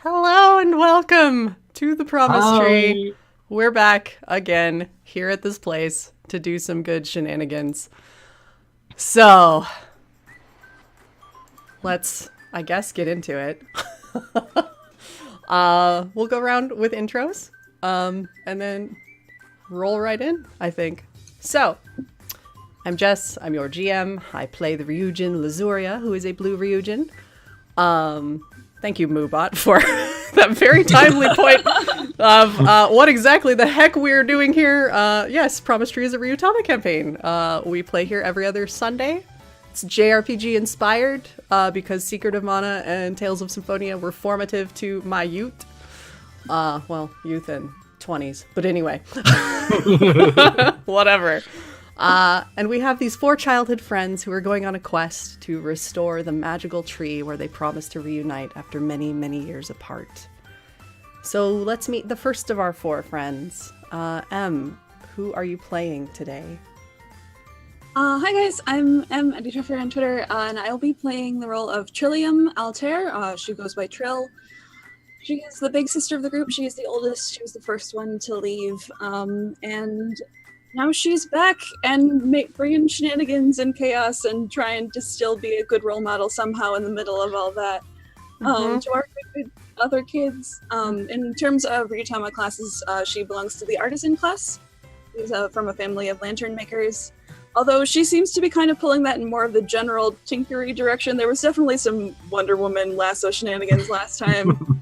Hello and welcome to the Promise Hi. Tree. We're back again here at this place to do some good shenanigans. So, let's, I guess, get into it. We'll go around with intros, and then roll right in, I think. So, I'm Jess, I'm your GM. I play the Ryujin Lazuria, who is a blue Ryujin. Thank you, Moobot, for that very timely point of what exactly the heck we're doing here. Yes, Promise Tree is a Ryuutama campaign. We play here every other Sunday. It's JRPG inspired because Secret of Mana and Tales of Symphonia were formative to my youth. Youth and 20s. But anyway, whatever. And we have these 4 childhood friends who are going on a quest to restore the magical tree where they promise to reunite after many, many years apart. So let's meet the first of our 4 friends. M, who are you playing today? Hi guys, I'm M at Triffer on Twitter, and I'll be playing the role of Trillium Altair. She goes by Trill. She is the big sister of the group. She is the oldest. She was the first one to leave, and now she's back and bringing shenanigans and chaos and trying to still be a good role model somehow in the middle of all that to our good other kids. In terms of Ryuutama classes, she belongs to the artisan class. She's from a family of lantern makers. Although she seems to be kind of pulling that in more of the general tinkery direction. There was definitely some Wonder Woman lasso shenanigans last time.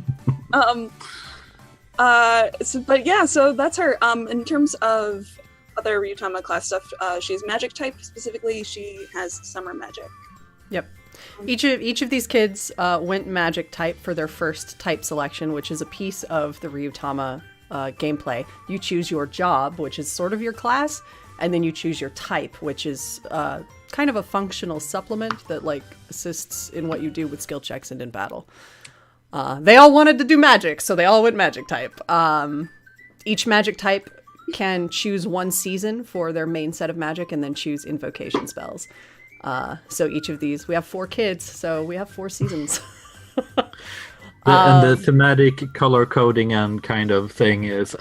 So that's her. In terms of other Ryuutama class stuff, she's magic type. Specifically, she has summer magic. Yep. Each of these kids went magic type for their first type selection, which is a piece of the Ryuutama gameplay. You choose your job, which is sort of your class, and then you choose your type, which is kind of a functional supplement that assists in what you do with skill checks and in battle. They all wanted to do magic, so they all went magic type. Each magic type can choose one season for their main set of magic and then choose invocation spells. So each of these, we have 4 kids, so we have 4 seasons. And the thematic color coding and kind of thing is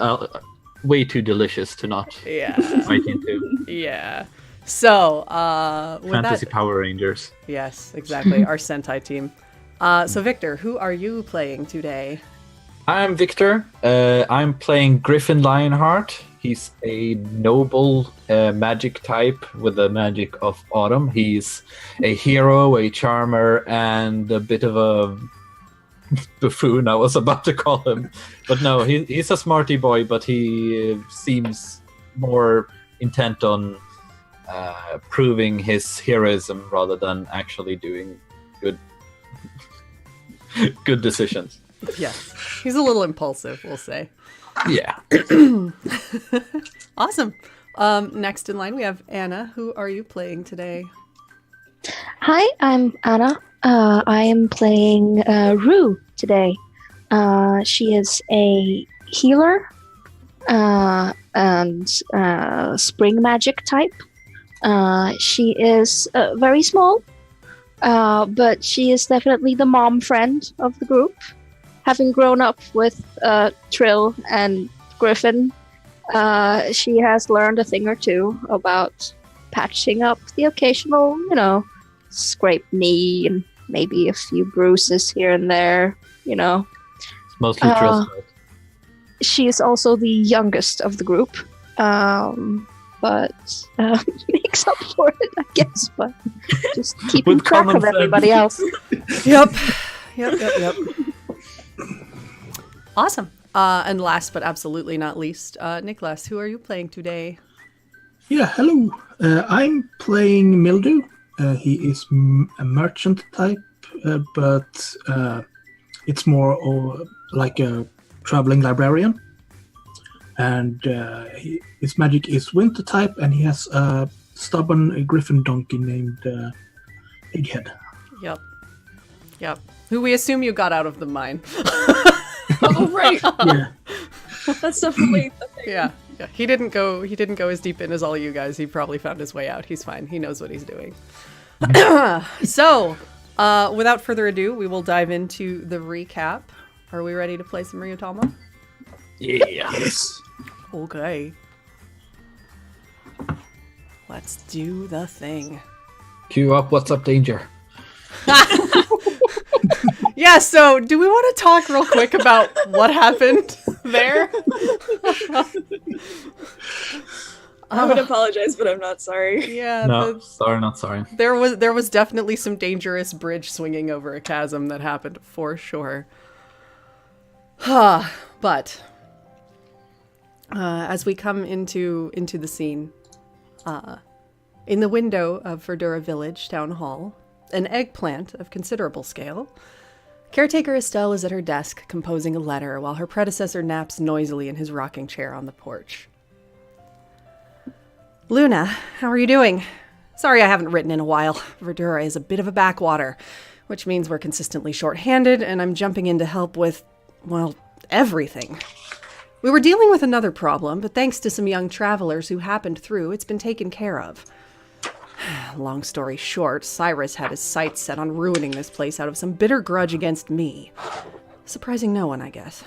way too delicious to not fight into. Yeah. So, Fantasy Power Rangers. Yes, exactly. Our Sentai team. So Victor, who are you playing today? I'm Victor. I'm playing Griffin Lionheart. He's a noble magic type with the magic of autumn. He's a hero, a charmer, and a bit of a buffoon, I was about to call him. But no, he's a smarty boy, but he seems more intent on proving his heroism rather than actually doing good decisions. Yes. He's a little impulsive, we'll say. Yeah. Awesome. Next in line, we have Anna. Who are you playing today? Hi, I'm Anna. I am playing Rue today. She is a healer and spring magic type. She is very small, but she is definitely the mom friend of the group. Having grown up with Trill and Griffin, she has learned a thing or two about patching up the occasional, scraped knee and maybe a few bruises here and there, It's mostly Trill's fault. She is also the youngest of the group, but makes up for it, I guess, but just keeping track of everybody else. Yep. Awesome. And last but absolutely not least, Nicholas, who are you playing today? Yeah, hello. I'm playing Mildew. He is a merchant type, but it's more like a traveling librarian. And his magic is winter type, and he has a stubborn griffin donkey named Egghead. Yep. Who we assume you got out of the mine. Oh, right. Yeah. That's definitely the thing. Yeah. He didn't go as deep in as all you guys. He probably found his way out. He's fine. He knows what he's doing. So, without further ado, we will dive into the recap. Are we ready to play some Ryuutama? Yes. Okay. Let's do the thing. Cue up. What's up, danger? Yeah, so do we want to talk real quick about what happened there? I would apologize, but I'm not sorry. Yeah, No, sorry, not sorry. there was definitely some dangerous bridge swinging over a chasm that happened for sure. But as we come into the scene, in the window of Verdura Village Town Hall, an eggplant of considerable scale, caretaker Estelle is at her desk composing a letter while her predecessor naps noisily in his rocking chair on the porch. Luna, how are you doing? Sorry I haven't written in a while. Verdura is a bit of a backwater, which means we're consistently short-handed, and I'm jumping in to help with, well, everything. We were dealing with another problem, but thanks to some young travelers who happened through, it's been taken care of. Long story short, Cyrus had his sights set on ruining this place out of some bitter grudge against me. Surprising no one, I guess.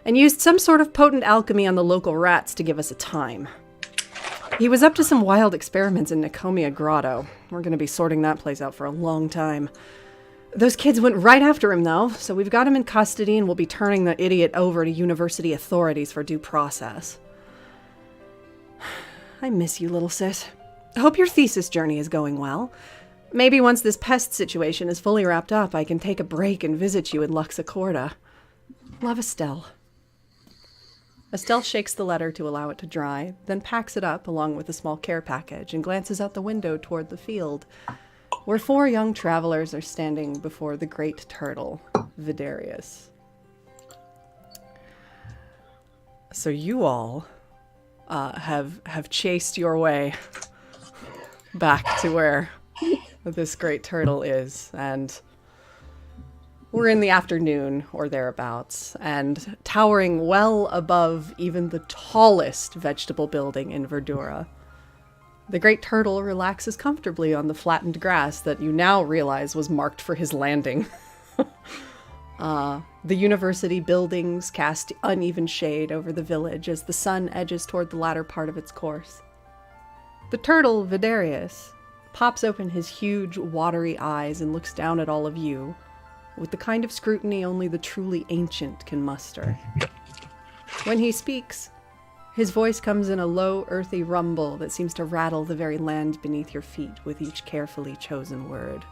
And used some sort of potent alchemy on the local rats to give us a time. He was up to some wild experiments in Nicomia Grotto. We're going to be sorting that place out for a long time. Those kids went right after him, though, so we've got him in custody and we'll be turning the idiot over to university authorities for due process. I miss you, little sis. I hope your thesis journey is going well. Maybe once this pest situation is fully wrapped up, I can take a break and visit you in Luxacorda. Love, Estelle. Estelle shakes the letter to allow it to dry, then packs it up along with a small care package and glances out the window toward the field, where 4 young travelers are standing before the great turtle, Vidarius. So you all have chased your way back to where this great turtle is, and we're in the afternoon or thereabouts, and towering well above even the tallest vegetable building in Verdura, the great turtle relaxes comfortably on the flattened grass that you now realize was marked for his landing. The university buildings cast uneven shade over the village as the sun edges toward the latter part of its course. The turtle, Vidarius, pops open his huge, watery eyes and looks down at all of you, with the kind of scrutiny only the truly ancient can muster. When he speaks, his voice comes in a low, earthy rumble that seems to rattle the very land beneath your feet with each carefully chosen word.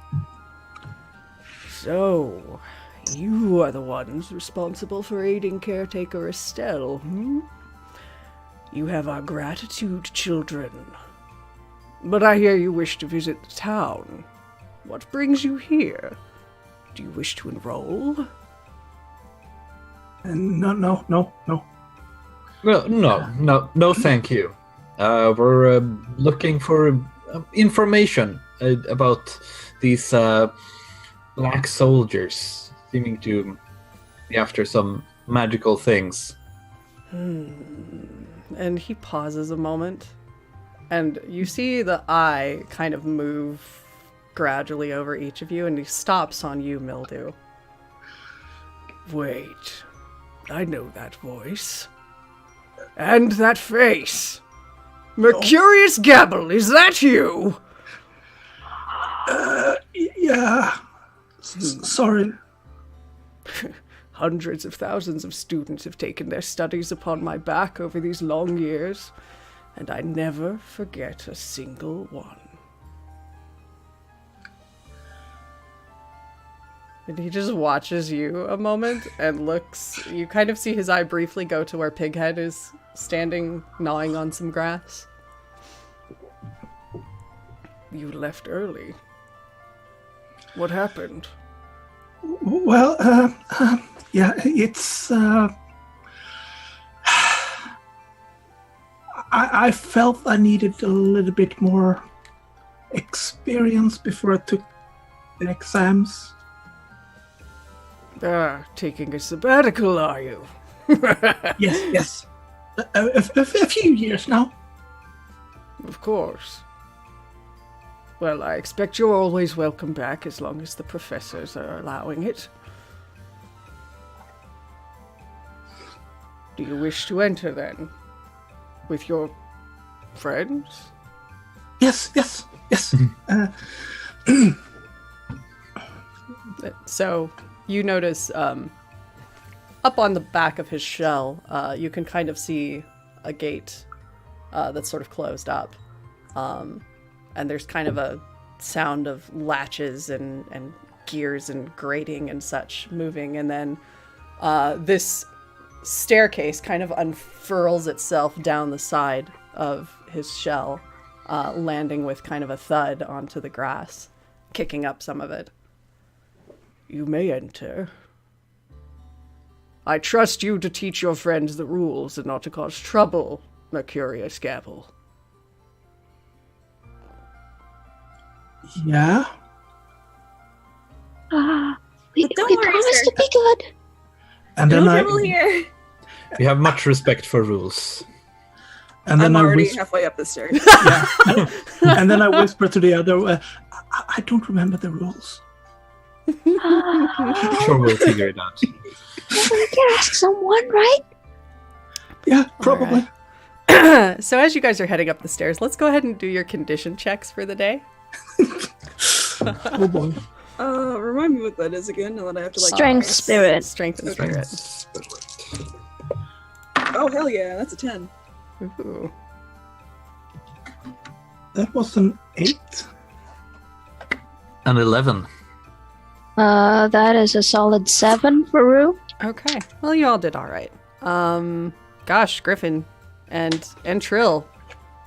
So, you are the ones responsible for aiding caretaker Estelle, hmm? You have our gratitude, children. But I hear you wish to visit the town. What brings you here? Do you wish to enroll? No. Well, no, thank you. We're looking for information about these black soldiers seeming to be after some magical things. And he pauses a moment, and you see the eye kind of move gradually over each of you, and he stops on you, Mildew. Wait, I know that voice. And that face. Mercurius Gabble, is that you? Yeah. Sorry. Hundreds of thousands of students have taken their studies upon my back over these long years, and I never forget a single one. And he just watches you a moment and looks. You kind of see his eye briefly go to where Pighead is standing, gnawing on some grass. You left early. What happened? Well, yeah, it's. I felt I needed a little bit more experience before I took the exams. Taking a sabbatical, are you? Yes. A few years now. Of course. Well, I expect you're always welcome back as long as the professors are allowing it. Do you wish to enter then? With your friends? Yes. So you notice up on the back of his shell, you can kind of see a gate that's sort of closed up. And there's kind of a sound of latches and gears and grating and such moving. And then this staircase kind of unfurls itself down the side of his shell, landing with kind of a thud onto the grass, kicking up some of it. You may enter. I trust you to teach your friends the rules and not to cause trouble, Mercurius Gabble. Yeah. We don't worry, promise sir. to be good. And No then trouble here. We have much respect for rules. and then I'm I already whisper, halfway up the stairs. and then I whisper to the other, I don't remember the rules. Sure, we'll figure it out. We can ask someone, right? Yeah, probably. So as you guys are heading up the stairs, let's go ahead and do your condition checks for the day. Oh boy. Remind me what that is again, and then I have to like. Strength, spirit. Strength and Okay. spirit. Oh hell yeah, that's a 10. Ooh. That was an 8. An 11. That is a solid 7 for Rue. Okay. Well, you all did all right. Gosh, Griffin and Trill,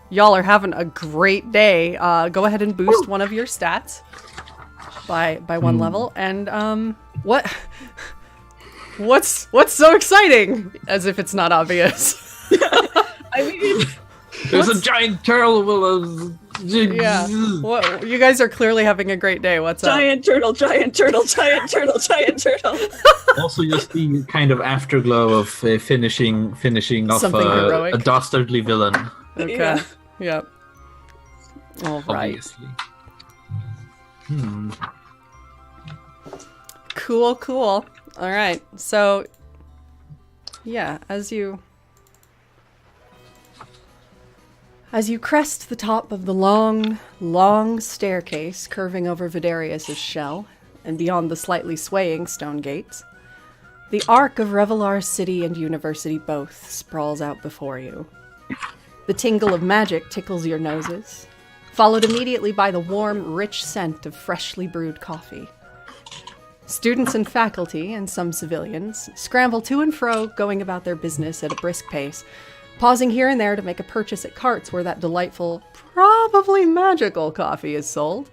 y'all are having a great day. Go ahead and boost one of your stats by one level. And what's so exciting? As if it's not obvious. I mean, There's a giant turtle. Yeah. What, you guys are clearly having a great day. What's up? giant turtle, giant turtle, giant turtle, giant turtle. Also, just the kind of afterglow of finishing off Something heroic. a dastardly villain. Okay. Yeah. Yep. All right. Obviously. Cool. All right. So, yeah, as you crest the top of the long staircase curving over Vidarius's shell and beyond the slightly swaying stone gates, the arc of Revelar's city and university both sprawls out before you. The tingle of magic tickles your noses, followed immediately by the warm, rich scent of freshly brewed coffee. Students and faculty, and some civilians, scramble to and fro, going about their business at a brisk pace, pausing here and there to make a purchase at carts where that delightful, probably magical coffee is sold.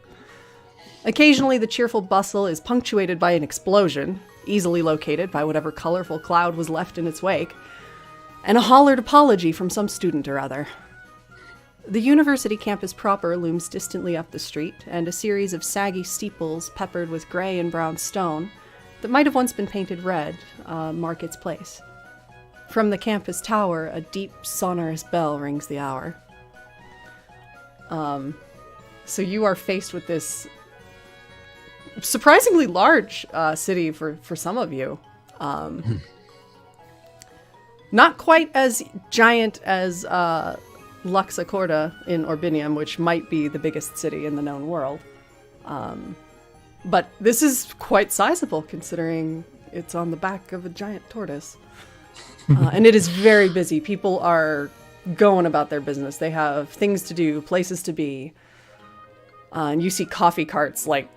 Occasionally, the cheerful bustle is punctuated by an explosion, easily located by whatever colorful cloud was left in its wake, and a hollered apology from some student or other. The university campus proper looms distantly up the street, and a series of saggy steeples peppered with gray and brown stone that might have once been painted red mark its place. From the campus tower, a deep, sonorous bell rings the hour. So you are faced with this surprisingly large city for some of you. Not quite as giant as Luxacorda in Orbinium, which might be the biggest city in the known world. But this is quite sizable considering it's on the back of a giant tortoise. And it is very busy. People are going about their business. They have things to do, places to be. And you see coffee carts like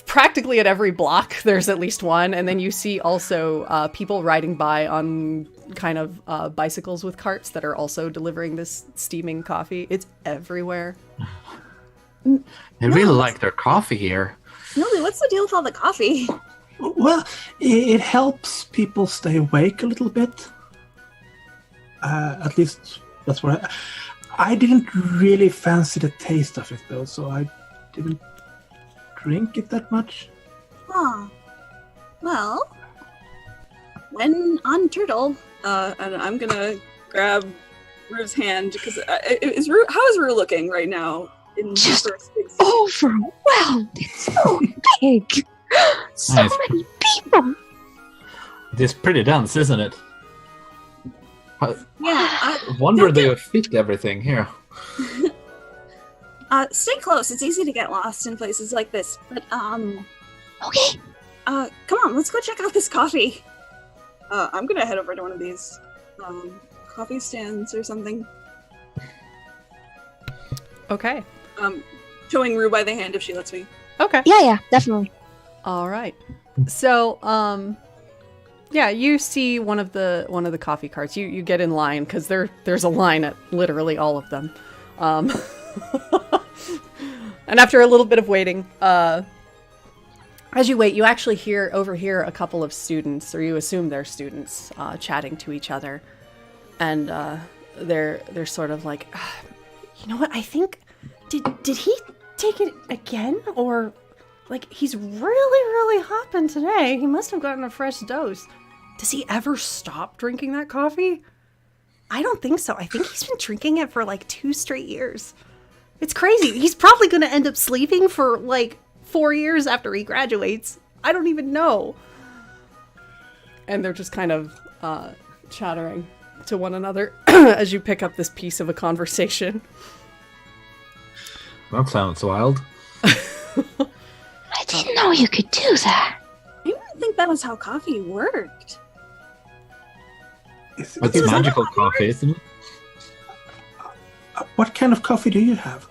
practically at every block. There's at least one. And then you see also people riding by on kind of bicycles with carts that are also delivering this steaming coffee. It's everywhere. They really like their coffee here. Millie, what's the deal with all the coffee? Well, it helps people stay awake a little bit. At least that's what I didn't really fancy the taste of it though, so I didn't drink it that much. Huh. Well, when on Turtle, and I'm gonna grab Rue's hand because is Rue? How is Rue looking right now? In Just the first big overwhelmed. It's so big. So Nice. many people. It is pretty dense, isn't it? Yeah. Wonder they fit everything here. Stay close. It's easy to get lost in places like this. But Okay. come on, let's go check out this coffee. I'm gonna head over to one of these coffee stands or something. Okay. Showing Rue by the hand if she lets me. Okay. Yeah, definitely. All right. So, yeah, you see one of the coffee carts. You get in line because there's a line at literally all of them. And after a little bit of waiting, as you wait, you actually overhear a couple of students, or you assume they're students, chatting to each other, and they're sort of like, you know what? I think did he take it again, or like he's really hopping today? He must have gotten a fresh dose. Does he ever stop drinking that coffee? I don't think so. I think he's been drinking it for like 2 straight years. It's crazy. He's probably going to end up sleeping for like 4 years after he graduates. I don't even know. And they're just kind of chattering to one another as you pick up this piece of a conversation. That sounds wild. I didn't know you could do that. I didn't think that was how coffee worked. It's magical coffee, isn't it? What kind of coffee do you have?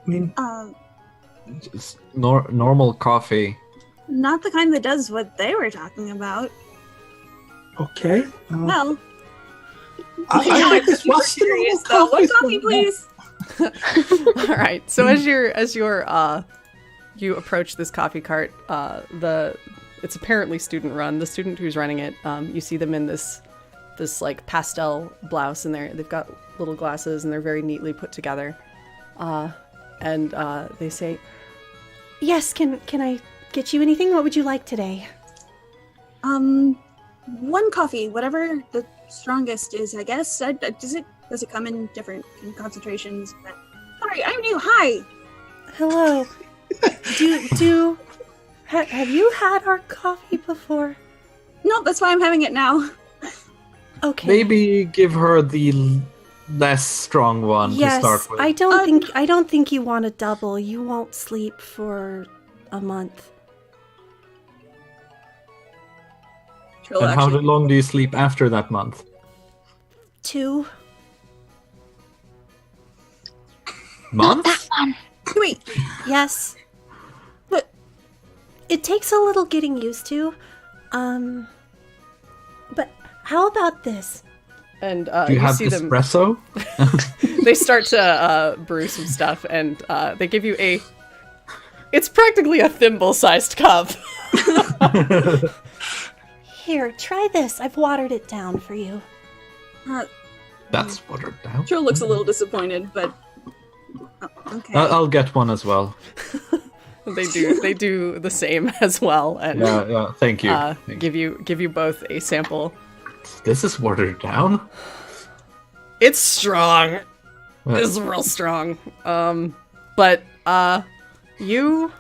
I mean, It's normal coffee. Not the kind that does what they were talking about. okay. Well, I think this was the curious normal though. What coffee coffee, please? All right. So as you approach this coffee cart, it's apparently student run. The student who's running it, you see them in this like pastel blouse, and they've got little glasses, and they're very neatly put together. And they say, "Yes, can I get you anything? What would you like today?" One coffee, whatever the strongest is, I guess. Does it come in different concentrations? Sorry, I'm new. Hi. Hello. Have you had our coffee before? No, that's why I'm having it now. Okay. Maybe give her the less strong one to start with. I don't think you want a double. You won't sleep for a month. Trill And how actually- long do you sleep after that month? 2. Months? Wait, Yes. But- It takes a little getting used to. But how about this? And Do you have see them. espresso? They start to brew some stuff, and they give you it's practically a thimble-sized cup. Here, try this. I've watered it down for you. That's watered down. Trill looks a little disappointed, but okay. I'll get one as well. They do the same as well, and Yeah, thank you. Thank you. give you both a sample. This is watered down? It's strong. It's real strong. But you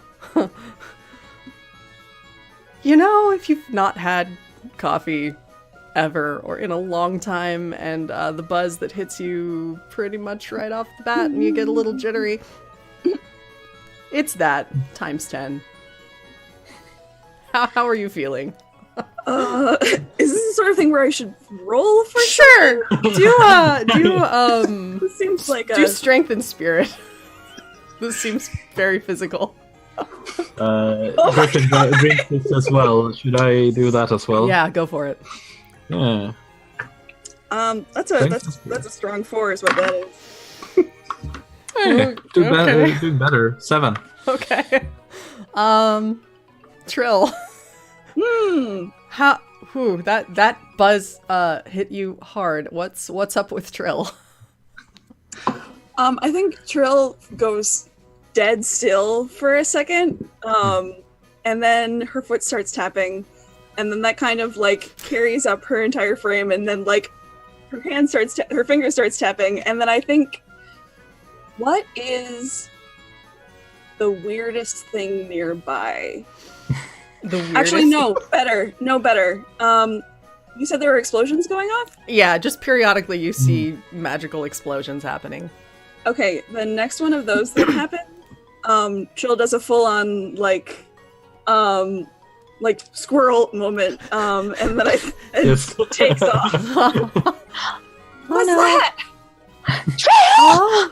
you know, if you've not had coffee ever or in a long time, and the buzz that hits you pretty much right off the bat and you get a little jittery, it's that times 10. How are you feeling? Is this the sort of thing where I should roll for Sure. Do This seems like do strength and spirit. This seems very physical. Griffin drinks this as well. Should I do that as well? Yeah, go for it. Yeah. That's a strong 4 is what that is. Doing better. 7. Okay. Trill. That buzz hit you hard. What's up with Trill? I think Trill goes dead still for a second, and then her foot starts tapping, and then that kind of like carries up her entire frame, and then like her finger starts tapping, and then I think, what is the weirdest thing nearby? The weirdest. Actually, no, better. You said there were explosions going off? Yeah, just periodically you see magical explosions happening. Okay, the next one of those that happen, Trill does a full-on, like squirrel moment, and then takes off. What's that? Trill!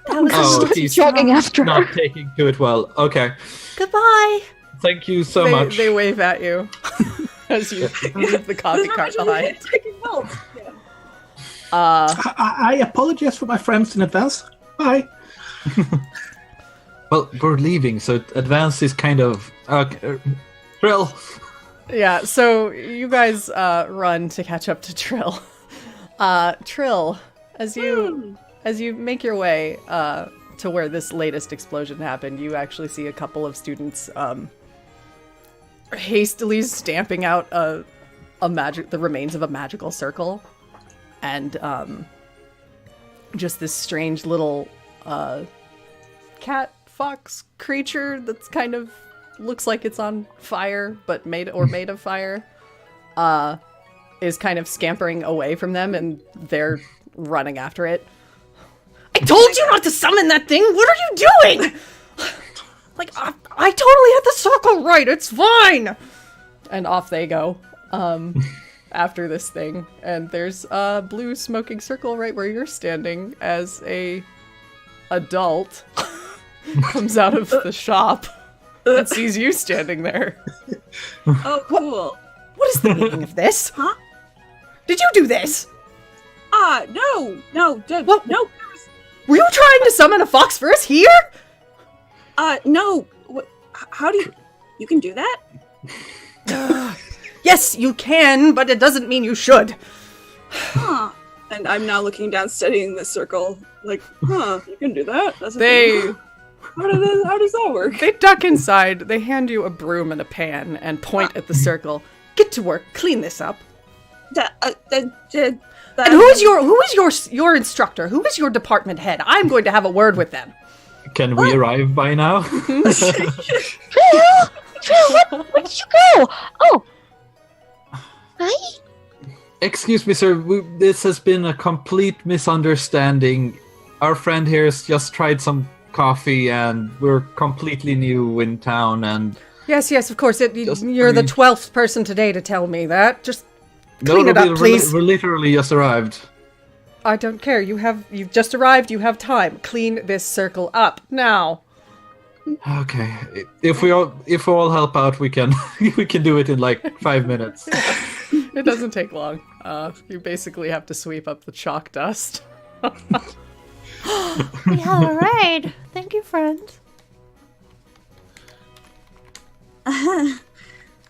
That was he's jogging after her. not taking to it well. Okay. Goodbye. Thank you so much. They wave at you as you leave the coffee cart behind. Taking notes. Yeah. I apologize for my friends in advance. Bye. Well, we're leaving, so advance is kind of Trill. Yeah, so you guys run to catch up to Trill. Trill, as you make your way to where this latest explosion happened, you actually see a couple of students hastily stamping out the remains of a magical circle, and just this strange little cat fox creature that's kind of looks like it's on fire, but made of fire, is kind of scampering away from them, and they're running after it. I told you not to summon that thing! What are you doing? Like, I totally had the circle right, it's fine! And off they go, after this thing. And there's a blue smoking circle right where you're standing as a adult comes out of the shop and sees you standing there. Oh, cool. What is the meaning of this? Huh? Did you do this? No, What? no. Were you trying to summon a fox for us here? No. How do you can do that? Yes, you can, but it doesn't mean you should. Huh. And I'm now looking down, studying this circle. Like, you can do that? That's a They thing. How does that work? they duck inside, they hand you a broom and a pan, and point at the circle. Get to work, clean this up. And who is your instructor? Who is your department head? I'm going to have a word with them. Can we arrive by now? Trill, where did you go? Oh, hi. Excuse me, sir. This has been a complete misunderstanding. Our friend here has just tried some coffee, and we're completely new in town. And Yes, of course. You're the 12th person today to tell me that. Just clean it up, please. We're literally just arrived. I don't care. You've just arrived. You have time. Clean this circle up now. Okay, if we all help out, we can do it in like 5 minutes. It doesn't take long. You basically have to sweep up the chalk dust. Yeah, all right. Thank you, friend. So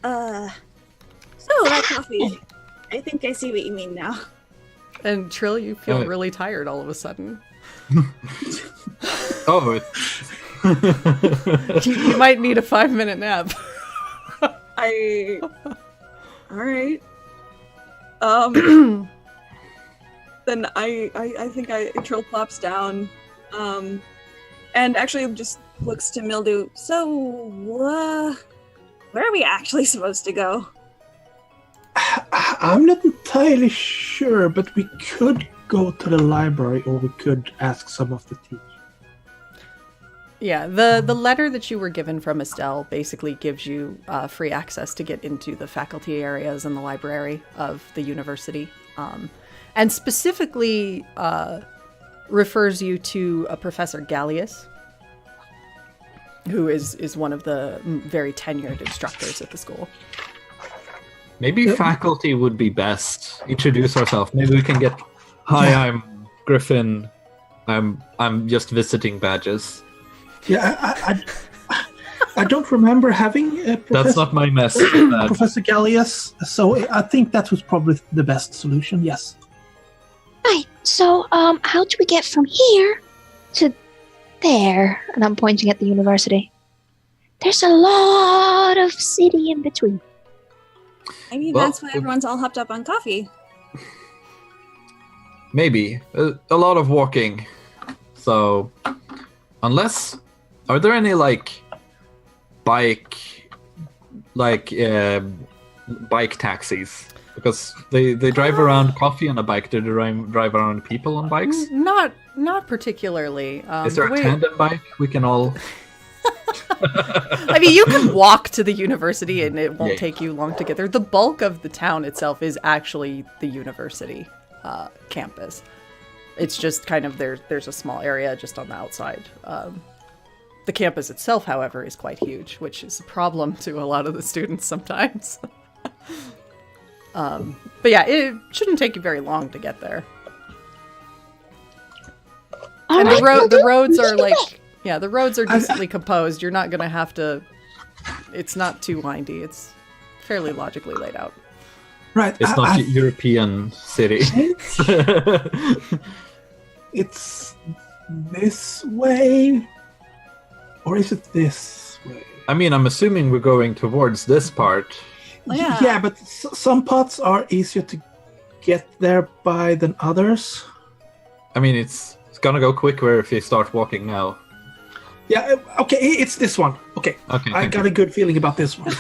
that coffee. I think I see what you mean now. And Trill, you feel really tired all of a sudden. Oh. You might need a 5-minute nap. Alright. Then I think Trill plops down, and actually just looks to Mildew. So, where are we actually supposed to go? I'm not entirely sure, but we could go to the library, or we could ask some of the teachers. Yeah, the letter that you were given from Estelle basically gives you free access to get into the faculty areas and the library of the university, and specifically refers you to a Professor Gallius, who is one of the very tenured instructors at the school. Maybe faculty would be best. Introduce ourselves. Maybe we can get. Hi, I'm Griffin. I'm just visiting badges. Yeah, I don't remember having a That's not my mess. Professor Gallius, so I think that was probably the best solution. Yes. Right. So, how do we get from here to there? And I'm pointing at the university. There's a lot of city in between. I mean, Well, that's why everyone's all hopped up on coffee. Maybe a lot of walking. So, unless are there any bike taxis? Because they drive around coffee on a bike. Do they drive around people on bikes? Not particularly. Is there a tandem bike we can all... I mean, you can walk to the university and it won't take you long to get there. The bulk of the town itself is actually the university campus. It's just kind of there's a small area just on the outside. The campus itself, however, is quite huge, which is a problem to a lot of the students sometimes. But yeah, it shouldn't take you very long to get there. And the roads are like... Yeah, the roads are decently composed. You're not going to have to... It's not too windy. It's fairly logically laid out. Right. It's not a European city. It's this way? Or is it this way? I mean, I'm assuming we're going towards this part. Yeah, but some parts are easier to get there by than others. I mean, it's gonna go quicker if you start walking now. Yeah, okay, it's this one. Okay, I got a good feeling about this one.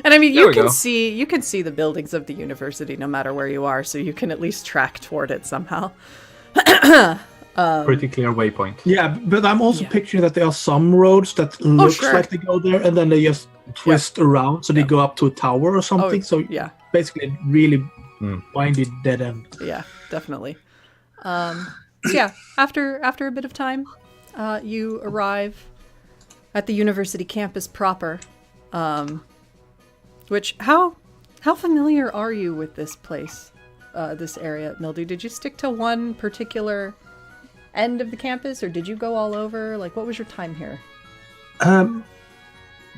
And I mean, you can see the buildings of the university no matter where you are, so you can at least track toward it somehow. Pretty clear waypoint. Yeah, but I'm also picturing that there are some roads that looks like they go there, and then they just twist around, so they go up to a tower or something. Basically, really windy dead end. Yeah, definitely. So yeah, after a bit of time, you arrive at the university campus proper. Which how familiar are you with this place, this area, Mildew? Did you stick to one particular end of the campus, or did you go all over? Like, what was your time here?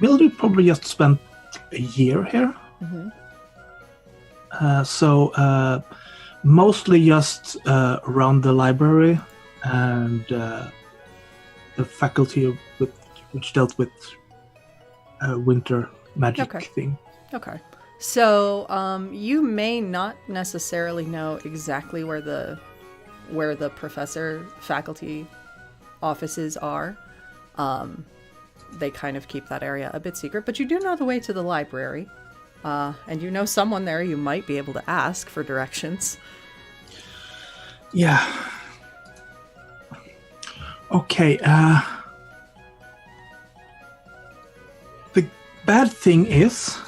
Mildew probably just spent a year here. Mm-hmm. So mostly just around the library and the faculty which dealt with winter magic thing. Okay. So you may not necessarily know exactly where the professor faculty offices are. They kind of keep that area a bit secret, but you do know the way to the library. And you know someone there you might be able to ask for directions. Yeah. Okay, the bad thing is,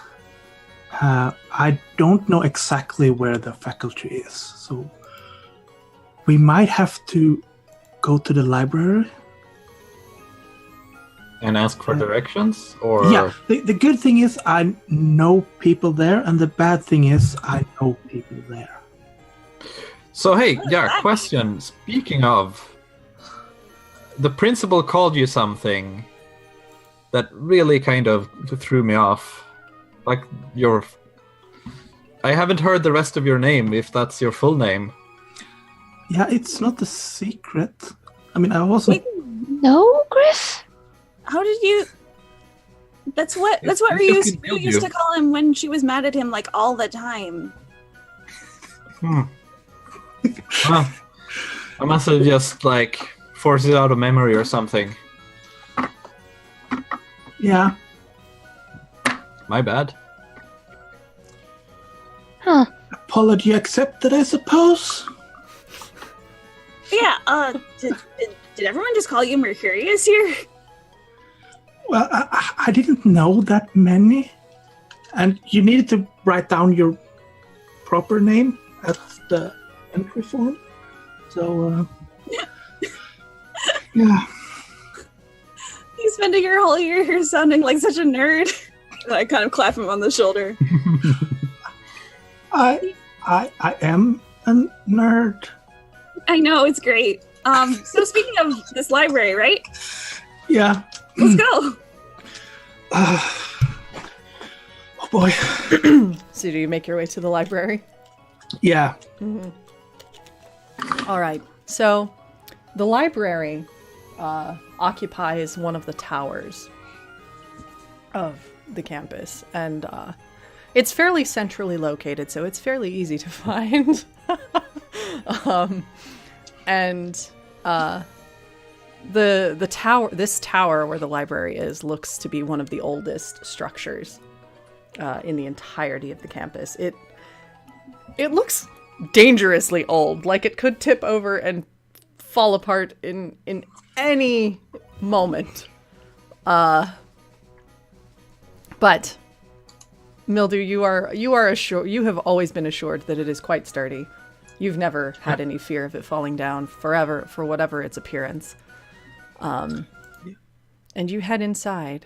I don't know exactly where the faculty is, so we might have to go to the library. And ask for directions? Or yeah, the good thing is I know people there, and the bad thing is I know people there. So hey, question. Speaking of, the principal called you something that really kind of threw me off. Like I haven't heard the rest of your name, if that's your full name. Yeah, it's not a secret. I mean, I wasn't... No, Griff? How did you... That's what Ryu used to call him when she was mad at him, like, all the time. Well, I must have just, like, forced it out of memory or something. Yeah. My bad. Huh. Apology accepted, I suppose. Yeah, did everyone just call you Mercurius here? Well, I didn't know that many. And you needed to write down your proper name at the entry form. So, yeah. He's spending your whole year here sounding like such a nerd. And I kind of clap him on the shoulder. I am a nerd. I know, it's great. So speaking of this library, right? Yeah. Let's go. Oh boy. So do you make your way to the library? Yeah. Mm-hmm. All right. So the library occupies one of the towers of the campus, and it's fairly centrally located, so it's fairly easy to find. The tower, this tower where the library is, looks to be one of the oldest structures in the entirety of the campus. It looks dangerously old, like it could tip over and fall apart in any moment. But Mildew, you are assured. You have always been assured that it is quite sturdy. You've never had any fear of it falling down forever for whatever its appearance. And you head inside.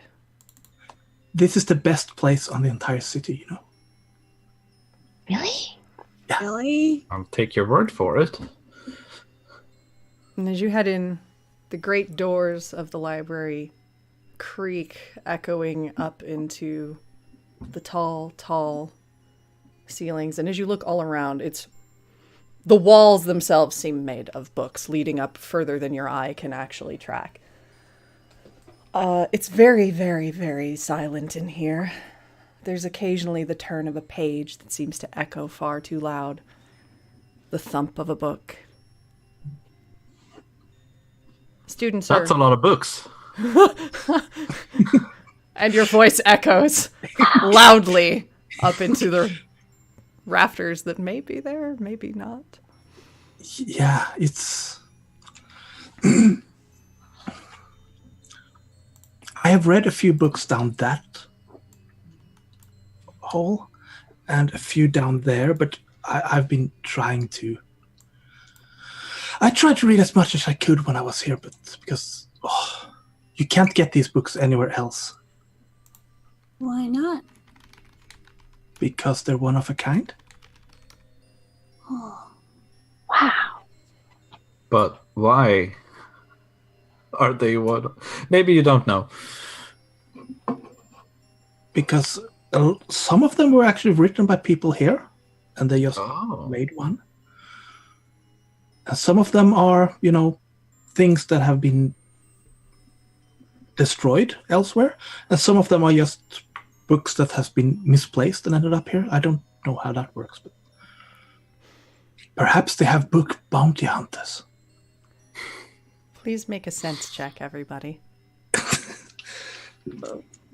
This is the best place on the entire city, you know. Really? Really? I'll take your word for it. And as you head in, the great doors of the library creak, echoing up into the tall, tall ceilings. And as you look all around, the walls themselves seem made of books, leading up further than your eye can actually track. It's very, very, very silent in here. There's occasionally the turn of a page that seems to echo far too loud. The thump of a book. Students That's a lot of books. And your voice echoes loudly up into the rafters that may be there, maybe not. Yeah, it's... I have read a few books down that hole and a few down there, but I've been trying to... I tried to read as much as I could when I was here, but because you can't get these books anywhere else. Why not? Because they're one of a kind. Oh. Wow. But why are they what? Maybe you don't know. Because some of them were actually written by people here, and they just Oh. made one. And some of them are, things that have been destroyed elsewhere, and some of them are just books that has been misplaced and ended up here. I don't know how that works, but perhaps they have book bounty hunters. Please make a sense check, everybody.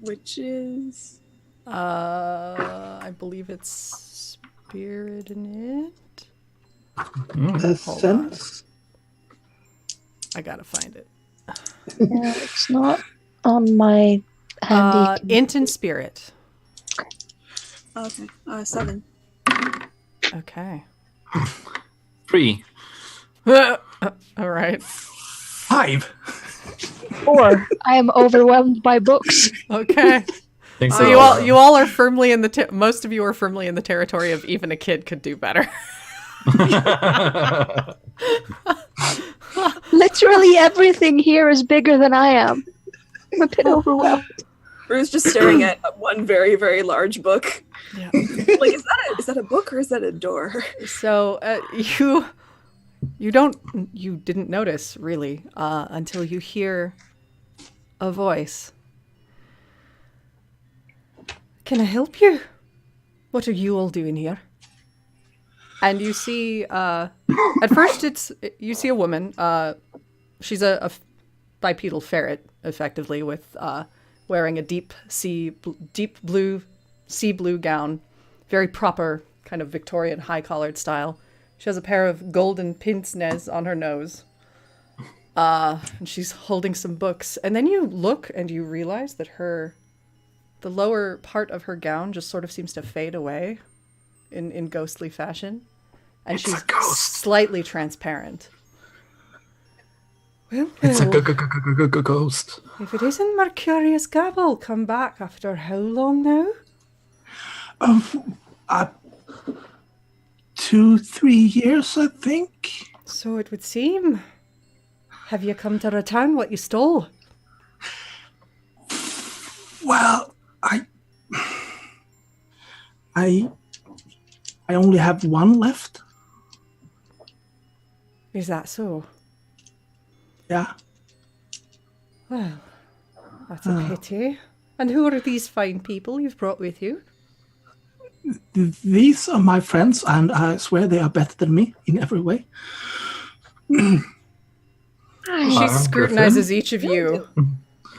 Which is... I believe it's spirit in it. Sense? I gotta find it. Yeah, it's not on my handy. Int and spirit. Okay. 7. Okay. 3. All right. 5. 4. I am overwhelmed by books. Okay. Think So you all are firmly in the most of you are firmly in the territory of even a kid could do better. Literally everything here is bigger than I am. I'm a bit overwhelmed. Rue's just staring at one very, very large book. Yeah. Like, is that a book or is that a door? So you didn't notice really until you hear a voice. Can I help you? What are you all doing here? And you see, at first you see a woman. She's a bipedal ferret, effectively, with wearing a deep blue sea blue gown, very proper, kind of Victorian high-collared style. She has a pair of golden pince-nez on her nose. And she's holding some books. And then you look and you realize that the lower part of her gown just sort of seems to fade away in ghostly fashion. And It's she's a ghost. slightly transparent. Well, It's a ghost. if it isn't Mercurius Gabble, come back after how long now? 2-3 years, I think. So it would seem. Have you come to return what you stole? Well, I only have one left. Is that so? Yeah. Well, that's a pity. And who are these fine people you've brought with you? These are my friends, and I swear they are better than me in every way. She scrutinizes each of you,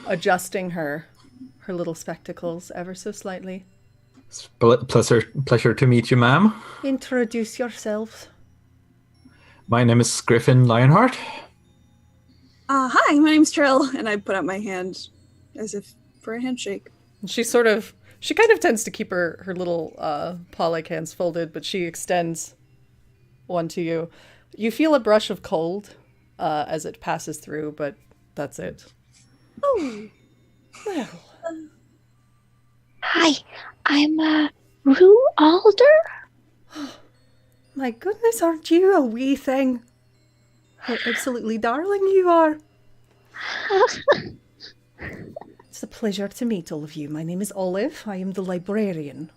adjusting her little spectacles ever so slightly. It's pleasure to meet you, ma'am. Introduce yourselves. My name is Griffin Lionheart. Hi, my name's Trill, and I put out my hand as if for a handshake. She kind of tends to keep her little paw-like hands folded, but she extends one to you. You feel a brush of cold as it passes through, but that's it. Oh. Well, Hi, I'm Rue Alder. my goodness, aren't you a wee thing? How absolutely darling you are. It's a pleasure to meet all of you. My name is Olive. I am the librarian.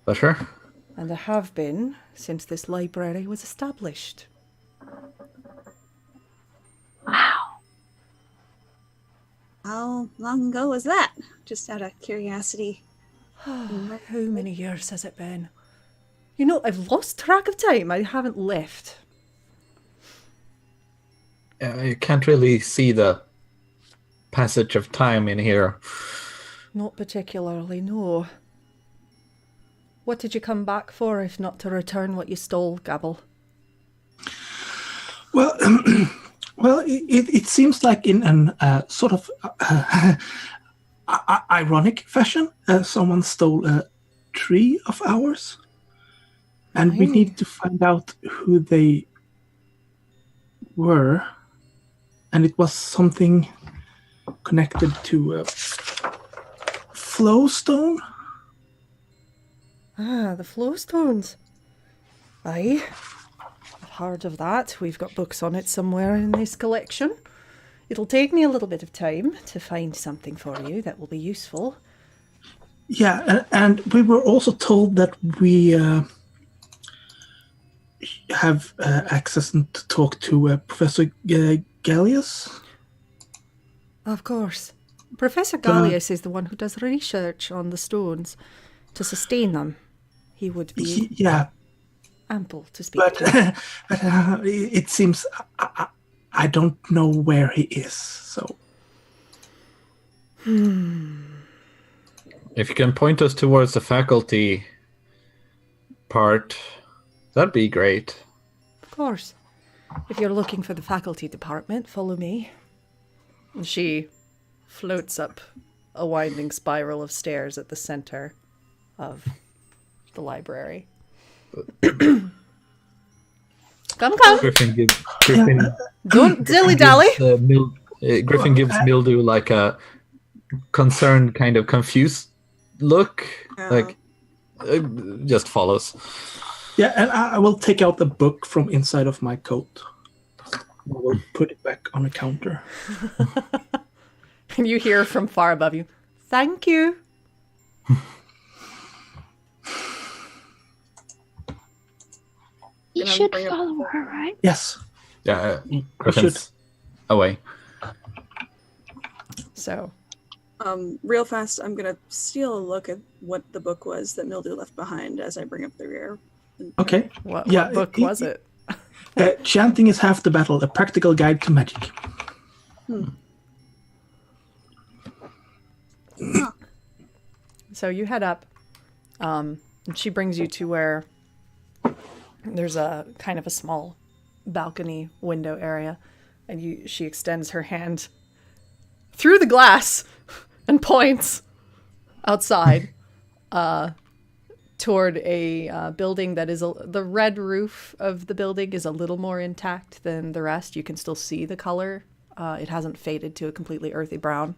Pleasure. And I have been since this library was established. Wow. How long ago was that? Just out of curiosity. How many years has it been? You know, I've lost track of time. I haven't left. You can't really see the passage of time in here. Not particularly, no. What did you come back for, if not to return what you stole, Gabble? Well, it seems like in an sort of ironic fashion, someone stole a tree of ours, and we need to find out who they were. And it was something connected to flowstone. Ah, the flowstones. Aye. I've heard of that. We've got books on it somewhere in this collection. It'll take me a little bit of time to find something for you that will be useful. Yeah, and we were also told that we have access and to talk to Professor Gallius. Of course. Professor Gallius is the one who does research on the stones to sustain them. He would be ample to speak to. But it seems I don't know where he is, so... If you can point us towards the faculty part, that'd be great. Of course. If you're looking for the faculty department, follow me. And she floats up a winding spiral of stairs at the center of the library. Come. Griffin Don't dilly-dally. Griffin gives Mildew like a concerned, kind of confused look, like just follows. Yeah, and I will take out the book from inside of my coat. I will put it back on the counter. And you hear from far above you, "Thank you." You should follow her, right? Yes. Yeah, Griffin's away. So, Real fast, I'm gonna steal a look at what the book was that Mildew left behind as I bring up the rear. Okay. what book was it? Chanting is half the battle, a practical guide to magic. So you head up. And she brings you to where there's a kind of a small balcony window area, and she extends her hand through the glass and points outside toward a building that is the red roof of the building is a little more intact than the rest. You can still see the color. It hasn't faded to a completely earthy brown.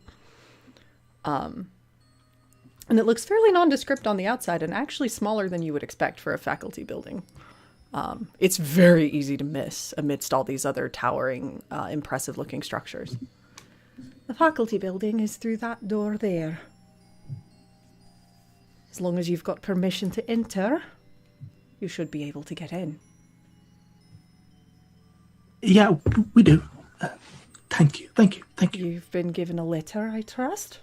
And it looks fairly nondescript on the outside and actually smaller than you would expect for a faculty building. It's very easy to miss amidst all these other towering, impressive-looking structures. The faculty building is through that door there. As long as you've got permission to enter, you should be able to get in. Yeah, we do. Thank you. You've been given a letter, I trust?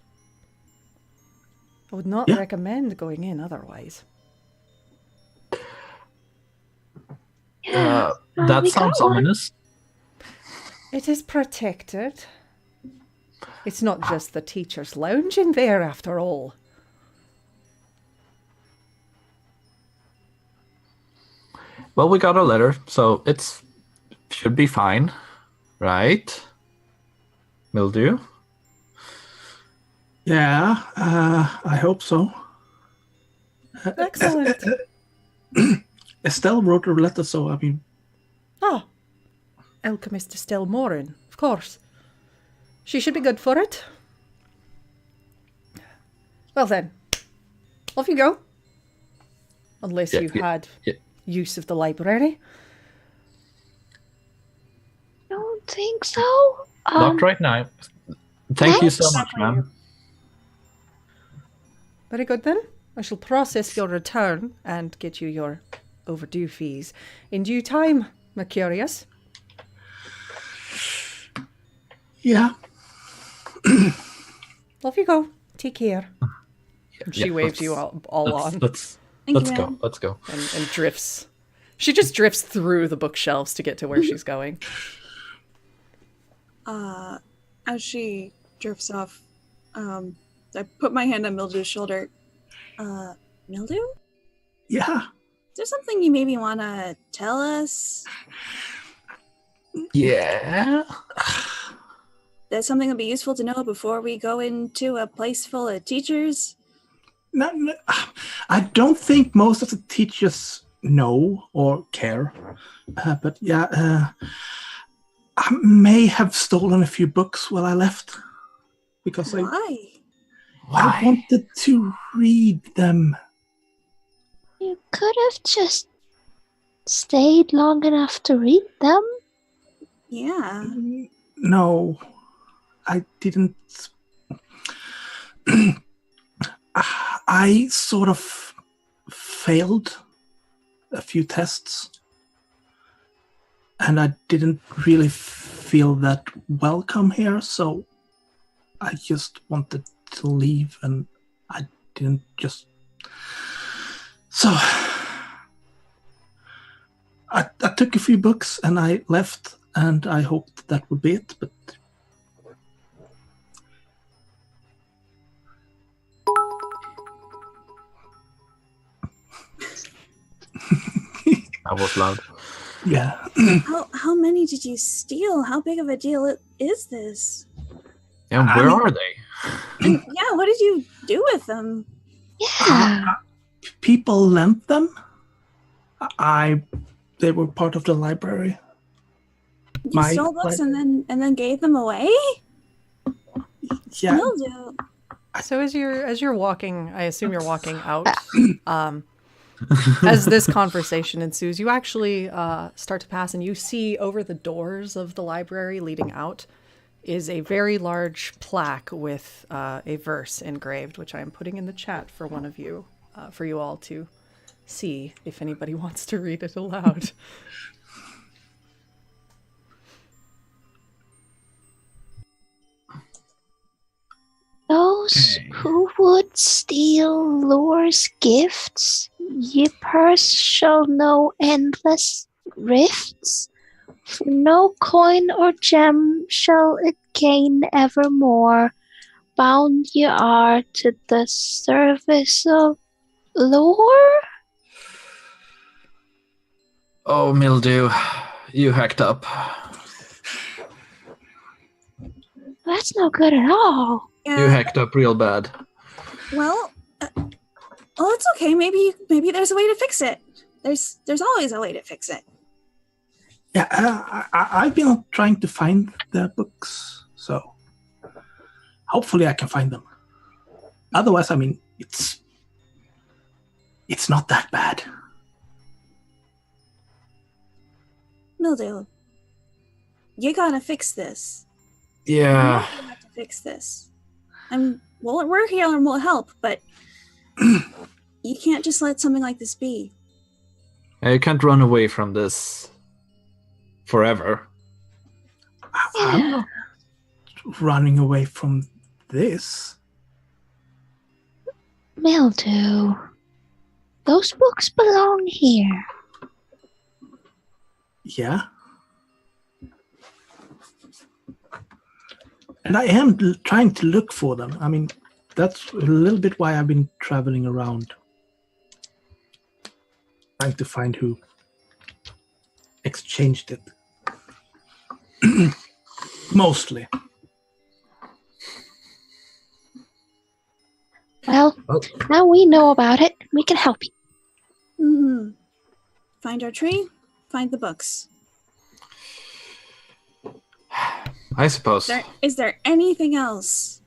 I would not Yeah. recommend going in otherwise. That sounds ominous. It is protected. It's not just the teacher's lounge in there, after all. Well, we got a letter, so it's should be fine, right? Mildew? Yeah, I hope so. Excellent. Estelle wrote a letter, so I mean, Oh, alchemist Estelle Morin, of course. She should be good for it. Well then, off you go. Unless you had use of the library. Don't think so. Not right now. Thank you so much, ma'am. Very good then. I shall process your return and get you your overdue fees in due time, Mercurius. yeah. Off you go. Take care. And she waves you all on Let's Thank you, go. ma'am. Let's go. and drifts. She just drifts through the bookshelves to get to where she's going. As she drifts off, I put my hand on Mildew's shoulder. Mildew? Yeah. Is there something you maybe want to tell us? Yeah. There's something that would be useful to know before we go into a place full of teachers? No, I don't think most of the teachers know or care. But yeah, I may have stolen a few books while I left. Because Why? I wanted to read them. You could have just stayed long enough to read them. Yeah. No, I didn't. I sort of failed a few tests, and I didn't really feel that welcome here, so I just wanted to leave, and I didn't just... So, I took a few books, and I left, and I hoped that would be it, but... That was loud. Yeah. How many did you steal? How big of a deal is this? And where are they? And yeah, what did you do with them? Yeah. People lent them. They were part of the library. You stole books and then gave them away? Yeah. Mildew. So as you're walking, I assume you're walking out. As this conversation ensues, you actually start to pass, and you see over the doors of the library leading out is a very large plaque with a verse engraved, which I am putting in the chat for one of you, for you all to see if anybody wants to read it aloud. Those who would steal Lore's gifts, ye purse shall know endless rifts. For no coin or gem shall it gain evermore. Bound ye are to the service of Lore? Oh, Mildew, you hacked up. That's no good at all. You hacked up real bad. Well, it's okay. Maybe there's a way to fix it. There's always a way to fix it. Yeah, I've been trying to find the books, so hopefully I can find them. Otherwise, I mean, it's not that bad. Mildew, you gotta fix this. Yeah. You have to fix this. Well, we're here and we'll help, but you can't just let something like this be. You can't run away from this forever. I'm not running away from this. Mildew, those books belong here. Yeah. And I am trying to look for them. I mean, that's a little bit why I've been traveling around. Trying to find who changed it. Mostly. Well, now we know about it. We can help you. Mm-hmm. Find our tree, find the books. I suppose. Is there anything else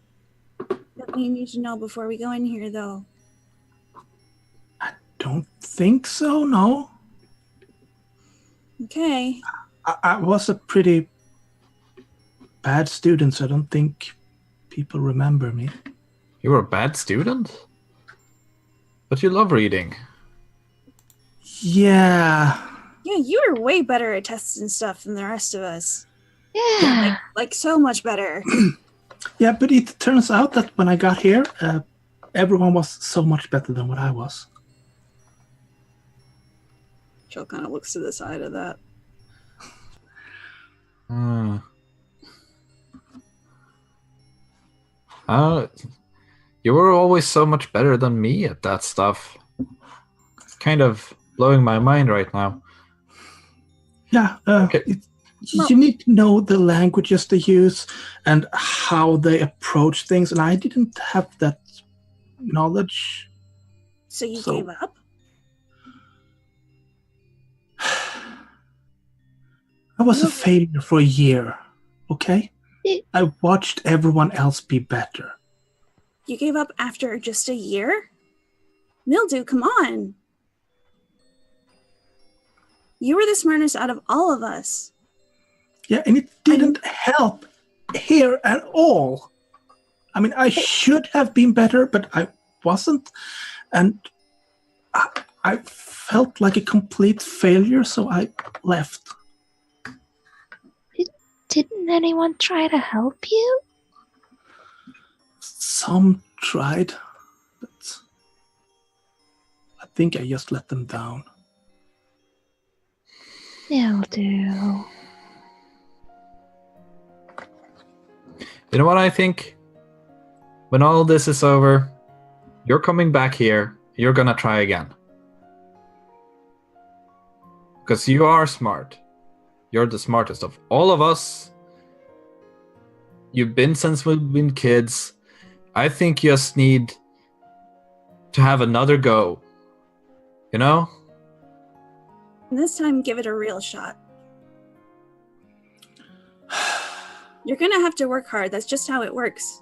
that we need to know before we go in here, though? Don't think so, no. Okay. I was a pretty bad student, so I don't think people remember me. You were a bad student? But you love reading. Yeah. Yeah, you were way better at tests and stuff than the rest of us. Yeah. Like so much better. Yeah, but it turns out that when I got here, everyone was so much better than what I was. Jill kind of looks to the side of that. You were always so much better than me at that stuff. It's kind of blowing my mind right now. Yeah, Okay. You need to know the languages they use and how they approach things, and I didn't have that knowledge. So you gave up? I was a failure for a year, okay? I watched everyone else be better. You gave up after just a year? Mildew, come on. You were the smartest out of all of us. Yeah, and it didn't help here at all. I mean, I should have been better, but I wasn't. And I felt like a complete failure, so I left. Didn't anyone try to help you? Some tried, but I think I just let them down. They'll do. You know what I think? When all this is over, you're coming back here. You're gonna try again. Because you are smart. You're the smartest of all of us. You've been since we've been kids. I think you just need to have another go. You know? And this time, give it a real shot. You're gonna have to work hard. That's just how it works.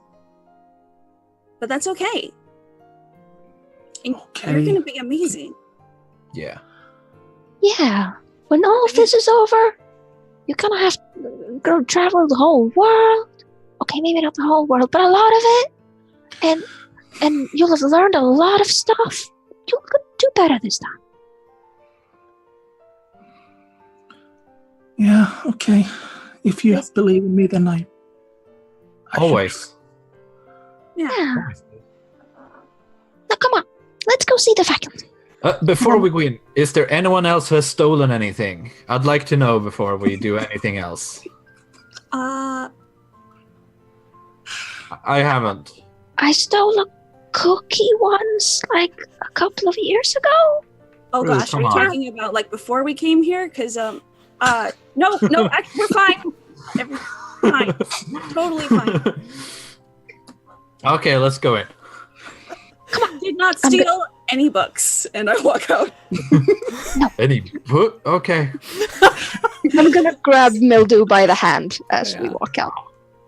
But that's okay. And you're gonna be amazing. Yeah. Yeah. When all of this is over, you're gonna have to go travel the whole world. Okay, maybe not the whole world, but a lot of it. And you'll have learned a lot of stuff. You'll do better this time. Yeah, okay. If you believe in me, then I Always. Yeah. Now come on, let's go see the faculty. Before we go in, is there anyone else who has stolen anything? I'd like to know before we do anything else. I haven't. I stole a cookie once, like a couple of years ago. Oh Ruth, gosh, are come you on. talking about like before we came here? Because no, actually, we're fine. Fine, totally fine. Okay, let's go in. Did not steal any books, and I walk out. Any book? Okay. I'm gonna grab Mildew by the hand as we walk out.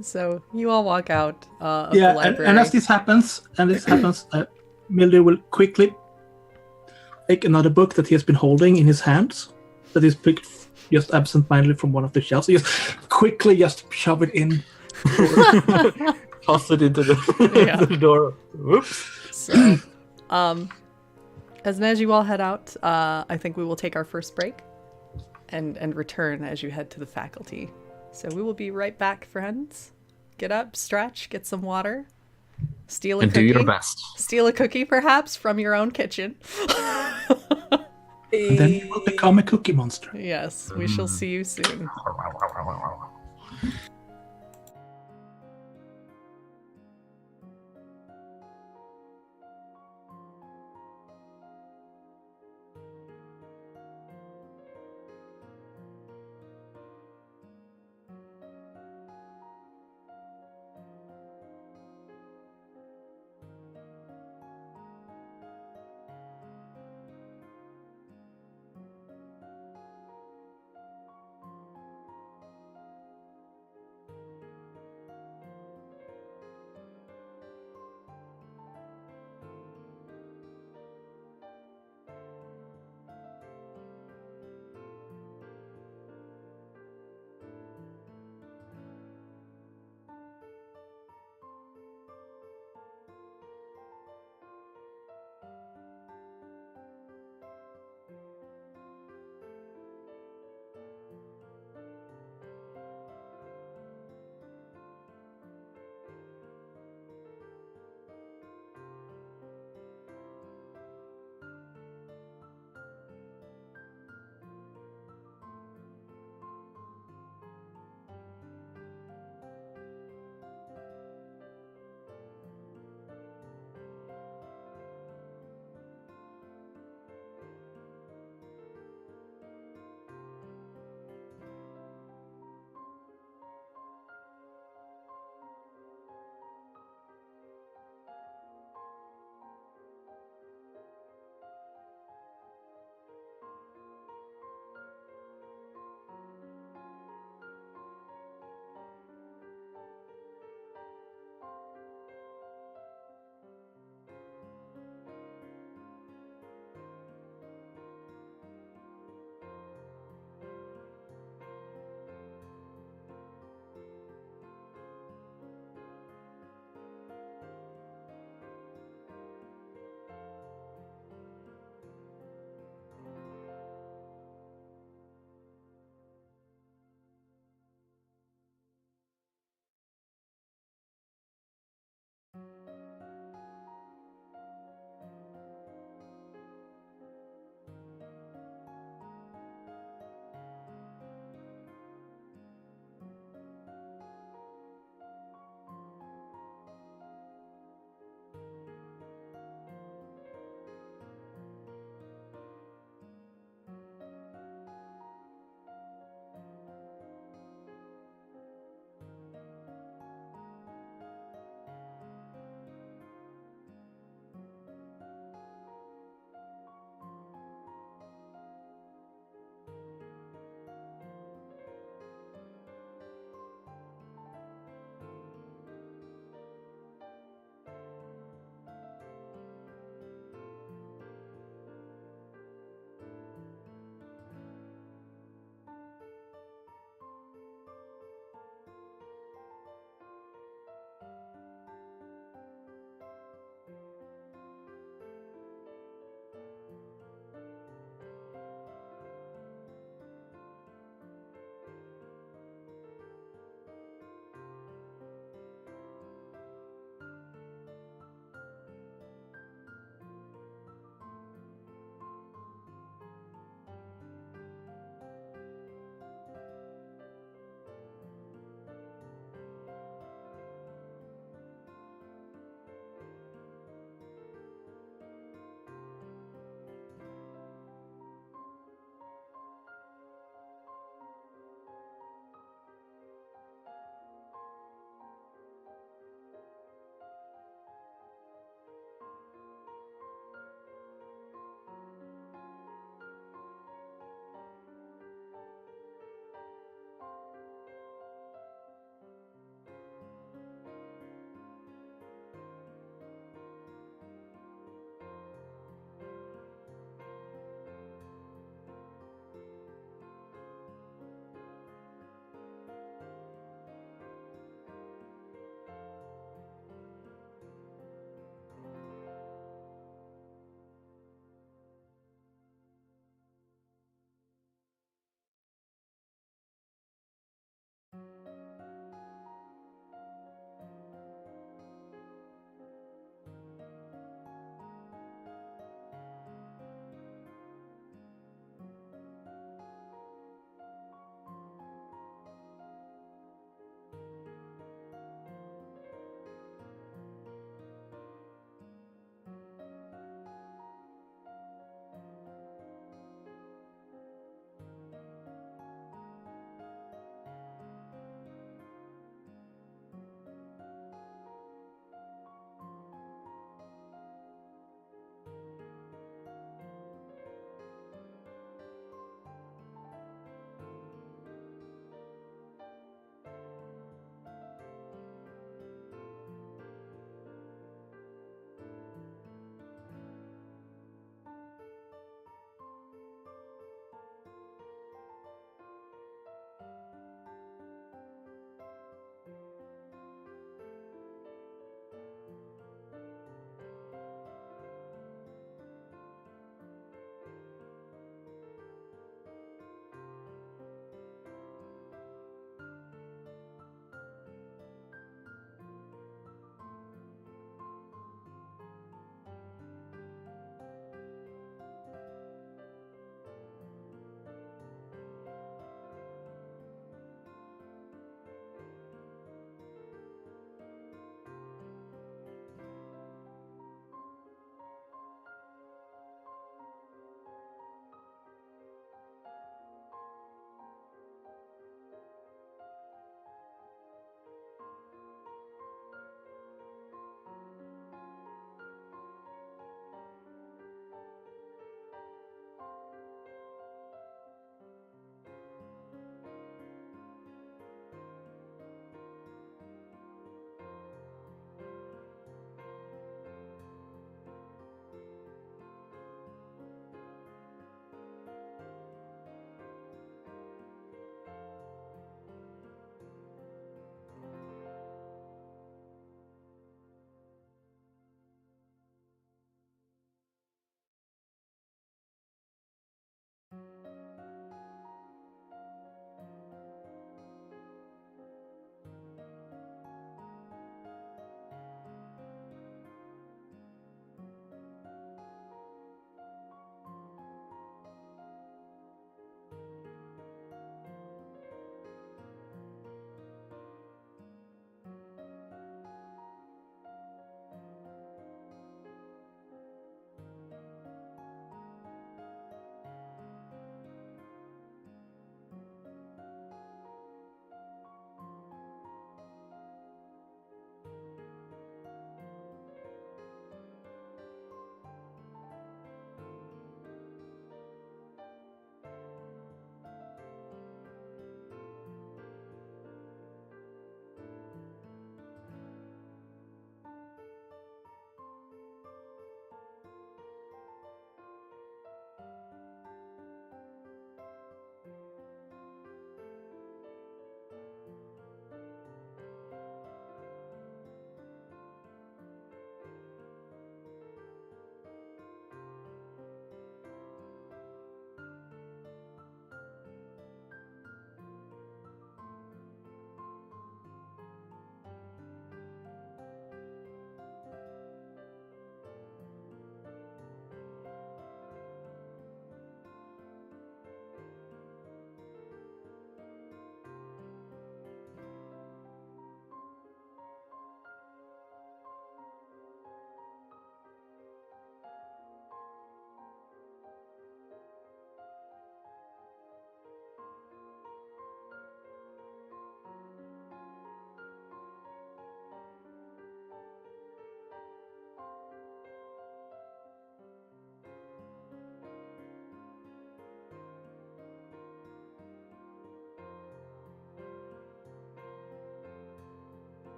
So you all walk out of the yeah, library. and as this happens, Mildew will quickly take another book that he has been holding in his hands, that is picked just absent-mindedly from one of the shelves. He just quickly just shove it in. Toss it into the door. Whoops. So, as you all head out, I think we will take our first break and return as you head to the faculty. So we will be right back, friends. Get up, stretch, get some water, steal a And cookie. do your best. Steal a cookie, perhaps, from your own kitchen. And then you will become a cookie monster. Yes, we shall see you soon.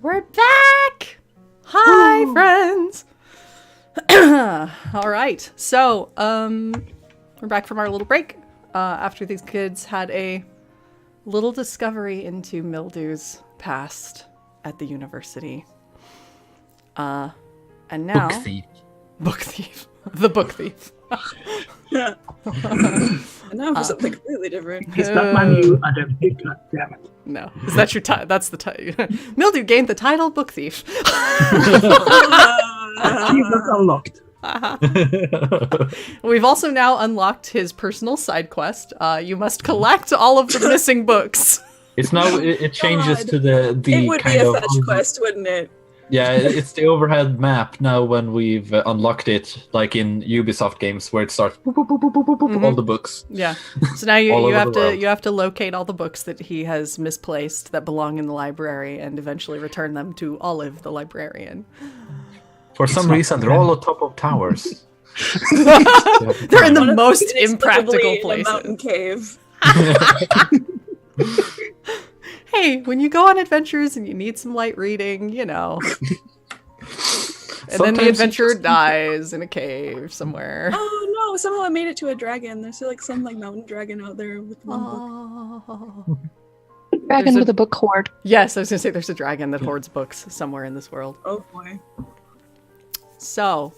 We're back! Hi, friends! All right, so, we're back from our little break after these kids had a little discovery into Mildew's past at the university. And now... Book thief. Book thief. The book thief. Yeah. And now for something completely different. Is that my new identity? God damn it. No. Is that your title? That's the title. Mildew gained the title Book Thief. Achievement unlocked. We've also now unlocked his personal side quest. You must collect all of the missing books. It's now it changes God. to the It would be kind a of fetch quest, wouldn't it? yeah, it's the overhead map now when we've unlocked it, like in Ubisoft games where it starts boop, boop, boop, boop, boop, boop, all the books. Yeah. So now you, All you over have the to world. you have to locate all the books that he has misplaced that belong in the library and eventually return them to Olive, the librarian. For some reason, they're all on top of towers. They're in the One of most them is impractical inexplicably in a mountain places. cave. Hey, when you go on adventures and you need some light reading, you know. And then the Sometimes you adventurer just- dies in a cave somewhere. Oh no! Somehow I made it to a dragon. There's like some like mountain dragon out there with one book. Oh. Dragon There's a- with a book hoard. Yes, I was gonna say there's a dragon that hoards books somewhere in this world. Oh boy. So,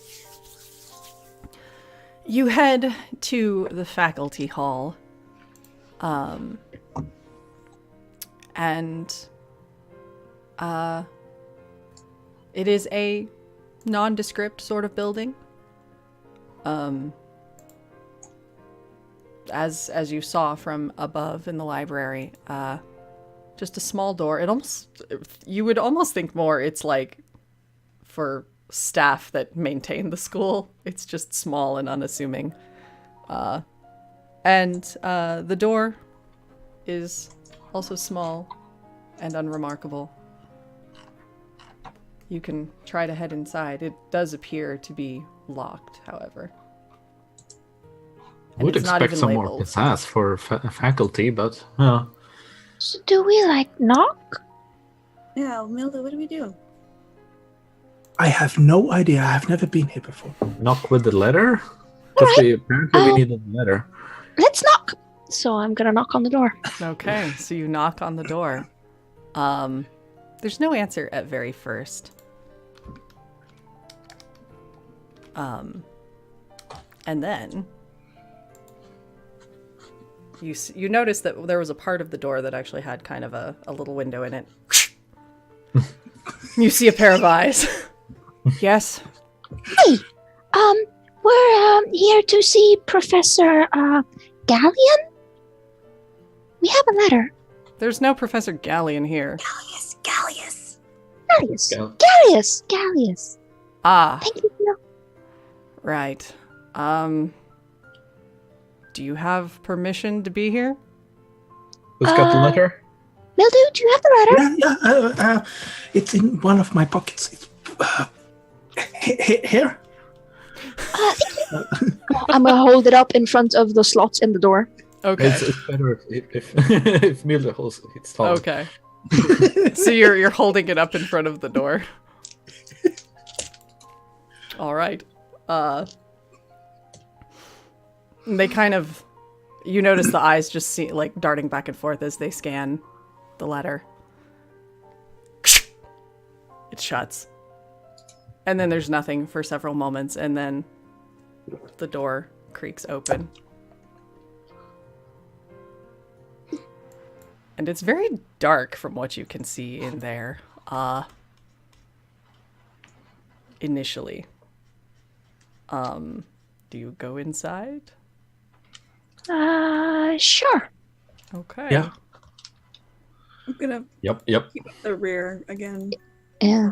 you head to the faculty hall, and it is a nondescript sort of building. As you saw from above in the library, just a small door. You would almost think more it's like for staff that maintain the school. It's just small and unassuming. And the door is also small and unremarkable. You can try to head inside. It does appear to be locked, however. I would it's not expect even some more labeled. pizzazz for faculty, but yeah. So do we knock? Yeah, Milda, what do we do? I have no idea. I've never been here before. Knock with the letter? Because apparently we need a letter. Let's knock. So I'm gonna knock on the door. Okay, so you knock on the door. There's no answer at very first. And then you notice that there was a part of the door that actually had kind of a little window in it. You see a pair of eyes. Yes. Hey, we're here to see Professor Galleon. We have a letter. There's no Professor Galleon here. Gallius. Gallius. Ah, Thank you. No. right. Do you have permission to be here? Who's got the letter? Mildew, do you have the letter? Yeah, it's in one of my pockets. It's here. I'm gonna hold it up in front of the slots in the door. Okay. It's better if if Milda holds it's taller. Okay. So you're holding it up in front of the door. All right. They kind of, you notice the eyes just see like darting back and forth as they scan the letter. It shuts. And then there's nothing for several moments, and then the door creaks open. And it's very dark from what you can see in there. Initially. Do you go inside? Sure. Okay. Yeah. I'm gonna Yep. keep up the rear again. Yeah.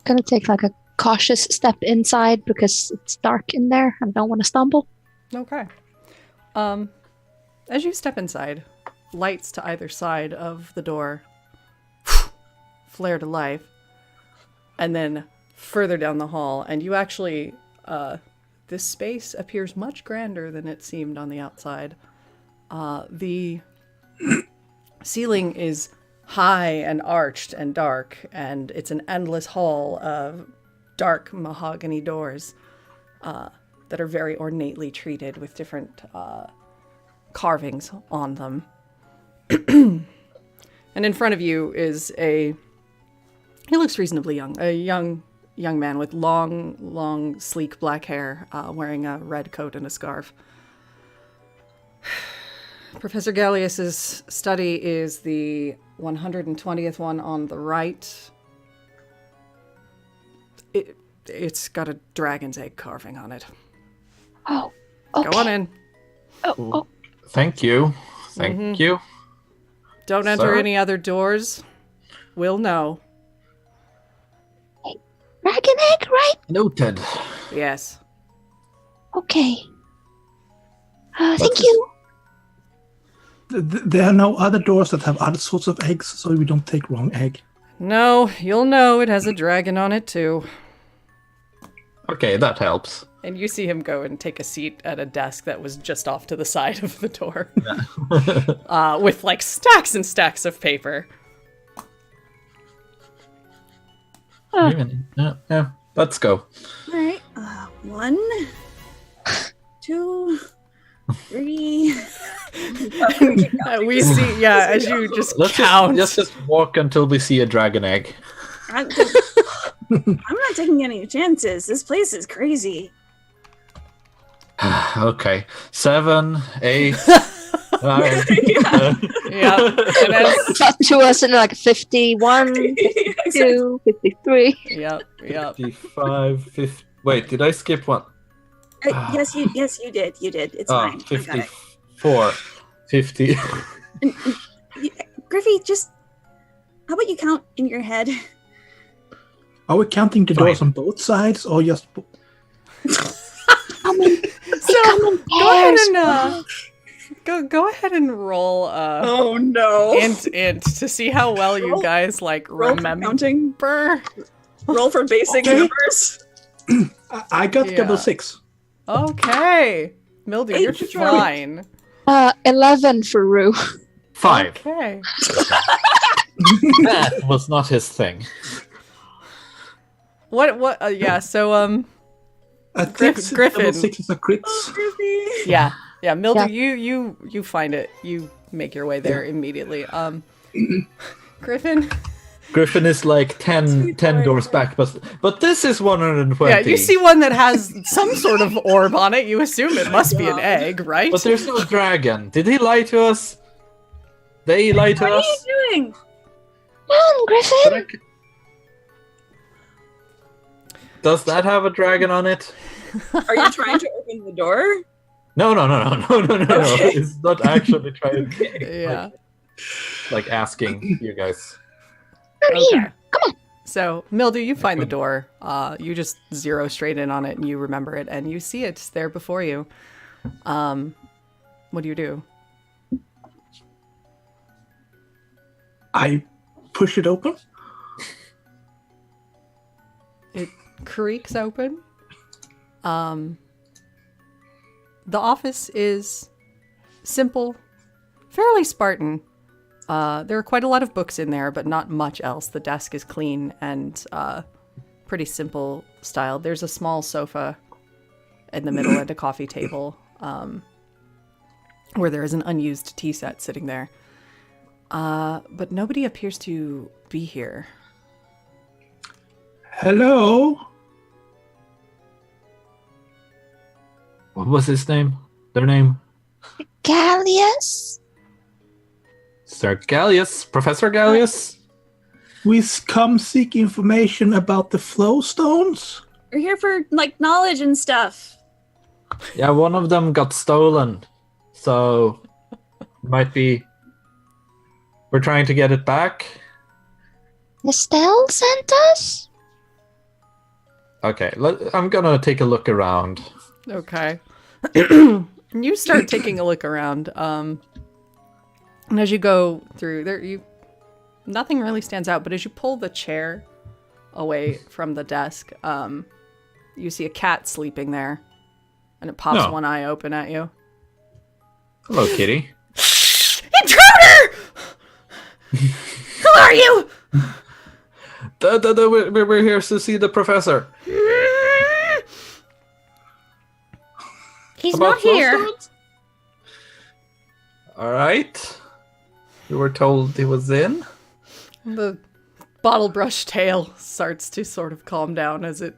Gonna take like a cautious step inside because it's dark in there and I don't want to stumble. Okay. As you step inside, lights to either side of the door flare to life, and then further down the hall, and you actually, this space appears much grander than it seemed on the outside. The ceiling is high and arched and dark, and it's an endless hall of dark mahogany doors that are very ornately treated with different carvings on them. And in front of you is he looks reasonably young, a young man with long, sleek black hair, wearing a red coat and a scarf. Professor Gallius's study is the 120th one on the right. It's got a dragon's egg carving on it. Oh, okay. Go on in. Oh. Thank you. Thank you. Don't enter any other doors. We'll know. Dragon egg, right? Noted. Yes. Okay. Thank you. There are no other doors that have other sorts of eggs, so we don't take wrong egg. No, you'll know it has a dragon on it too. Okay, that helps. And you see him go and take a seat at a desk that was just off to the side of the door. With like stacks and stacks of paper. Yeah, let's go. All right. 1, 2, 3. We see, as you just Let's count. just walk until we see a dragon egg. I'm not taking any chances. This place is crazy. Okay. 7, 8, 9. Yeah. And that's, Up to us in like 51, 52, 53. yep. 55, 50. Wait, did I skip one? Yes, you did. You did. It's fine. I got it. 54, 50. Griffey, just how about you count in your head? Are we counting the doors on both sides, or just... So go ahead and roll. Oh no! Int to see how well you guys like Roll for remember. counting. Roll for basic Okay. numbers. I got Yeah. double 6. Okay, Mildew, you're Eight to try. fine. 11 for Rue. 5. Okay. That was not his thing. What? Yeah. So Griffin. Double 6 is a crits. Griffey. Yeah. Mildew, Yeah. you find it. You make your way there immediately. Griffin. Griffin is like 10 doors back, but this is 120. Yeah, you see one that has some sort of orb on it. You assume it must be an egg, right? But there's no dragon. Did he lie to us? They lie to What are us? you doing? Come on, Griffin. Does that have a dragon on it? Are you trying to open the door? No. It's not actually trying Yeah. like asking you guys. Come here. So, Mildew, you find the door. You just zero straight in on it, and you remember it, and you see it's there before you. What do you do? I push it open. It creaks open. The office is simple, fairly Spartan. There are quite a lot of books in there, but not much else. The desk is clean and pretty simple styled. There's a small sofa in the middle and a coffee table where there is an unused tea set sitting there. But nobody appears to be here. Hello? What was his name? Their name? Gallius? Sir Gallius? Professor Gallius? We come seek information about the flow stones? We're here for like knowledge and stuff. Yeah, one of them got stolen. So, might be... We're trying to get it back? Estelle sent us? Okay, I'm gonna take a look around. Okay. You start taking a look around. And as you go through there, nothing really stands out, but as you pull the chair away from the desk, you see a cat sleeping there, and it pops Oh. one eye open at you. Hello, kitty. Intruder! are you? We're here to see the professor. He's About not here. Flowstones? All right. You were told he was in. The bottle brush tail starts to sort of calm down as it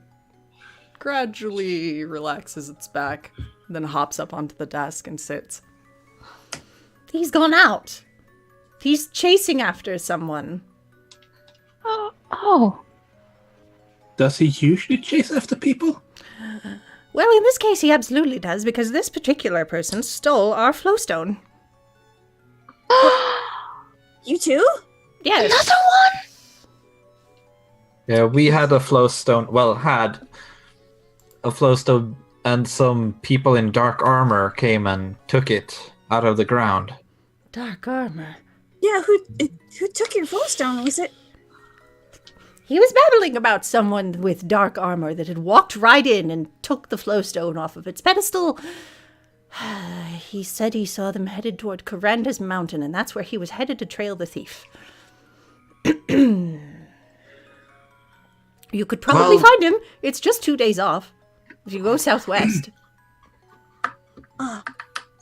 gradually relaxes its back, then hops up onto the desk and sits. He's gone out. He's chasing after someone. Oh. Does he usually chase after people? Well, in this case, he absolutely does, because this particular person stole our flowstone. You too? Yes. Another one? Yeah, we had a flowstone. Well, had a flowstone, and some people in dark armor came and took it out of the ground. Dark armor. Yeah, who took your flowstone? Was it? He was babbling about someone with dark armor that had walked right in and took the flowstone off of its pedestal. He said he saw them headed toward Caranda's mountain, and that's where he was headed to trail the thief. You could probably find him. It's just 2 days off. If you go southwest. I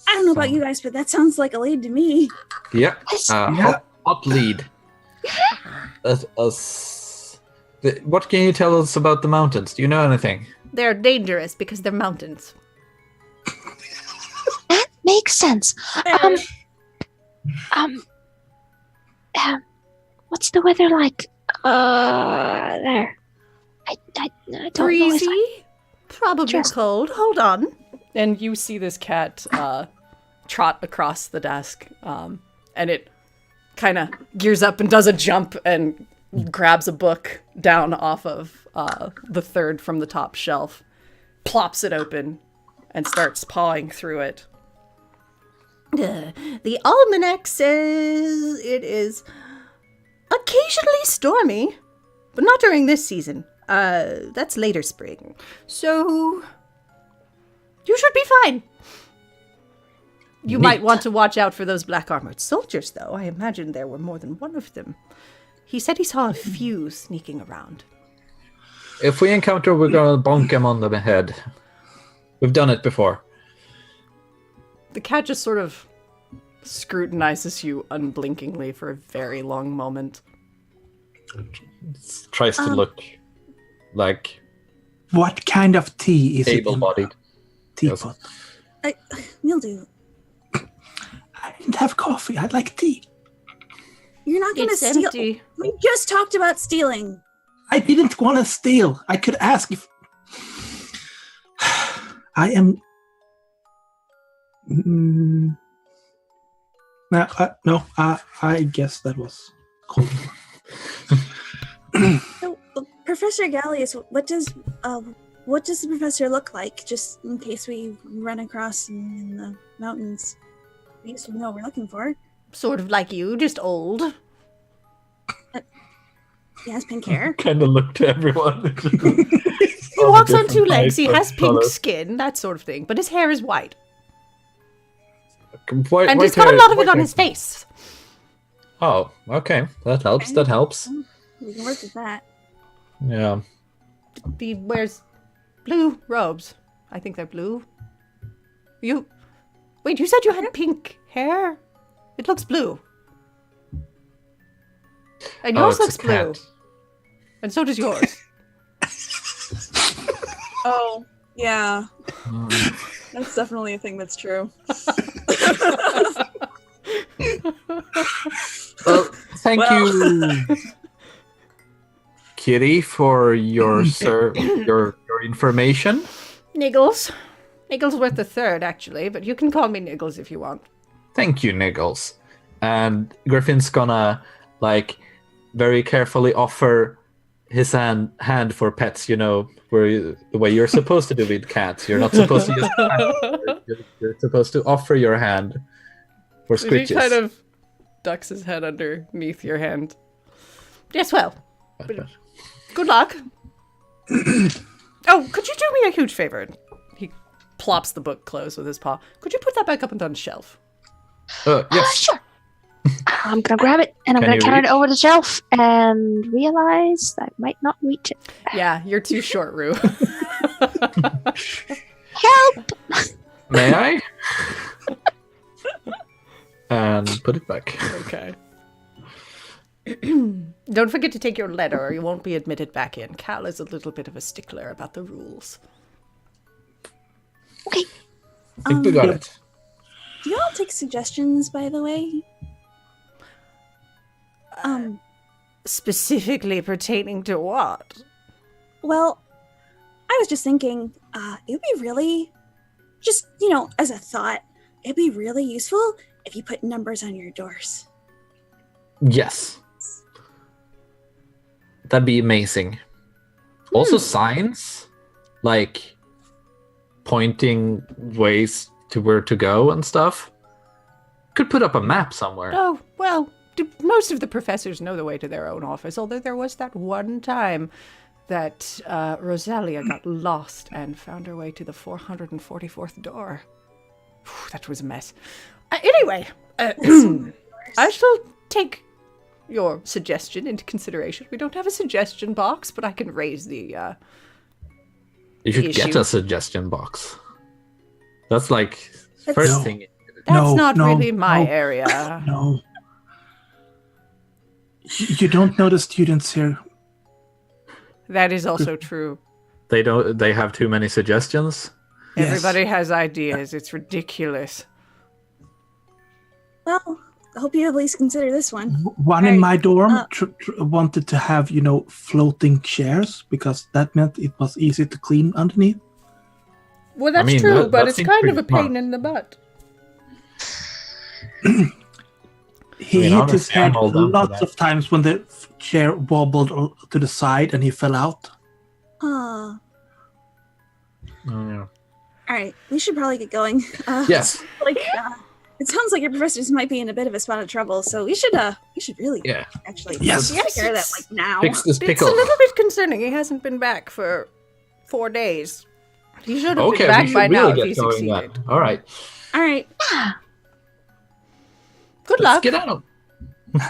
don't know about you guys, but that sounds like a lead to me. Yeah. Yeah. Hot lead. What can you tell us about the mountains? Do you know anything? They're dangerous because they're mountains. That makes sense. What's the weather like? There. I don't know. Breezy? Probably Just- cold. Hold on. And you see this cat trot across the desk, and it kind of gears up and does a jump and grabs a book down off of the third from the top shelf, plops it open, and starts pawing through it. The almanac says it is occasionally stormy, but not during this season. That's later spring. So you should be fine. You might want to watch out for those black armored soldiers, though. I imagine there were more than one of them. He said he saw a few sneaking around. If we encounter, we're gonna bonk him on the head. We've done it before. The cat just sort of scrutinizes you unblinkingly for a very long moment. Tries to look like What kind of tea is it? able-bodied. Teapot. Mildew, I didn't have coffee. I'd like tea. you're not gonna It's steal. empty. We just talked about stealing. I didn't want to steal. I could ask if I am. I guess that was cold. So, Professor Gallius, what does the professor look like? Just in case we run across him in the mountains, we used to know what we're looking for. Sort of like you, just old. He has pink hair. Kind of look to everyone. He walks on two legs, he has pink skin, that sort of thing, but his hair is white. And he's got a lot of it on his face. Oh, okay. That helps. That helps. We can work with that. Yeah. He wears blue robes. I think they're blue. Wait, you said you had pink hair? It looks blue. And Oh, yours it's a looks blue. cat. And so does yours. Oh, yeah. That's definitely a thing that's true. Well, thank you, Kitty, for your your information. Niggles. Nigglesworth the third, actually, but you can call me Niggles if you want. Thank you, Niggles. And Griffin's gonna, very carefully offer his hand for pets, the way you're supposed to do with cats. You're not supposed to just you're supposed to offer your hand for He scritches. kind of ducks his head underneath your hand. Yes, well, good luck. Oh, could you do me a huge favor? He plops the book closed with his paw. Could you put that back up on the shelf? Yes. Sure. I'm gonna grab it and I'm Can gonna you carry reach? it over the shelf and realize that I might not reach it. Yeah, you're too short, Rue. Help! May I? And put it back. Okay. Don't forget to take your letter or you won't be admitted back in. Cal is a little bit of a stickler about the rules. Okay. I think we got it. Do you all take suggestions, by the way? Specifically pertaining to what? Well, I was just thinking, it'd be really, just, you know, as a thought, it'd be really useful if you put numbers on your doors. Yes. That'd be amazing. Also signs, like pointing ways to where to go and stuff. Could put up a map somewhere. Oh, well, most of the professors know the way to their own office, although there was that one time that Rosalia got lost and found her way to the 444th door. Whew, that was a mess. Anyway, I shall take your suggestion into consideration. We don't have a suggestion box, but I can raise the You should get issue. a suggestion box. That's like That's- first No. thing. That's not no, really my no. area. No. You don't know the students here. That is also true. They don't. They have too many suggestions. Yes. Everybody has ideas. It's ridiculous. Well, I hope you at least consider this one. One in Hey, my dorm wanted to have, floating chairs because that meant it was easy to clean underneath. Well, that's mean, true, that but it's seems kind of a pretty smart. pain in the butt. He I mean, hit his honestly, I'm head all down for lots that. of times when the chair wobbled to the side and he fell out. All Oh, right, we should probably get going. yes. It sounds like your professors might be in a bit of a spot of trouble, so we should really Yeah. actually Yes. take care of that like now. Fix this It's pickle. a little bit concerning. He hasn't been back for 4 days. He should have Okay, been we back should by now really if he get going succeeded. then. All right. All right, Good Let's luck. get out.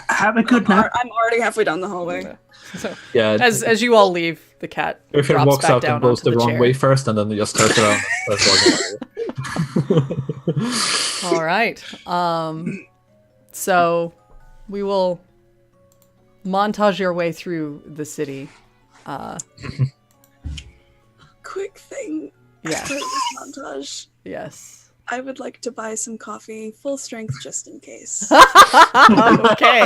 Have a good nap. I'm already halfway down the hallway. So, Yeah. as you all leave, the cat Griffin drops walks back out down and goes onto the wrong chair. way first, and then he just turns around. That's all. All right. So we will montage your way through the city. Quick thing Yes. for this montage. Yes. I would like to buy some coffee, full strength, just in case. Okay.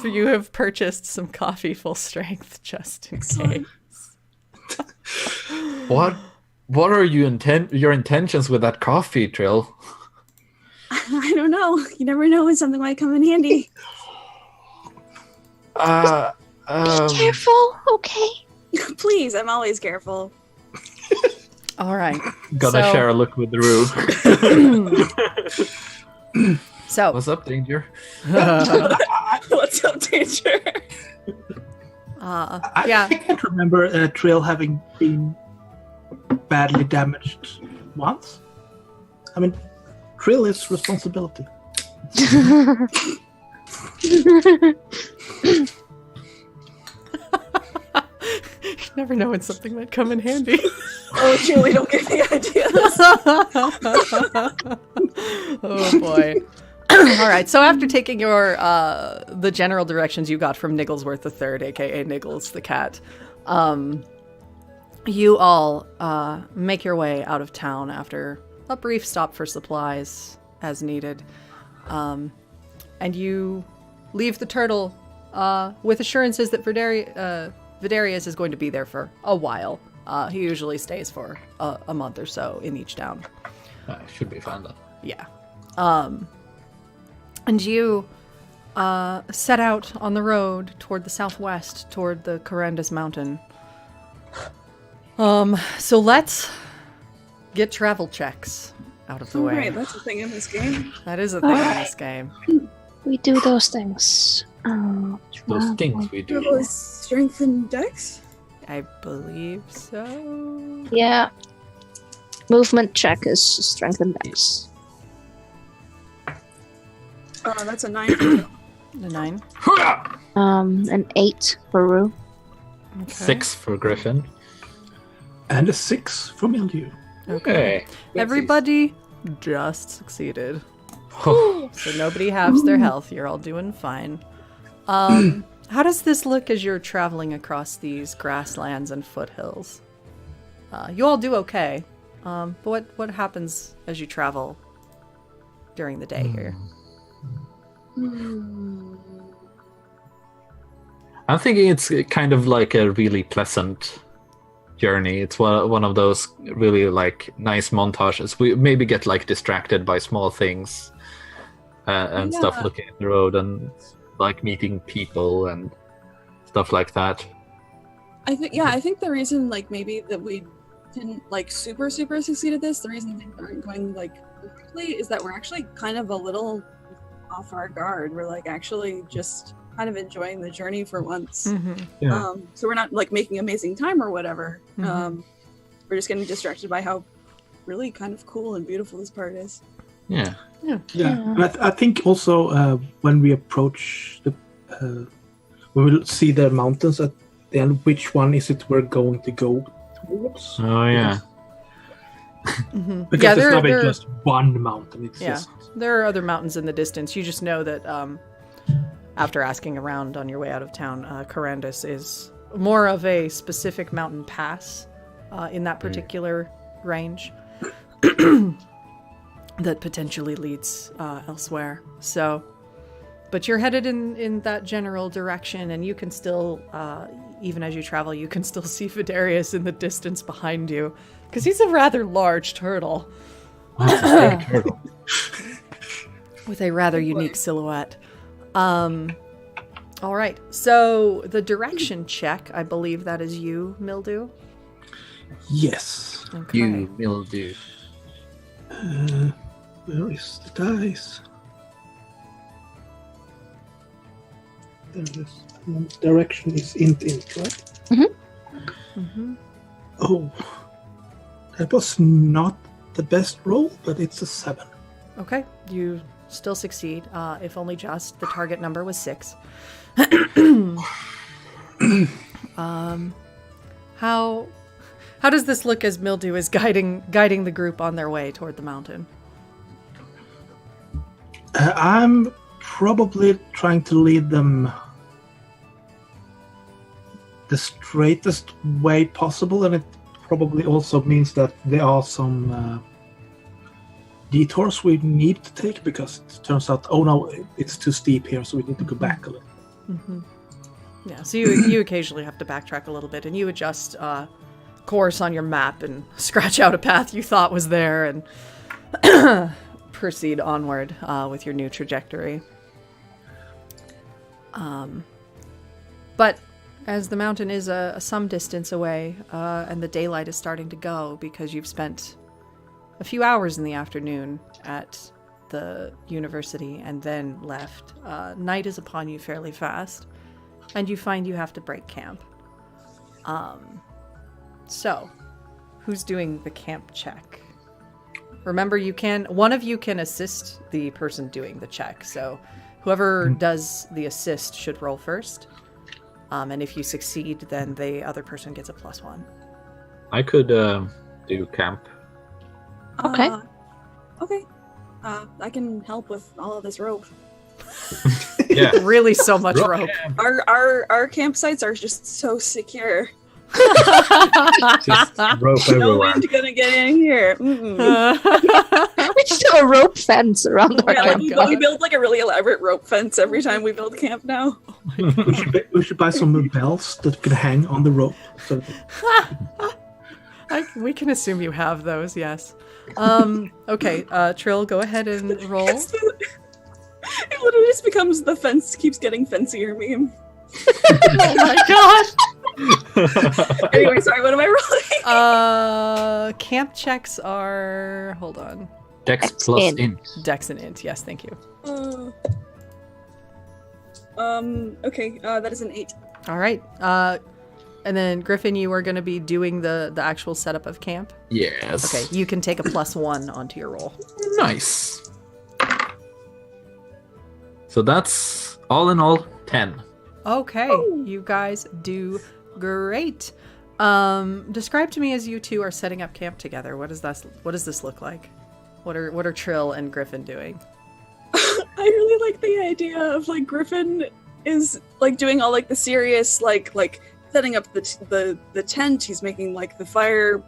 You have purchased some coffee full strength just in case. What are your intentions with that coffee, Trill? I don't know. You never know when something might come in handy. Be careful, okay? Please, I'm always careful. All right. Gonna So- share a look with the room. So What's up, Danger? What's up, danger? yeah. I can't remember Trill having been badly damaged once. I mean, Trill is responsibility. You never know when something might come in handy. Oh, Julie, don't give me ideas. Oh boy. All right. So after taking your the general directions you got from Nigglesworth III, aka Niggles the cat, you all make your way out of town after a brief stop for supplies as needed, and you leave the turtle with assurances that Vidarius is going to be there for a while. He usually stays for a month or so in each town. Should be fine then. Yeah. And you set out on the road toward the southwest, toward the Corandus Mountain. So let's get travel checks out of the Oh, way. right, that's a thing in this game. That is a thing in this game. We do those things. Those things we do. Double strength and dex? I believe so. Yeah. Movement check is strength and dex. That's a 9 for Trill. A 9. An 8 for Rue. Okay. 6 for Griffin. And a 6 for Mildew. Okay. Everybody just succeeded. So nobody halves their health. You're all doing fine. How does this look as you're traveling across these grasslands and foothills? You all do okay. But what happens as you travel during the day here? I'm thinking it's kind of like a really pleasant journey. It's one of those really like nice montages. We maybe get like distracted by small things and stuff, looking at the road and like meeting people and stuff like that. I think the reason like maybe that we didn't like super succeed at this, the reason things aren't going like quickly is that we're actually kind of a little off our guard. We're like actually just kind of enjoying the journey for once. Yeah. So we're not like making amazing time or whatever. We're just getting distracted by how really kind of cool and beautiful this part is. Yeah. I think also when we approach the, we will see the mountains at the end. Which one is it we're going to go towards? Oh yeah. Because it's not just one mountain. It's just... There are other mountains in the distance. You just know that after asking around on your way out of town, Corandus is more of a specific mountain pass in that particular range that potentially leads elsewhere. So, but you're headed in that general direction, and you can still, even as you travel, you can still see Vidarius in the distance behind you, because he's a rather large turtle. That's a big turtle. With a rather unique silhouette. All right, so the direction check, I believe that is you, Mildew. Yes. Okay. You Mildew. Where is the dice? There it is. Direction is int, right? Oh, that was not the best roll, but it's a 7. Okay, you still succeed, if only just. The target number was 6. How does this look as Mildew is guiding the group on their way toward the mountain? I'm probably trying to lead them the straightest way possible, and it probably also means that there are some detours we need to take, because it turns out, oh no, it's too steep here, so we need to go back a little. Yeah, so you occasionally have to backtrack a little bit, and you adjust course on your map and scratch out a path you thought was there and proceed onward with your new trajectory. But as the mountain is some distance away, and the daylight is starting to go because you've spent a few hours in the afternoon at the university and then left, night is upon you fairly fast, and you find you have to break camp. So, who's doing the camp check? Remember, one of you can assist the person doing the check, so whoever does the assist should roll first. And if you succeed, then the other person gets a +1. I could do camp. Okay. Okay. I can help with all of this rope. Yeah. Really so much rope. Our campsites are just so secure. Just rope No everywhere. wind gonna get in here. We just have a rope fence around our Yeah, camp. we build like a really elaborate rope fence every time we build camp now. We should buy some bells that can hang on the rope. So We can assume you have those, yes. Okay, Trill, go ahead and roll. It literally just becomes the fence keeps getting fancier meme. Oh my god! Anyway, sorry, what am I rolling? Camp checks are... Hold on. Dex Dex plus int. int. Dex and int, yes, thank you. Okay, that is an 8. All right. And then, Griffin, you are going to be doing the actual setup of camp? Yes. Okay, you can take a +1 onto your roll. Nice. So that's all in all 10. Okay, you guys do great. Describe to me as you two are setting up camp together. What does this look like? What are Trill and Griffin doing? I really like the idea of like Griffin is like doing all like the serious like setting up the tent. He's making like the fire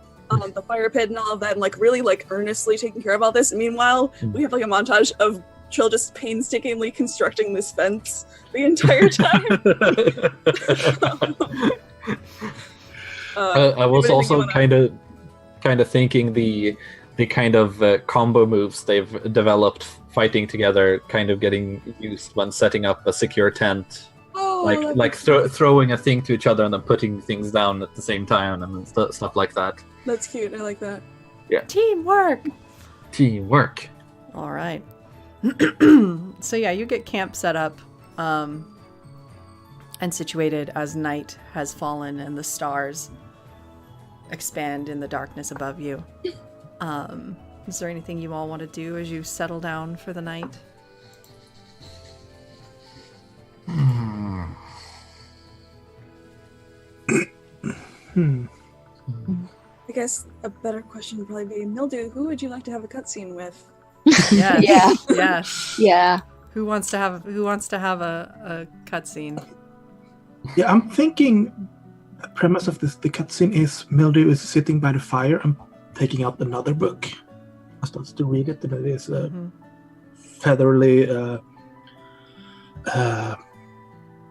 pit and all of that, and like really like earnestly taking care of all this. And meanwhile, we have like a montage of Trill just painstakingly constructing this fence the entire time. I was also kind of thinking the kind of combo moves they've developed fighting together, kind of getting used when setting up a secure tent. Throwing a thing to each other and then putting things down at the same time and stuff like that. That's cute. I like that. Yeah. Teamwork. All right. So yeah, you get camp set up and situated as night has fallen and the stars expand in the darkness above you. Is there anything you all want to do as you settle down for the night? I guess a better question would probably be, Mildew, who would you like to have a cutscene with? Yes. Yeah. Yes. Yeah. Who wants to have a cutscene? Yeah, I'm thinking the premise of the cutscene is Mildew is sitting by the fire and taking out another book. I starts to read it, and it is featherly,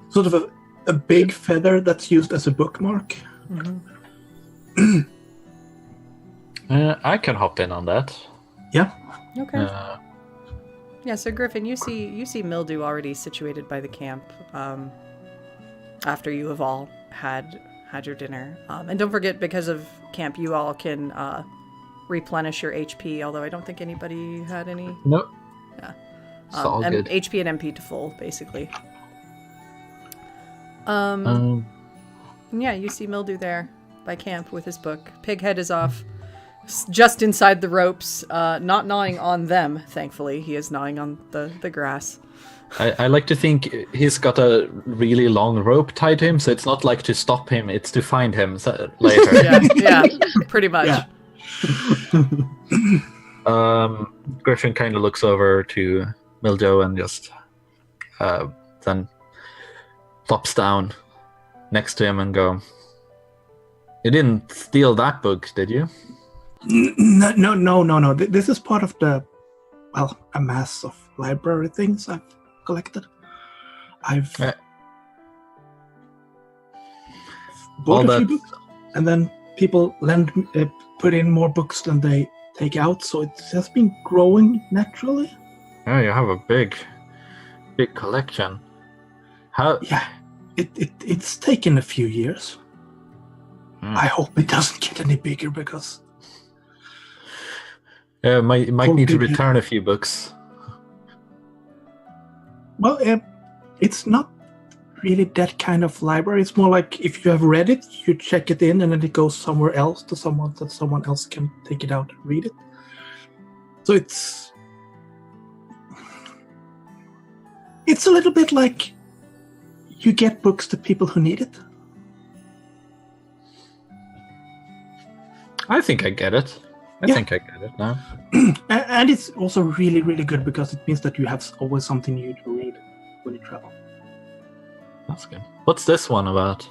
sort of a big feather that's used as a bookmark. I can hop in on that. Yeah. Okay. Yeah, so Griffin, you see Mildew already situated by the camp after you have all had your dinner. And don't forget, because of camp, you all can replenish your HP, although I don't think anybody had any. Nope. Yeah. It's all good. HP and MP to full, basically. Yeah, you see Mildew there by camp with his book. Pighead is off just inside the ropes, not gnawing on them, thankfully. He is gnawing on the grass. I like to think he's got a really long rope tied to him, so it's not like to stop him, it's to find him later. yeah, pretty much. Yeah. Griffin kind of looks over to Mildew and just then flops down next to him and go, "You didn't steal that book, did you?" No. This is part of a mass of library things I've collected. I've bought a few books, and then people put in more books than they take out, so it has been growing naturally. Yeah, you have a big collection. How? Yeah, it's taken a few years. I hope it doesn't get any bigger because. Might need to return a few books. Well, it's not really that kind of library. It's more like if you have read it, you check it in, and then it goes somewhere else to someone that someone else can take it out and read it. So it's a little bit like you get books to people who need it. I think I get it. I think I get it now. And it's also really, really good because it means that you have always something new to read when you travel. That's good. What's this one about?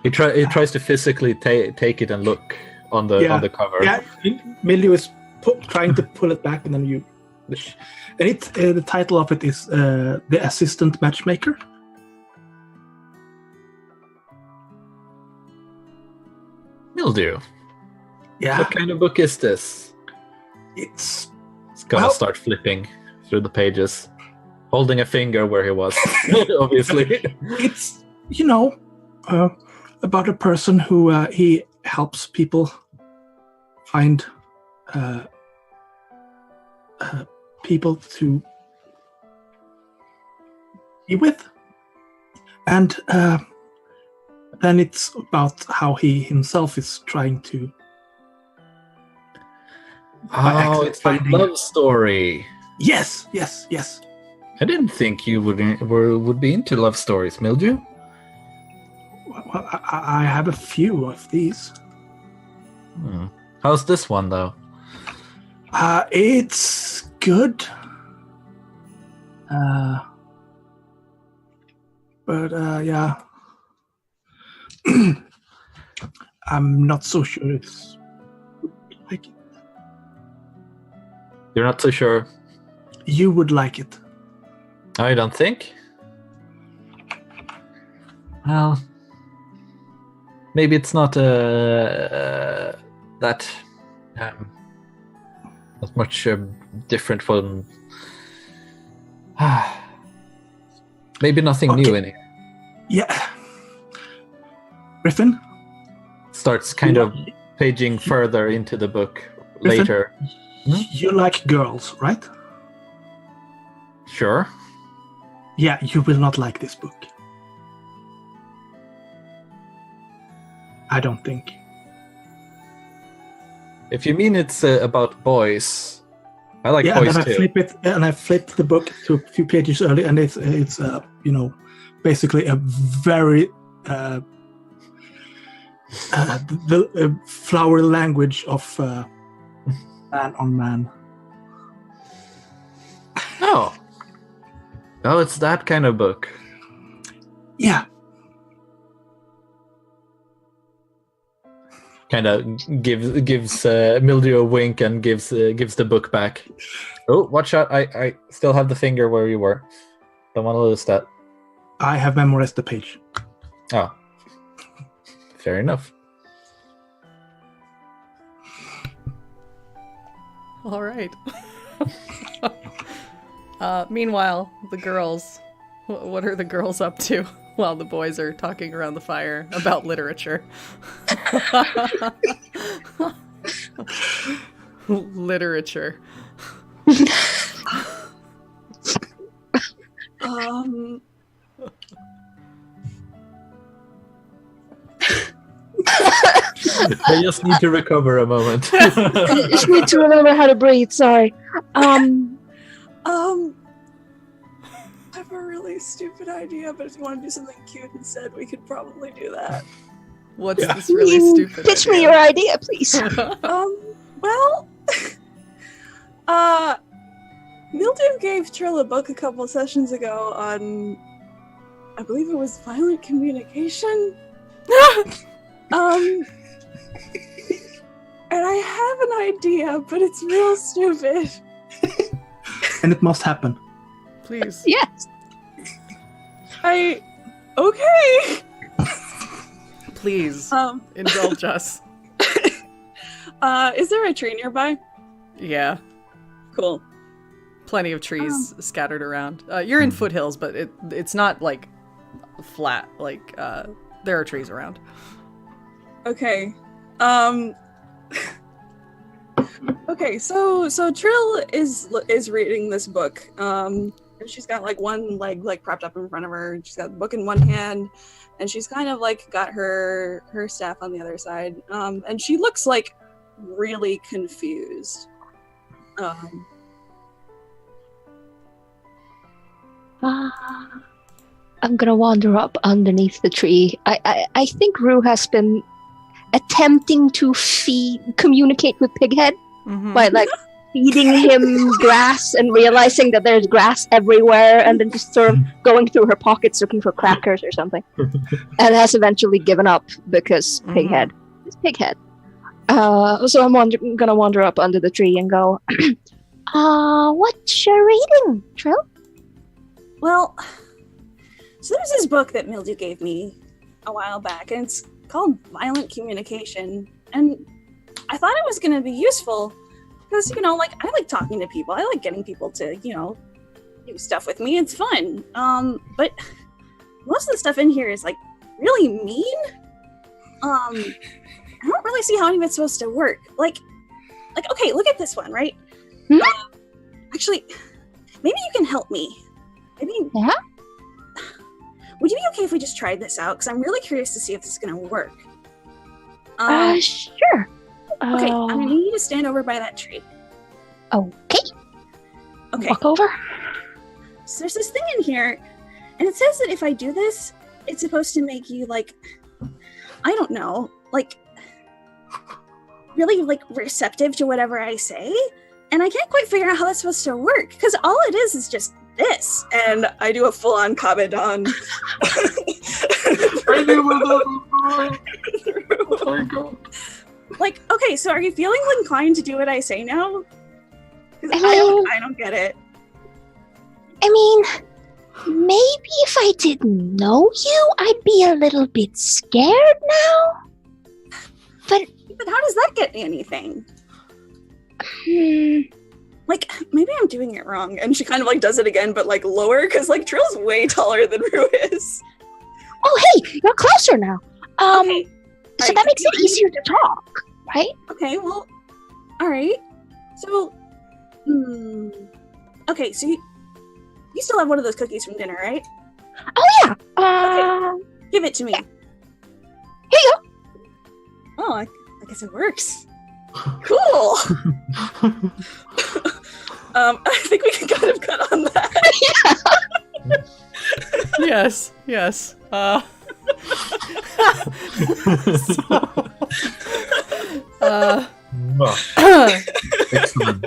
He tries to physically take it and look on the cover. Yeah, Mildew is trying to pull it back, and then you. And it's the title of it is The Assistant Matchmaker. Mildew. Yeah. What kind of book is this? It's gonna start flipping through the pages, holding a finger where he was, obviously. It's, about a person who he helps people find people to be with. And then it's about how he himself is trying to Oh, it's a finding love story. Yes. I didn't think you would be into love stories, Mildew. Well, I have a few of these. How's this one, though? It's good. But yeah. I'm not so sure it's like it. You're not so sure? You would like it. I don't think. Well, maybe it's not that much different from. Maybe nothing new in it. Yeah. Griffin? Starts kind of paging further into the book Griffin? later. You like girls, right? Sure. Yeah, you will not like this book. I don't think. If you mean it's about boys, I like boys and too. I flipped the book to a few pages early, and it's basically a very the flower language of man on man. Oh, it's that kind of book. Yeah. Kind of gives Mildew a wink and gives the book back. Oh, watch out! I still have the finger where you were. Don't want to lose that. I have memorized the page. Oh, fair enough. All right. Meanwhile, the girls. What are the girls up to while the boys are talking around the fire about literature? Literature. I just need to recover a moment. I just need to remember how to breathe. Sorry. I have a really stupid idea, but if you want to do something cute instead, we could probably do that. What's this really stupid Pitch idea? me your idea, please. Well, Mildew gave Trill a book a couple of sessions ago on, I believe it was violent communication. And I have an idea, but it's real stupid. And it must happen. Please. Yes. Okay. Please. Indulge us. Is there a tree nearby? Yeah. Cool. Plenty of trees scattered around. You're in foothills, but it's not like flat. Like there are trees around. Okay. Okay, so Trill is reading this book. And she's got like one leg like propped up in front of her. She's got the book in one hand, and she's kind of like got her staff on the other side. And she looks like really confused. I'm gonna wander up underneath the tree. I think Rue has been attempting to communicate with Pighead by like feeding him grass and realizing that there's grass everywhere, and then just sort of going through her pockets looking for crackers or something, and has eventually given up because Pighead is Pighead. So I'm gonna wander up under the tree and go, what you reading, Trill? Well, so there's this book that Mildew gave me a while back, and it's called Violent Communication, and I thought it was going to be useful because, like, I like talking to people. I like getting people to, do stuff with me. It's fun. But most of the stuff in here is, like, really mean. I don't really see how any of it's supposed to work. Like, okay, look at this one, right? Actually, maybe you can help me. Maybe. Yeah? Would you be okay if we just tried this out? Because I'm really curious to see if this is going to work. Sure. Okay, I'm going to need you to stand over by that tree. Okay. Okay. Walk over. So there's this thing in here, and it says that if I do this, it's supposed to make you like, I don't know, like really like receptive to whatever I say. And I can't quite figure out how that's supposed to work because all it is just this. And I do a full-on Kabedon. I knew where that was going. Oh my god. Like, okay, so are you feeling inclined to do what I say now? 'Cause I don't get it. I mean, maybe if I didn't know you, I'd be a little bit scared now. But how does that get me anything? Like, maybe I'm doing it wrong. And she kind of like does it again, but like lower, because like Trill's way taller than Rue is. Oh, hey, you're closer now. Okay. So that makes it easier to talk, right? Okay, well, all right. So, okay, so you still have one of those cookies from dinner, right? Oh yeah. Give it to me. Yeah. Here you go. Oh, I guess it works. Cool. I think we can kind of cut on that. Yes. Excellent.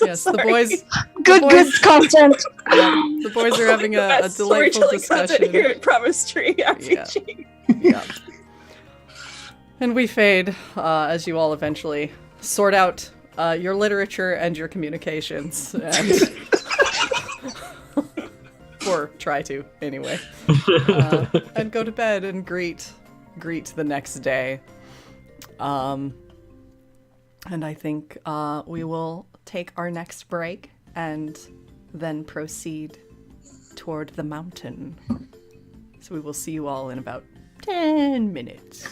Yes, the boys. Good content. The boys are having a delightful discussion. Here at Promise Tree RPG. Yeah. And we fade as you all eventually sort out your literature and your communications, and or try to anyway, and go to bed and greet the next day. And I think we will take our next break and then proceed toward the mountain. So we will see you all in about 10 minutes.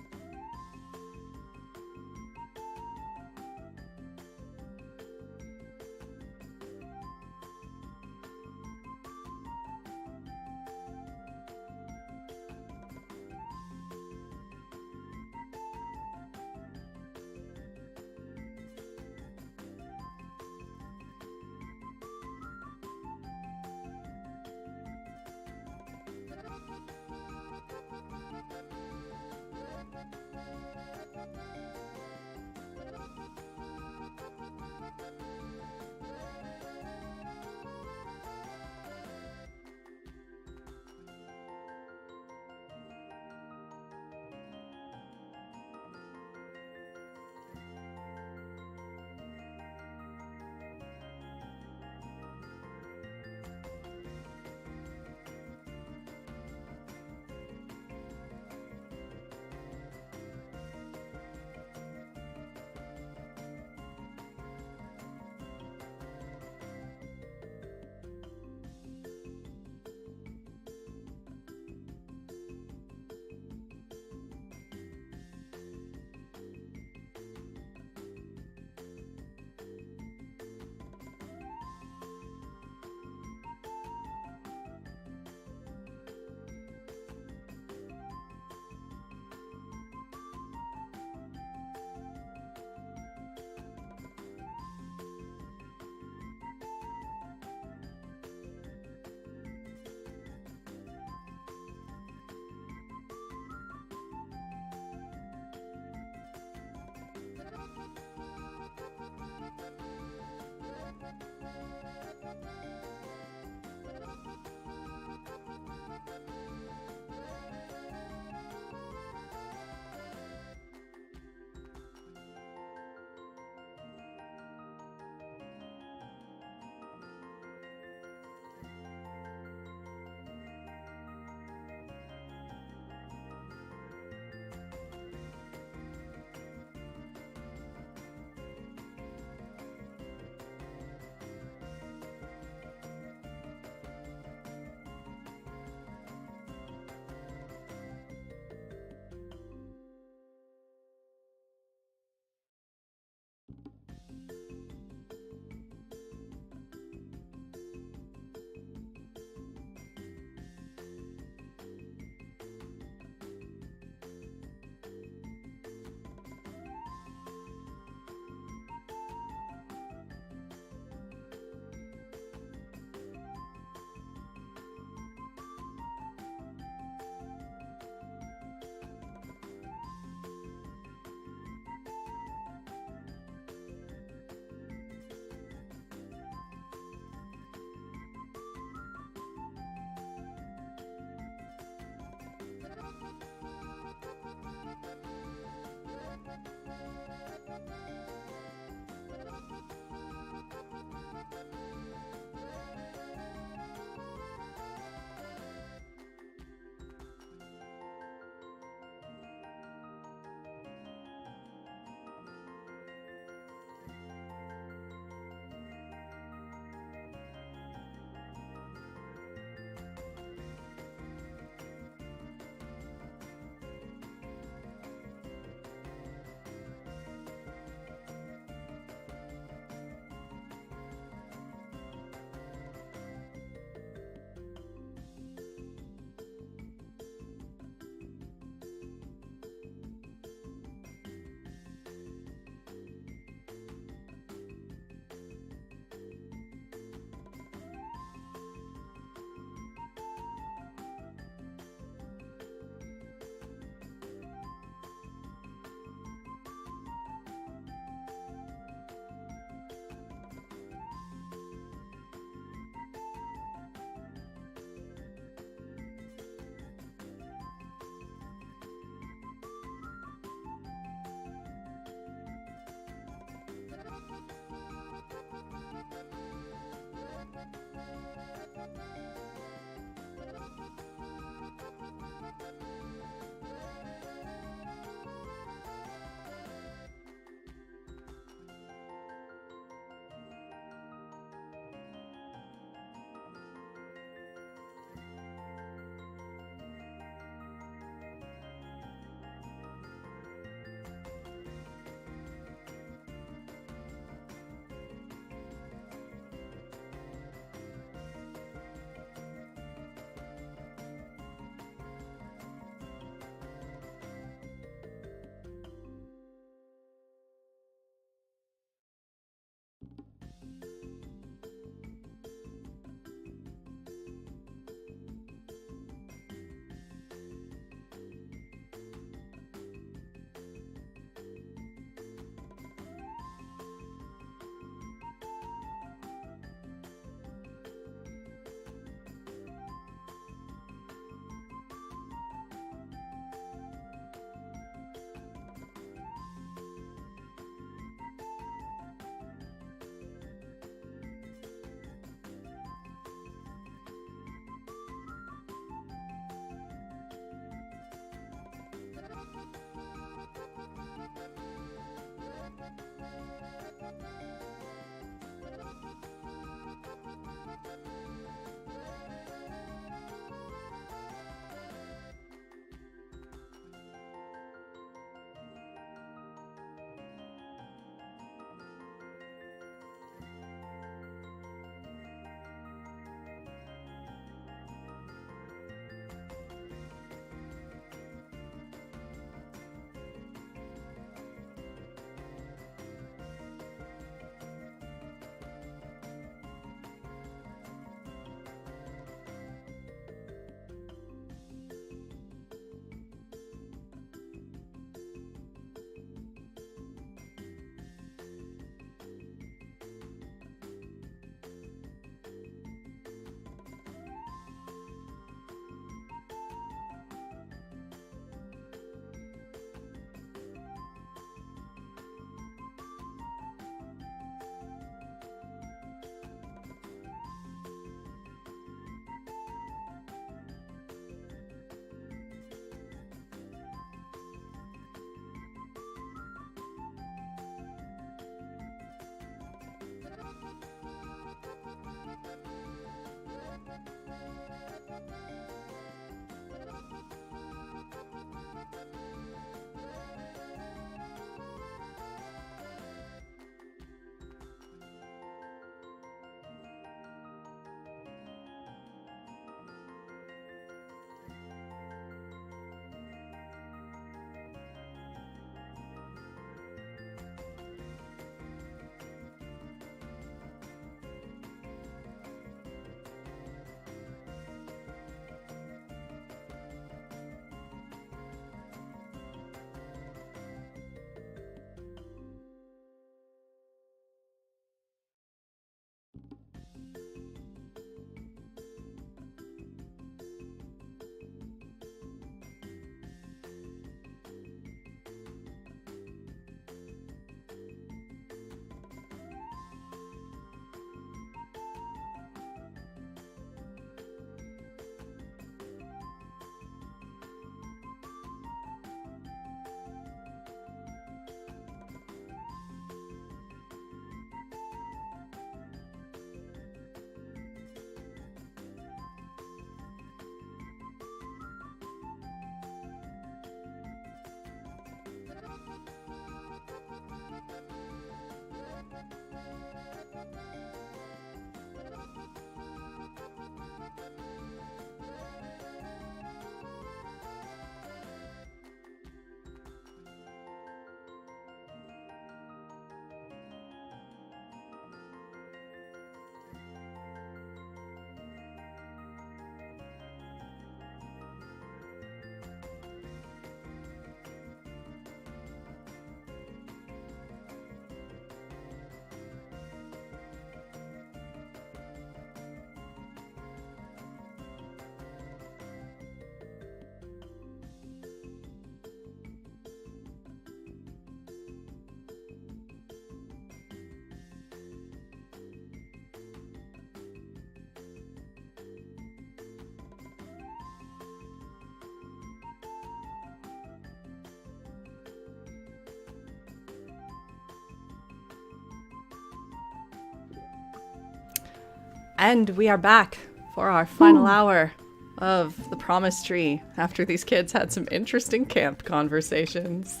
And we are back for our final hour of the Promise Tree after these kids had some interesting camp conversations.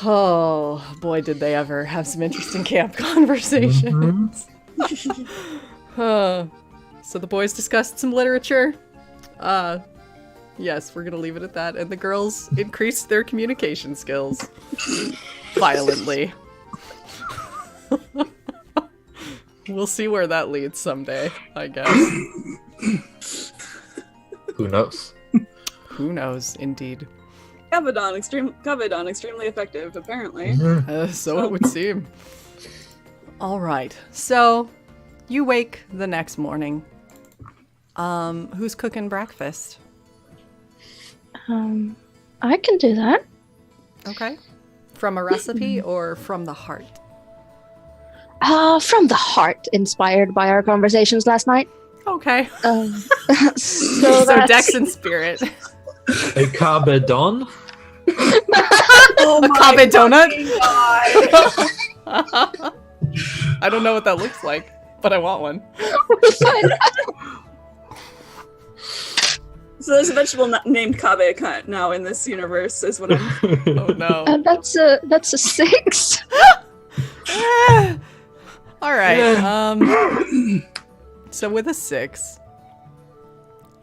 Oh, boy, did they ever have some interesting camp conversations. So the boys discussed some literature. Yes, we're gonna leave it at that. And the girls increased their communication skills violently. We'll see where that leads someday, I guess. Who knows? Who knows, indeed. Kabadon, extremely effective, apparently. So it would seem. All right, so you wake the next morning. Who's cooking breakfast? I can do that. Okay. From a recipe or from the heart? From the heart, inspired by our conversations last night. Okay. So that's... Dex and spirit. A cabedon? Oh A my Kabe donut? fucking God. I don't know what that looks like, but I want one. We'll find out. So there's a vegetable named Kabe now in this universe, is what I'm... Oh no. That's a 6. All right. So with a 6,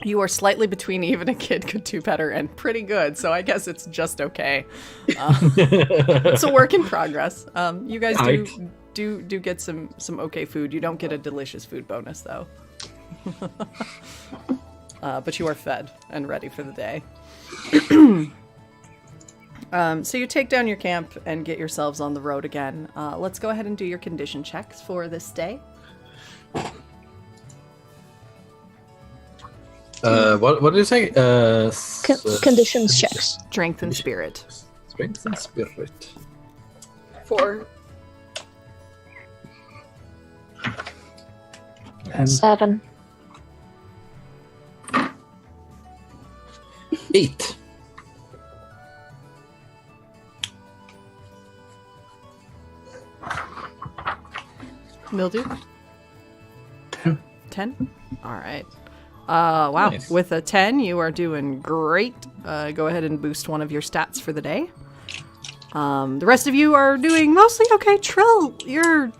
you are slightly between even a kid could do better and pretty good. So I guess it's just okay. It's a work in progress. You guys do get some okay food. You don't get a delicious food bonus though. But you are fed and ready for the day. So you take down your camp and get yourselves on the road again. Let's go ahead and do your condition checks for this day. What did you say? Conditions checks. Strength and spirit. Strength and spirit. 4. And 7. 8. Mildew? 10. 10? All right. Wow. Nice. With a 10, you are doing great. Go ahead and boost one of your stats for the day. The rest of you are doing mostly okay. Trill, you're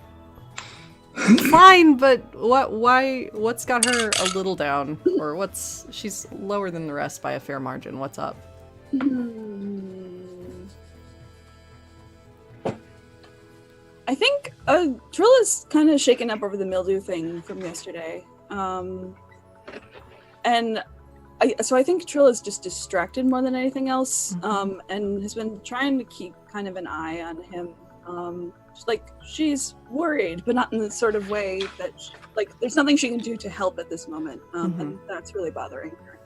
fine, but what's got her a little down? Or she's lower than the rest by a fair margin. What's up? I think Trill is kind of shaken up over the mildew thing from yesterday. And I think Trill is just distracted more than anything else, and has been trying to keep kind of an eye on him. She's worried, but not in the sort of way that, there's nothing she can do to help at this moment, and that's really bothering her.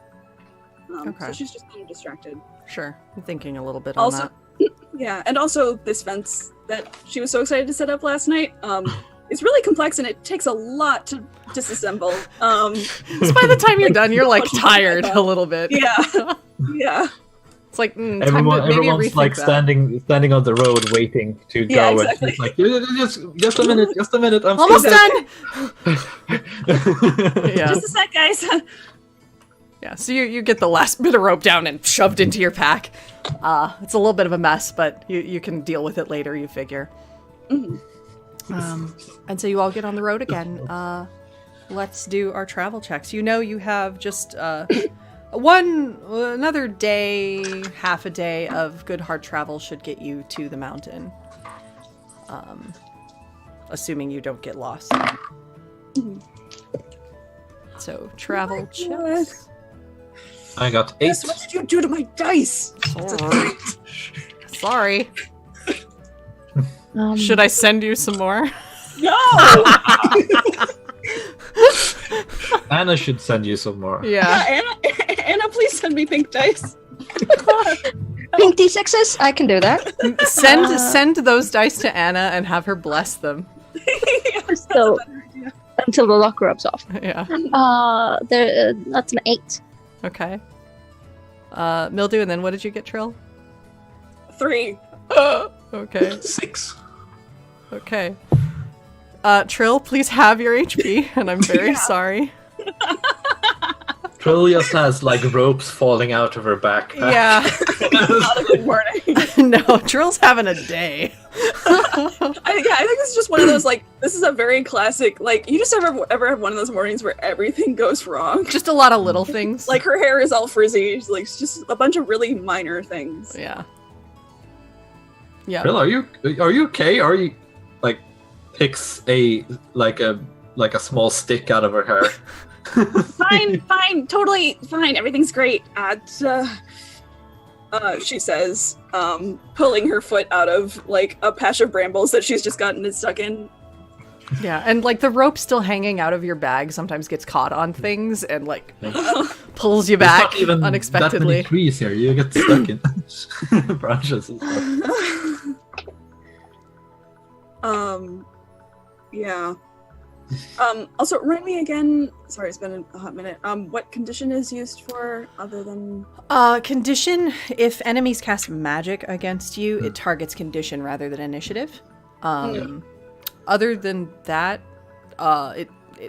Okay. So she's just kind of distracted. Sure. I'm thinking a little bit Also, on that. yeah, and also this fence that she was so excited to set up last night, is really complex and it takes a lot to disassemble. So by the time you're done, you're tired a little bit. Yeah. Yeah. It's like time Everyone's to maybe rethink that. standing on the road waiting to Yeah, go. exactly. And it's just a minute. I'm Almost still done. Yeah. Just a sec, guys. Yeah. So you get the last bit of rope down and shoved into your pack. It's a little bit of a mess, but you can deal with it later. You figure. And so you all get on the road again. Let's do our travel checks. You have just another day, half a day of good hard travel should get you to the mountain. Assuming you don't get lost. So travel checks. I got 8. Yes, what did you do to my dice? Sorry. Should I send you some more? No! Anna should send you some more. Yeah. Anna, please send me pink dice. Pink D6s? I can do that. Send those dice to Anna and have her bless them. So, until the lock rubs off. Yeah. That's an 8. Okay. Mildew, and then what did you get, Trill? 3. Okay. 6. Okay. Trill, please have your HP, and I'm very sorry. Trill just has like ropes falling out of her backpack. Yeah. Not a good morning. No, Trill's having a day. I think this is just one of those, like, this is a very classic, like, you just ever have one of those mornings where everything goes wrong. Just a lot of little things. Like, her hair is all frizzy, like, it's just a bunch of really minor things. Yeah. Yeah. Trill, are you okay? Are you like picks a small stick out of her hair? Fine, totally fine, everything's great. She says, pulling her foot out of, like, a patch of brambles that she's just gotten it stuck in. Yeah, and like the rope still hanging out of your bag sometimes gets caught on things and like pulls you back There's not even unexpectedly. that many trees here. You get stuck in branches and stuff. Yeah. Also, remind me again, sorry, it's been a hot minute, what condition is used for other than... Condition, if enemies cast magic against you, it targets condition rather than initiative. Other than that,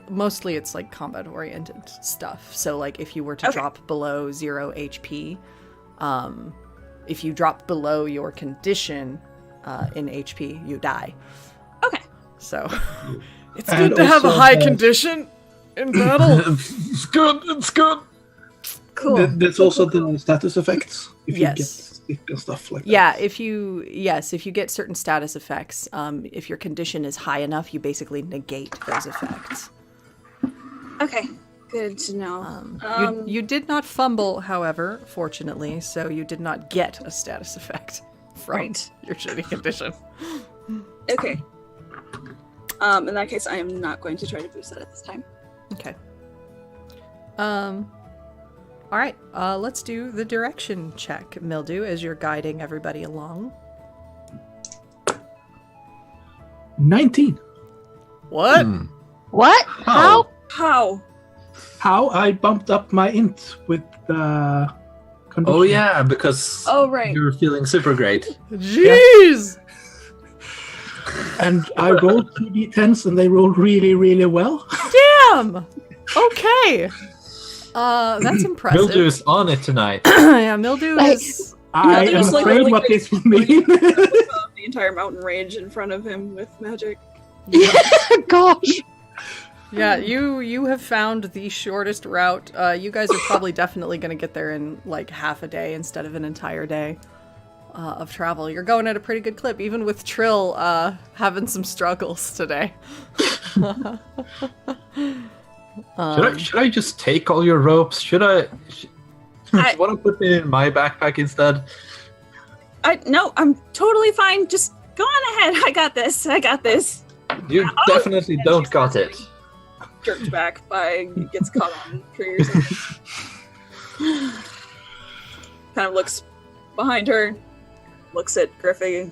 mostly it's like combat-oriented stuff. So like if you were to drop below 0 HP, if you drop below your condition in HP, you die. Okay. So... It's good to have a high condition in battle. It's good. Cool. There's also the status effects if you Yes. get stick and stuff like that. Yeah, if you get certain status effects, if your condition is high enough, you basically negate those effects. Okay, good to know. You did not fumble, however, fortunately, so you did not get a status effect from your shitty condition. Okay. In that case, I am not going to try to boost that at this time. Okay. All right. Let's do the direction check, Mildew, as you're guiding everybody along. 19. What? What? How? How I bumped up my int with the condition. Oh yeah, because right. you're feeling super great. Jeez! And I rolled 2d10s and they rolled really, really well. Damn! Okay. That's impressive. Mildew is on it tonight. Yeah, Mildew is... I am just, like, afraid really what quick- this will mean. The entire mountain range in front of him with magic. Gosh. Yeah, you have found the shortest route. You guys are probably definitely going to get there in like half a day instead of an entire day of travel. You're going at a pretty good clip, even with Trill having some struggles today. Should I just take all your ropes? Should I want to put it in my backpack instead? No, I'm totally fine. Just go on ahead. I got this. You definitely don't got it. Jerked back by, gets caught on a tree or something. Kind of looks behind her, looks at Griffey,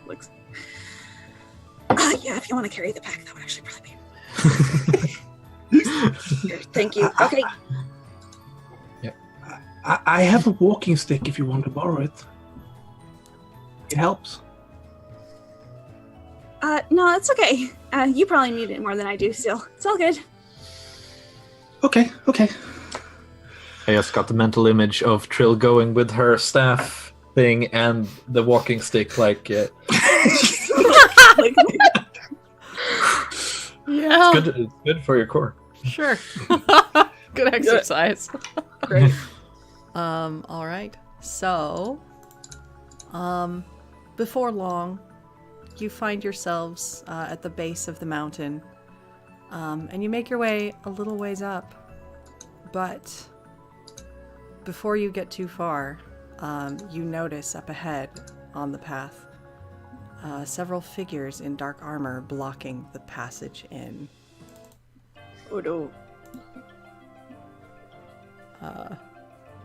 looks. Yeah, if you want to carry the pack, that would actually probably be. Here, thank you. Okay. I have a walking stick if you want to borrow it. It helps. No, it's okay. You probably need it more than I do still. It's all good. Okay. I just got the mental image of Trill going with her staff thing and the walking stick, like. Yeah. It's good for your core. Sure. Good exercise. Great. All right. So, before long, you find yourselves at the base of the mountain, and you make your way a little ways up. But before you get too far, you notice up ahead on the path several figures in dark armor blocking the passage in. Oh no.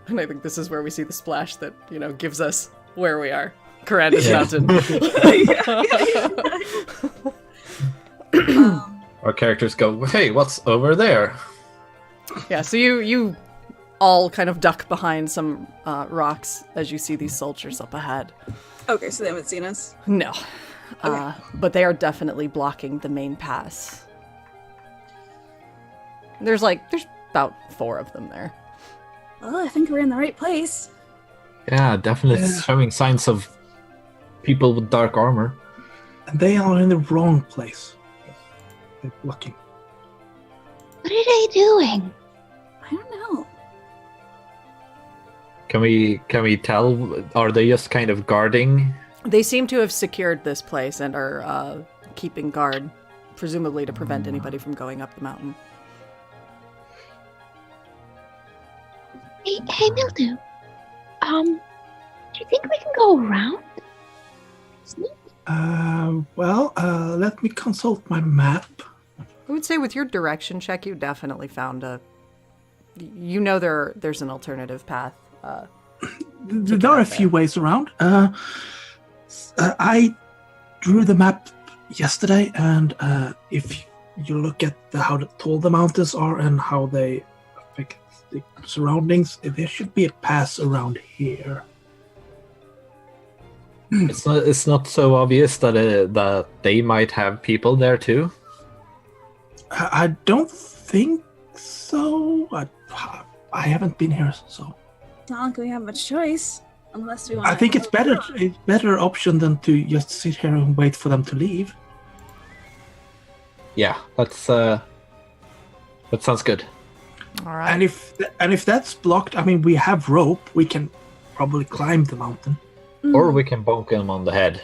And I think this is where we see the splash that, gives us where we are. Corandus Mountain. Our characters go, hey, what's over there? Yeah, so you all kind of duck behind some rocks as you see these soldiers up ahead. Okay, so they haven't seen us. No. But they are definitely blocking the main pass. There's about 4 of them there. Well, I think we're in the right place. Yeah, definitely showing signs of people with dark armor. And they are in the wrong place. They're blocking. What are they doing? I don't know. Can we tell? Are they just kind of guarding? They seem to have secured this place and are keeping guard, presumably to prevent anybody from going up the mountain. Hey, Mildew. Do you think we can go around? Let me consult my map. I would say with your direction check, you definitely found there's an alternative path. There are a few ways around. I drew the map yesterday, and if you look at how tall the mountains are and how they affect the surroundings, there should be a pass around here. It's not so obvious that they might have people there too. I don't think so. I haven't been here, so. It's not like we have much choice, unless we want. I think it's better option than to just sit here and wait for them to leave. Yeah, that sounds good. All right. And if that's blocked, I mean, we have rope. We can probably climb the mountain. Or we can bonk him on the head.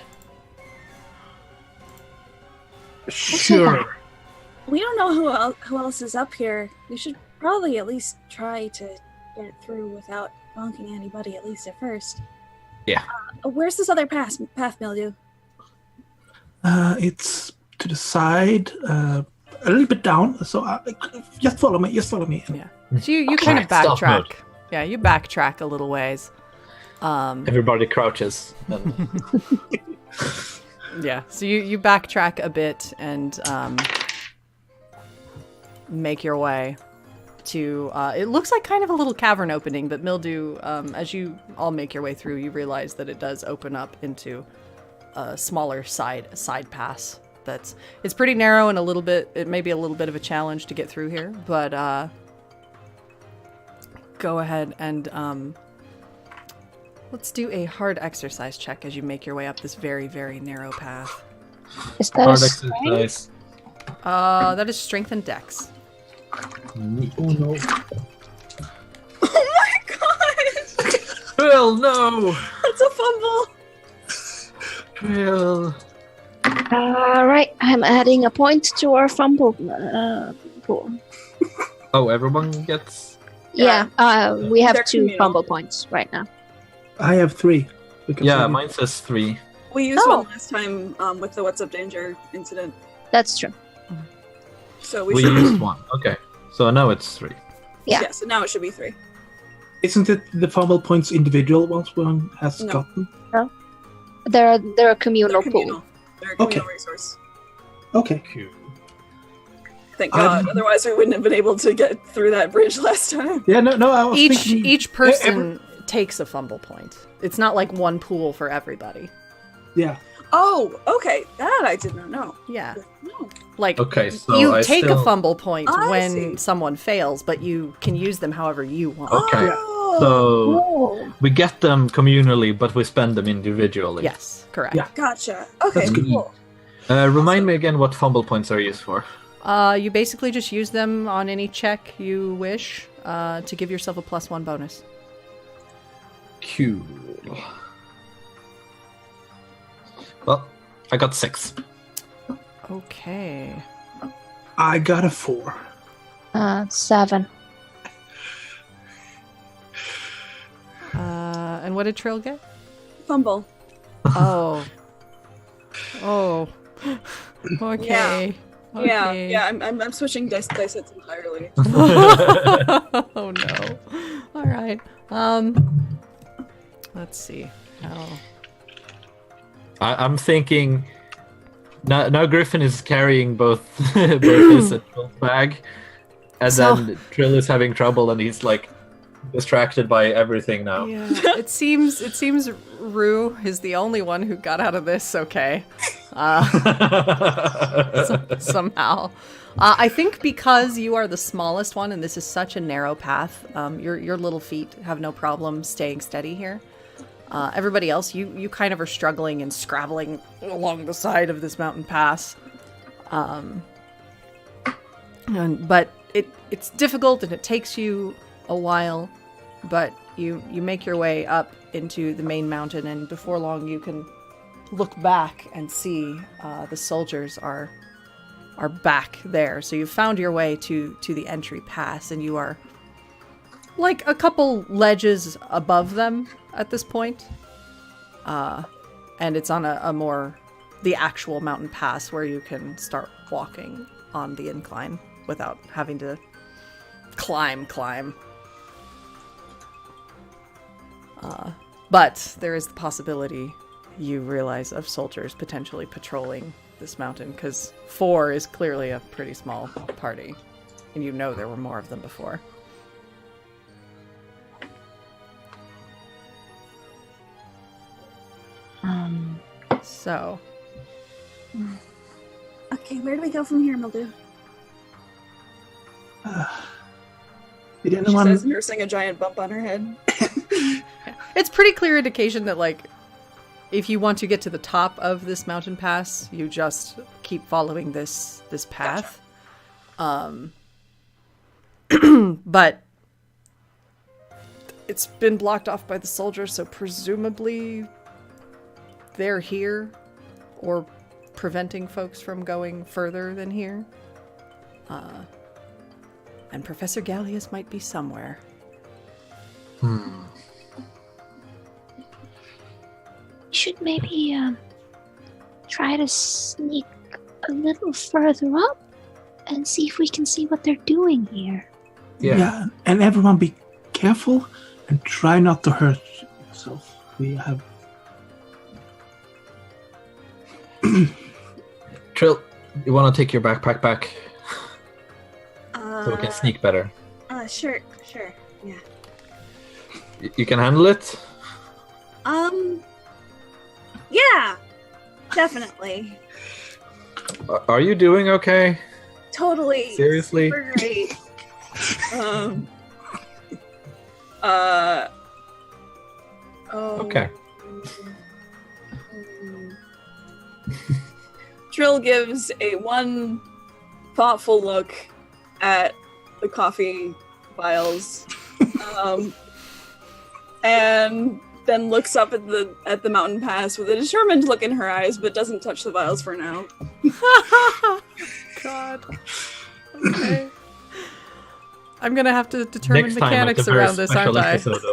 Sure. We don't know who else is up here. We should probably at least try to get through without bonking anybody, at least at first. Yeah. Where's this other path, Mildew? It's to the side, a little bit down. So just follow me. Yeah. So you kind of Stealth backtrack. mode. Yeah, you backtrack a little ways. Everybody crouches. And... Yeah. So you backtrack a bit and make your way to it looks like kind of a little cavern opening, but Mildew, as you all make your way through, you realize that it does open up into a smaller side pass. It's pretty narrow and it may be a little bit of a challenge to get through here, but go ahead and let's do a hard exercise check as you make your way up this very, very narrow path. Is that Hard a strength? exercise. That is strength and dex. Oh no. Oh my god! Well, no. That's a fumble! Well. Right, I'm adding a point to our fumble pool. Oh, everyone gets. Yeah, we have They're 2 communal. fumble points right now. I have 3. because Yeah, I- mine says 3. We used Oh. one last time with the What's Up Danger incident. That's true. So we We should. used 1. Okay, so now it's 3. Yeah. So now it should be 3. Isn't it the fumble points individual ones one has No. gotten? They're a communal They're pool. communal. They're a communal resource. Okay. Thank God. Otherwise, we wouldn't have been able to get through that bridge last time. Yeah, no, I was thinking... Each person takes a fumble point. It's not like one pool for everybody. Yeah. Oh, okay. That I did not know. Yeah. No. Like, Okay, so you I take still... a fumble point I when see. someone fails, but you can use them however you want. Okay, Oh, so Oh. we get them communally, but we spend them individually. Yes, correct. Yeah. gotcha. Okay, That's good. cool. Remind me again what fumble points are used for. You basically just use them on any check you wish to give yourself a +1 bonus. Cool. Well, I got 6. Okay. I got a 4. 7. And what did Trill get? Fumble. Oh. Oh. Okay. Okay. Yeah. I'm switching dice sets entirely. Oh no. All right. Let's see. Oh. I'm thinking now Griffin is carrying both his and Trill's bag, and then Trill is having trouble, and he's like distracted by everything now. Yeah. It seems Rue is the only one who got out of this okay. somehow. I think because you are the smallest one and this is such a narrow path, your little feet have no problem staying steady here. Everybody else, you kind of are struggling and scrabbling along the side of this mountain pass. But it's difficult and it takes you a while, but you make your way up into the main mountain, and before long you can look back and see the soldiers are back there. So you've found your way to the entry pass, and you are like a couple ledges above them at this point. And it's on a more the actual mountain pass where you can start walking on the incline without having to climb. But there is the possibility, you realize, of soldiers potentially patrolling this mountain, because 4 is clearly a pretty small party, and you know there were more of them before. So. Okay, where do we go from here, Mildew? Did She anyone? says, nursing a giant bump on her head. It's pretty clear indication that, like, if you want to get to the top of this mountain pass, you just keep following this path. Gotcha. But it's been blocked off by the soldiers, so presumably they're here, or preventing folks from going further than here. And Professor Gallius might be somewhere. Should maybe try to sneak a little further up and see if we can see what they're doing here. Yeah, and everyone be careful and try not to hurt yourself. We have. Trill, you want to take your backpack back so we can sneak better? Sure, yeah. You can handle it? Yeah, definitely. Are you doing okay? Totally. Seriously? Super great. Okay. Trill gives one thoughtful look at the coffee vials, and then looks up at the mountain pass with a determined look in her eyes, but doesn't touch the vials for now. God. Okay. I'm gonna have to determine Next time at mechanics the very around this, special aren't I? episode of-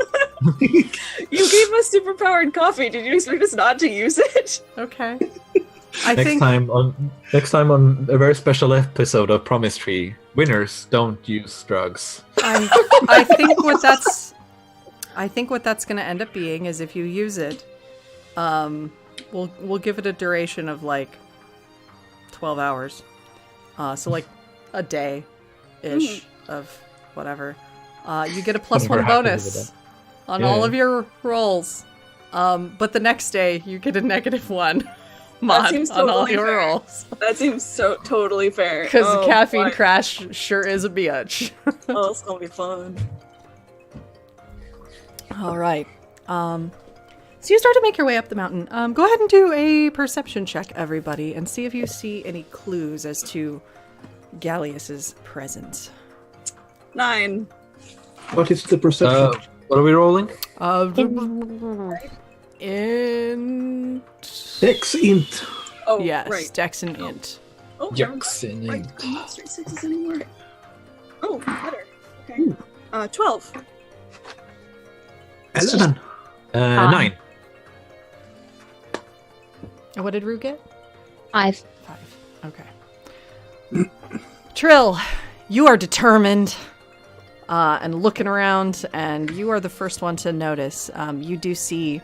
You gave us superpowered coffee. Did you expect us not to use it? Okay. I Next think time on a very special episode of Promise Tree, winners don't use drugs. I think what that's going to end up being is, if you use it, we'll give it a duration of like 12 hours. So like a day ish of whatever. You get a +1 Whatever happens with bonus that. on Yeah. all of your rolls. But the next day you get a -1 mod seems on all totally your fair. rolls. That seems so totally fair. Because Oh, caffeine boy. crash sure is a bitch. Oh, it's gonna be fun. All right. So you start to make your way up the mountain. Go ahead and do a perception check, everybody, and see if you see any clues as to Gallius's presence. 9. What is the perception? What are we rolling? In Dex int. Oh, yes, right. Dex and Int. Oh, Jackson. right. I'm not straight 6s anymore. Oh, better. Okay. 12. 11. 9. And what did Rue get? 5. 5. Okay. Trill, you are determined and looking around, and you are the first one to notice. You do see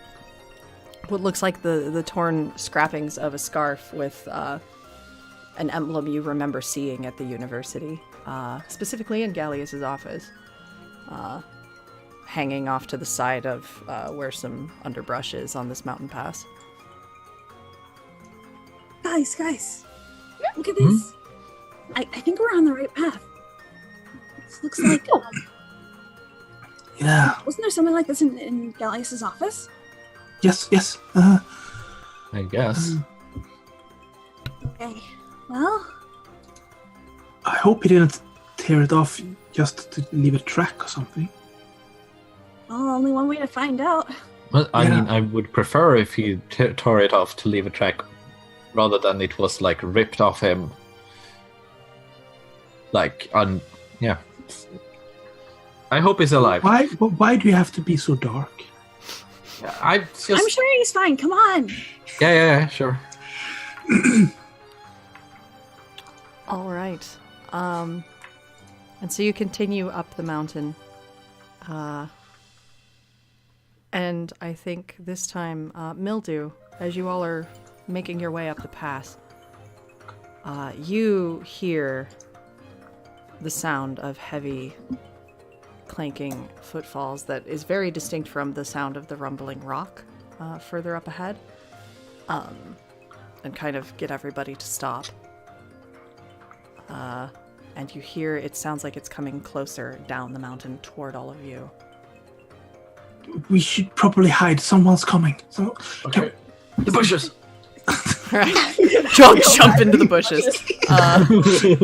what looks like the torn scrappings of a scarf with an emblem you remember seeing at the university, specifically in Gallius's office, hanging off to the side of where some underbrush is on this mountain pass. Guys. Look at this. I think we're on the right path. This looks like... Yeah. wasn't there something like this in Gallius's office? Yes. I guess. Okay. Well... I hope he didn't tear it off just to leave a track or something. Well, only one way to find out. Well, I mean, I would prefer if he tore it off to leave a track rather than it was, like, ripped off him. Like, yeah. I hope he's alive. Why do you have to be so dark? I'm sure he's fine. Come on. Yeah, sure. All right. And so you continue up the mountain. And I think this time, Mildew, as you all are making your way up the pass, you hear the sound of heavy clanking footfalls that is very distinct from the sound of the rumbling rock further up ahead, and kind of get everybody to stop. And you hear, it sounds like it's coming closer down the mountain toward all of you. We should probably hide. Someone's coming. Okay. The bushes! Right. Jump into the bushes.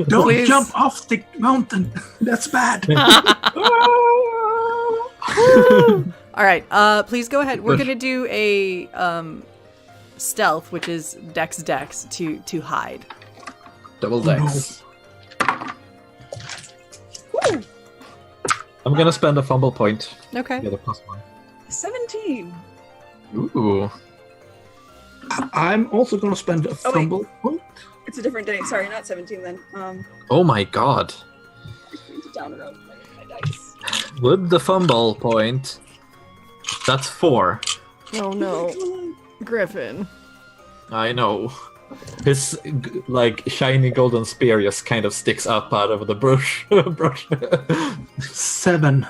Don't please. jump off the mountain. That's bad. All right. Please go ahead. We're gonna do a stealth, which is dex to hide. Double dex. I'm gonna spend a fumble point. Okay. Get a +1. 17. Ooh. I'm also going to spend a fumble point. It's a different day. Sorry, not 17 then. Oh my god. Down around my dice. With the fumble point, that's 4. Oh no, Griffin. I know. His shiny golden spear just kind of sticks up out of the brush. 7.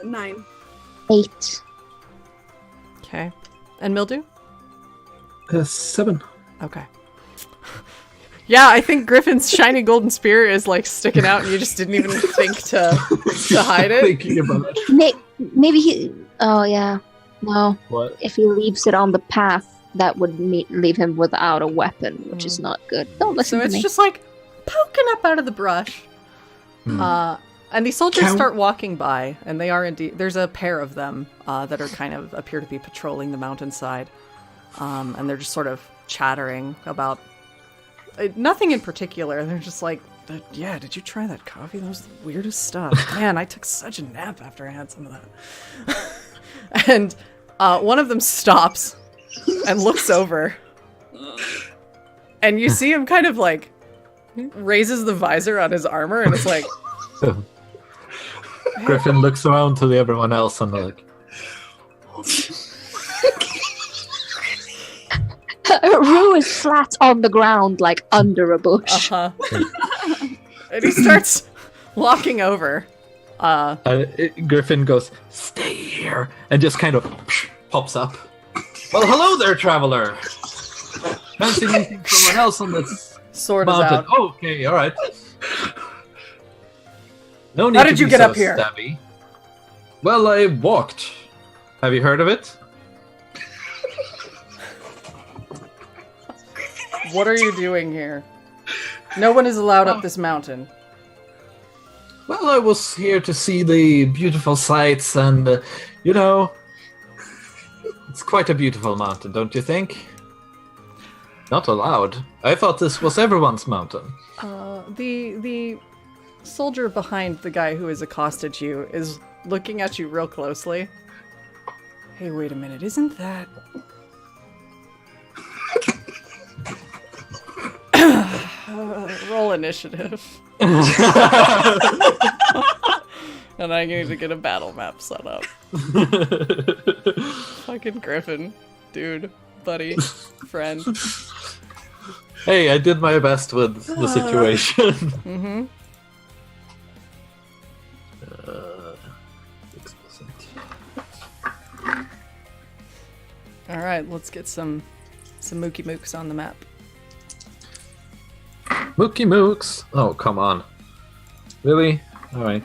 9. 8. Okay. And Mildew? 7. Okay. Yeah, I think Griffin's shiny golden spear is like sticking out, and you just didn't even think to hide it. Thinking about it. Maybe he... Oh, yeah. No. What? If he leaves it on the path, that would leave him without a weapon, which is not good. Don't listen So to it's me. just like poking up out of the brush. And these soldiers start walking by, and they are indeed... There's a pair of them that are kind of appear to be patrolling the mountainside. And they're just sort of chattering about... nothing in particular. They're just like, yeah, did you try that coffee? That was the weirdest stuff. Man, I took such a nap after I had some of that. And one of them stops and looks over. And you see him kind of like raises the visor on his armor, and it's like... Griffin looks around to everyone else and like... Rue is flat on the ground, like under a bush. And he starts walking over. Griffin goes, "Stay here," and just kind of pops up. Well, hello there, traveler. Fancy meeting someone else on this Sword mountain. is out. Oh, okay, all right. No need How to did you be get so up here? Stabby. Well, I walked. Have you heard of it? What are you doing here? No one is allowed up this mountain. Well, I was here to see the beautiful sights, and it's quite a beautiful mountain, don't you think? Not allowed. I thought this was everyone's mountain. The soldier behind the guy who has accosted you is looking at you real closely. Hey, wait a minute, isn't that... roll initiative. And I need to get a battle map set up. Fucking Griffin. Dude. Buddy. Friend. Hey, I did my best with the situation. Mm-hmm. 6%. Alright, let's get some some Mookie Mooks on the map. Mookie Mooks. Oh, come on. Really? All right.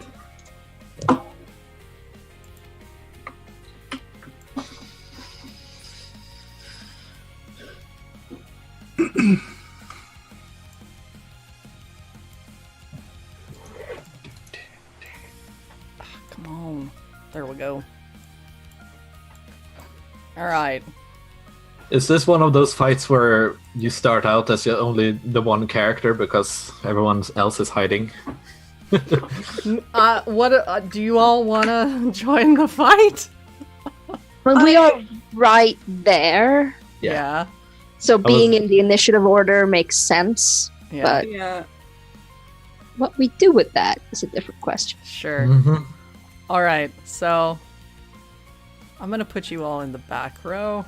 Come on. There we go. All right. Is this one of those fights where you start out as only the one character because everyone else is hiding? What do you all want to join the fight? Well, we are right there, Yeah. so being in the initiative order makes sense. Yeah. But Yeah. what we do with that is a different question. Sure. Mm-hmm. All right. So I'm going to put you all in the back row,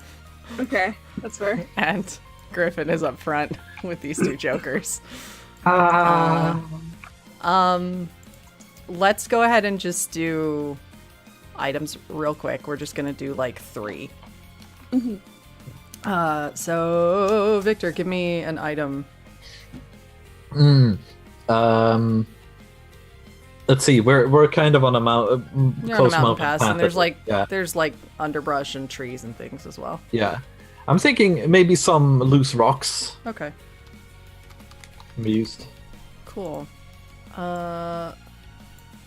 Okay, that's fair. and Griffin is up front with these two jokers. Let's go ahead and just do items real quick. We're just gonna do like 3. So Victor, give me an item. Let's see. We're kind of on a You're on a close mountain pass, and there's like yeah. there's like underbrush and trees and things as well. Yeah. I'm thinking maybe some loose rocks Okay, can be used. cool.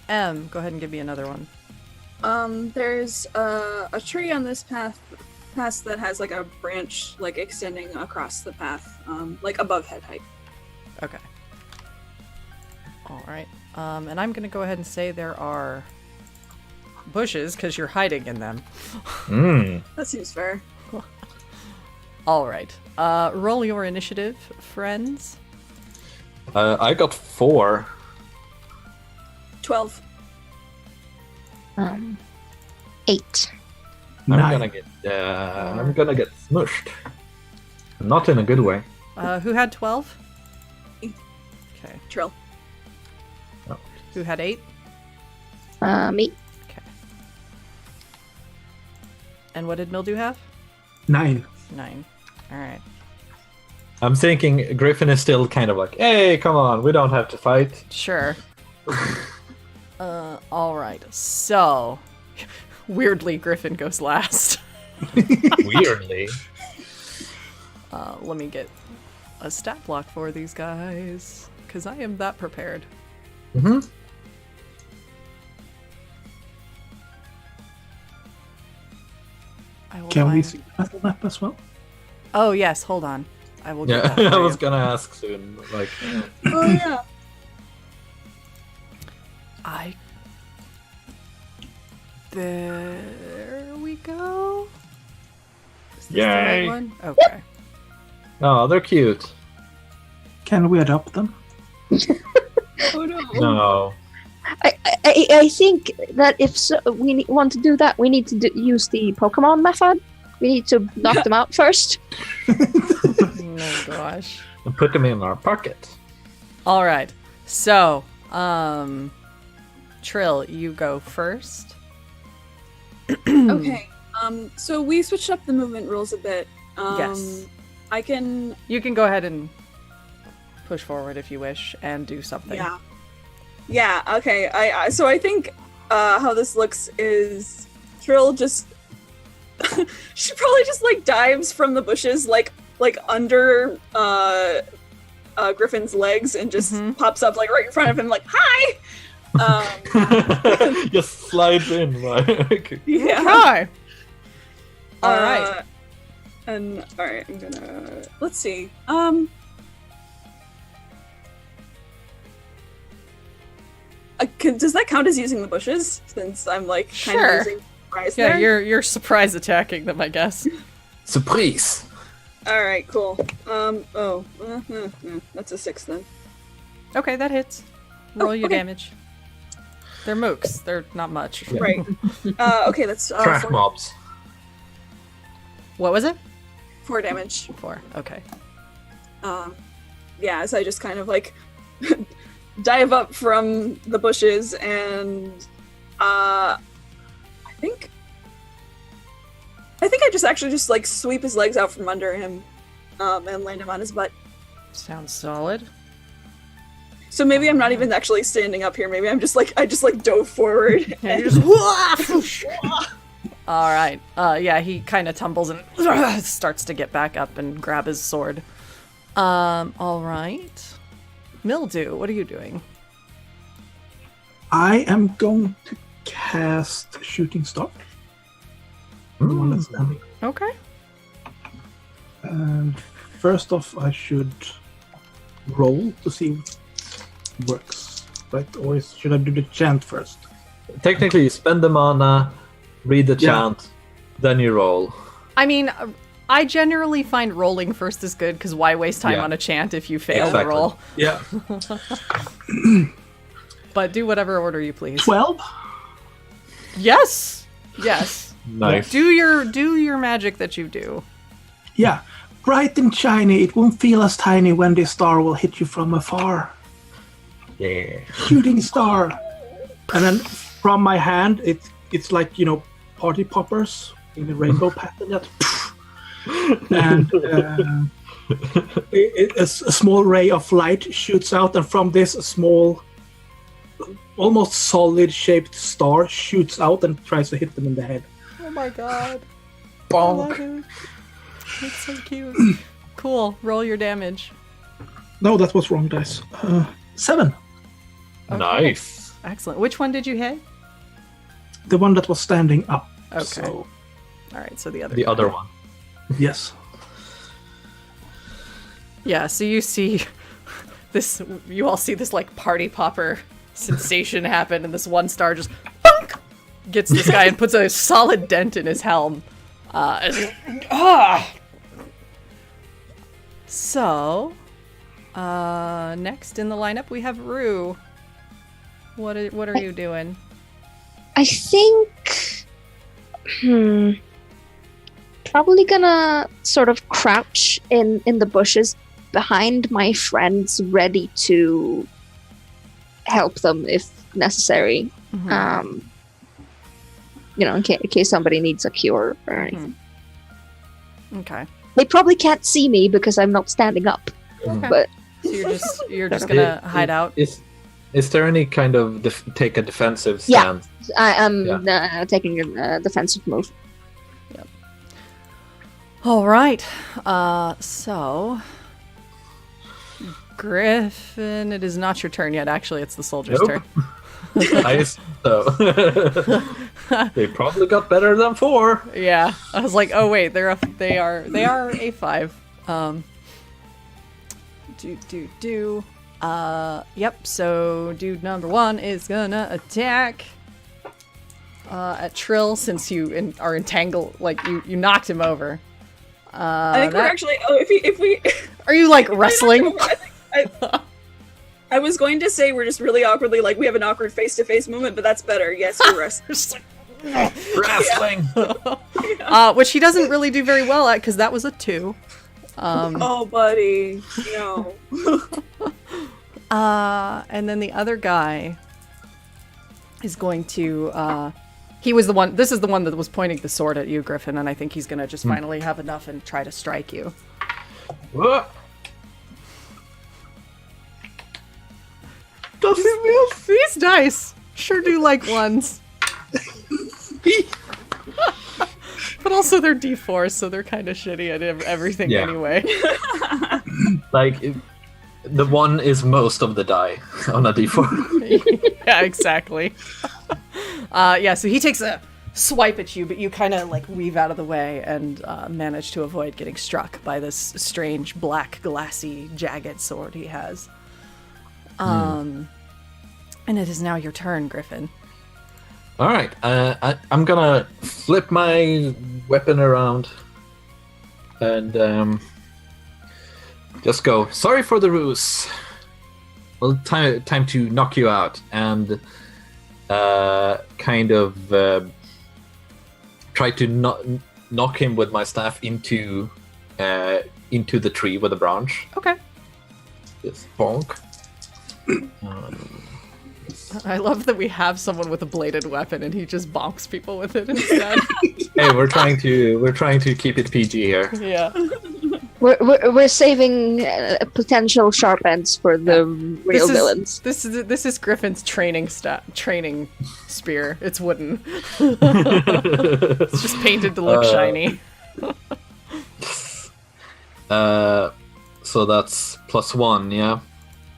M, go ahead and give me another one. There's a tree on this path that has like a branch like extending across the path, like above head height. Okay. All right. And I'm gonna go ahead and say there are bushes because you're hiding in them. That seems fair. All right. Roll your initiative, friends. I got 4. 12. 8. I'm 9. gonna get smushed. Not in a good way. Who had 12? Okay. Trill. Oh. Who had 8? Me. Okay. And what did Mildew have? 9. 9. All right. I'm thinking Griffin is still kind of like, hey, come on, we don't have to fight. Sure. All right. So, weirdly, Griffin goes last. Weirdly. Let me get a stat block for these guys, because I am that prepared. Mm-hmm. I will Can we find- see the battle map as well? Oh, yes. Hold on. I will get Yeah, that for I was you. gonna ask soon. Like, Oh yeah. There we go. Is this the Yay. right one? Okay. oh, they're cute. Can we adopt them? Oh no. No. I think that if we want to do that, we need to use the Pokemon method. We need to knock them out first. Oh gosh. And put them in our pocket. All right. So, Trill, you go first. Okay. So we switched up the movement rules a bit. Yes. I can. You can go ahead and push forward if you wish and do something. Yeah. Yeah. Okay. So I think how this looks is Trill just. She probably just like dives from the bushes like under Griffin's legs and just pops up like right in front of him like hi. Just slides in. Like. Yeah. Hi. All right. And all right, I'm gonna let's see. Does that count as using the bushes? Since I'm like kind Sure. of using surprise Yeah, there. you're surprise attacking them, I guess. Surprise. All right, cool. That's a 6 then. Okay, that hits. Roll your okay. damage. They're mooks. They're not much. Yeah. Right. Okay, that's Trash mobs. What was it? 4 damage. 4. Okay. Yeah, so I just kind of like dive up from the bushes and I think I just actually just like sweep his legs out from under him and land him on his butt. Sounds solid. So maybe I'm not even actually standing up here. Maybe I just dove forward. Yeah, and you just All right. Yeah, he kind of tumbles and starts to get back up and grab his sword. All right. Mildew, what are you doing? I am going to cast Shooting Star. The one that's standing. Okay. First off, I should roll to see if it works, right? Or should I do the chant first? Technically, you spend the mana, read the Yeah. chant, then you roll. I mean, I generally find rolling first is good, because why waste time Yeah. on a chant if you fail the Exactly. roll? Yeah. But do whatever order you please. 12? Yes! Yes. Nice. Do your magic that you do. Yeah. Bright and shiny, it won't feel as tiny when this star will hit you from afar. Yeah. Shooting Star! And then from my hand, it's like, party poppers in the rainbow pattern. That, and a small ray of light shoots out, and from this, a small, almost solid-shaped star shoots out and tries to hit them in the head. Oh my god. Bonk. It's so cute. Cool. Roll your damage. No, that was wrong, dice. 7. Okay. Nice. Excellent. Which one did you hit? The one that was standing up. Okay. So, All right, so the other The guy. other one. yes. Yeah, so you see this, you all see this like party popper sensation happen, and this one star just bonk, gets this guy and puts a solid dent in his helm. So, next in the lineup we have Rue. What are you doing? I think. Probably gonna sort of crouch in the bushes behind my friends, ready to help them if necessary. In case somebody needs a cure or anything. Okay. They probably can't see me because I'm not standing up. Okay. But So you're just gonna hide out. Is there any kind of take a defensive Yeah. stand? I am taking a defensive move. All right. So Griffin, it is not your turn yet. Actually, it's the soldier's Nope. turn. I assume so. They probably got better than 4. Yeah, I was like, oh wait, they are A5. Yep. So dude number 1 is gonna attack at Trill, since you are entangled. Like you knocked him over. I think we're actually. Oh, if we. Are you like wrestling? I was going to say we're just really awkwardly, like we have an awkward face-to-face moment, but that's better. Yes, we're wrestling. Wrestling. Which he doesn't really do very well at, because that was a 2. Oh, buddy, no. And then the other guy is going to. He was the one. This is the one that was pointing the sword at you, Griffin, and I think he's gonna just finally have enough and try to strike you. Whoa. These dice sure do like ones. But also they're D4, so they're kind of shitty at everything Yeah. anyway. The 1 is most of the die on a D4. Yeah, exactly. So he takes a swipe at you, but you kind of like weave out of the way and manage to avoid getting struck by this strange black, glassy, jagged sword he has. And it is now your turn, Griffin. All right, I'm gonna flip my weapon around and just go. Sorry for the ruse. Well, time to knock you out, and kind of try to knock him with my staff into the tree with a branch. Okay. Just bonk. I love that we have someone with a bladed weapon and he just bonks people with it instead. Hey, we're trying to keep it PG here. Yeah. We're saving potential sharp ends for the real villains. This is Griffin's training spear. It's wooden. It's just painted to look shiny. So that's +1, yeah.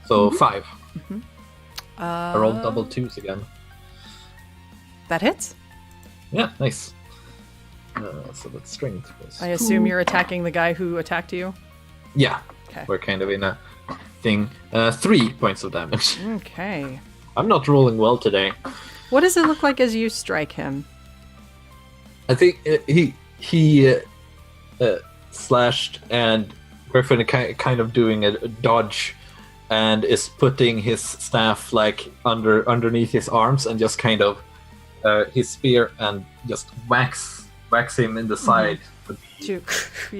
So 5. Mm-hmm. I rolled double 2s again. That hits. Yeah, nice. So that's strength. I assume you're attacking the guy who attacked you? Yeah. Okay. We're kind of in a thing. 3 points of damage. Okay. I'm not rolling well today. What does it look like as you strike him? I think he slashed, and Griffin kind of doing a dodge, and is putting his staff like underneath his arms, and just kind of his spear, and just whacks him in the side with You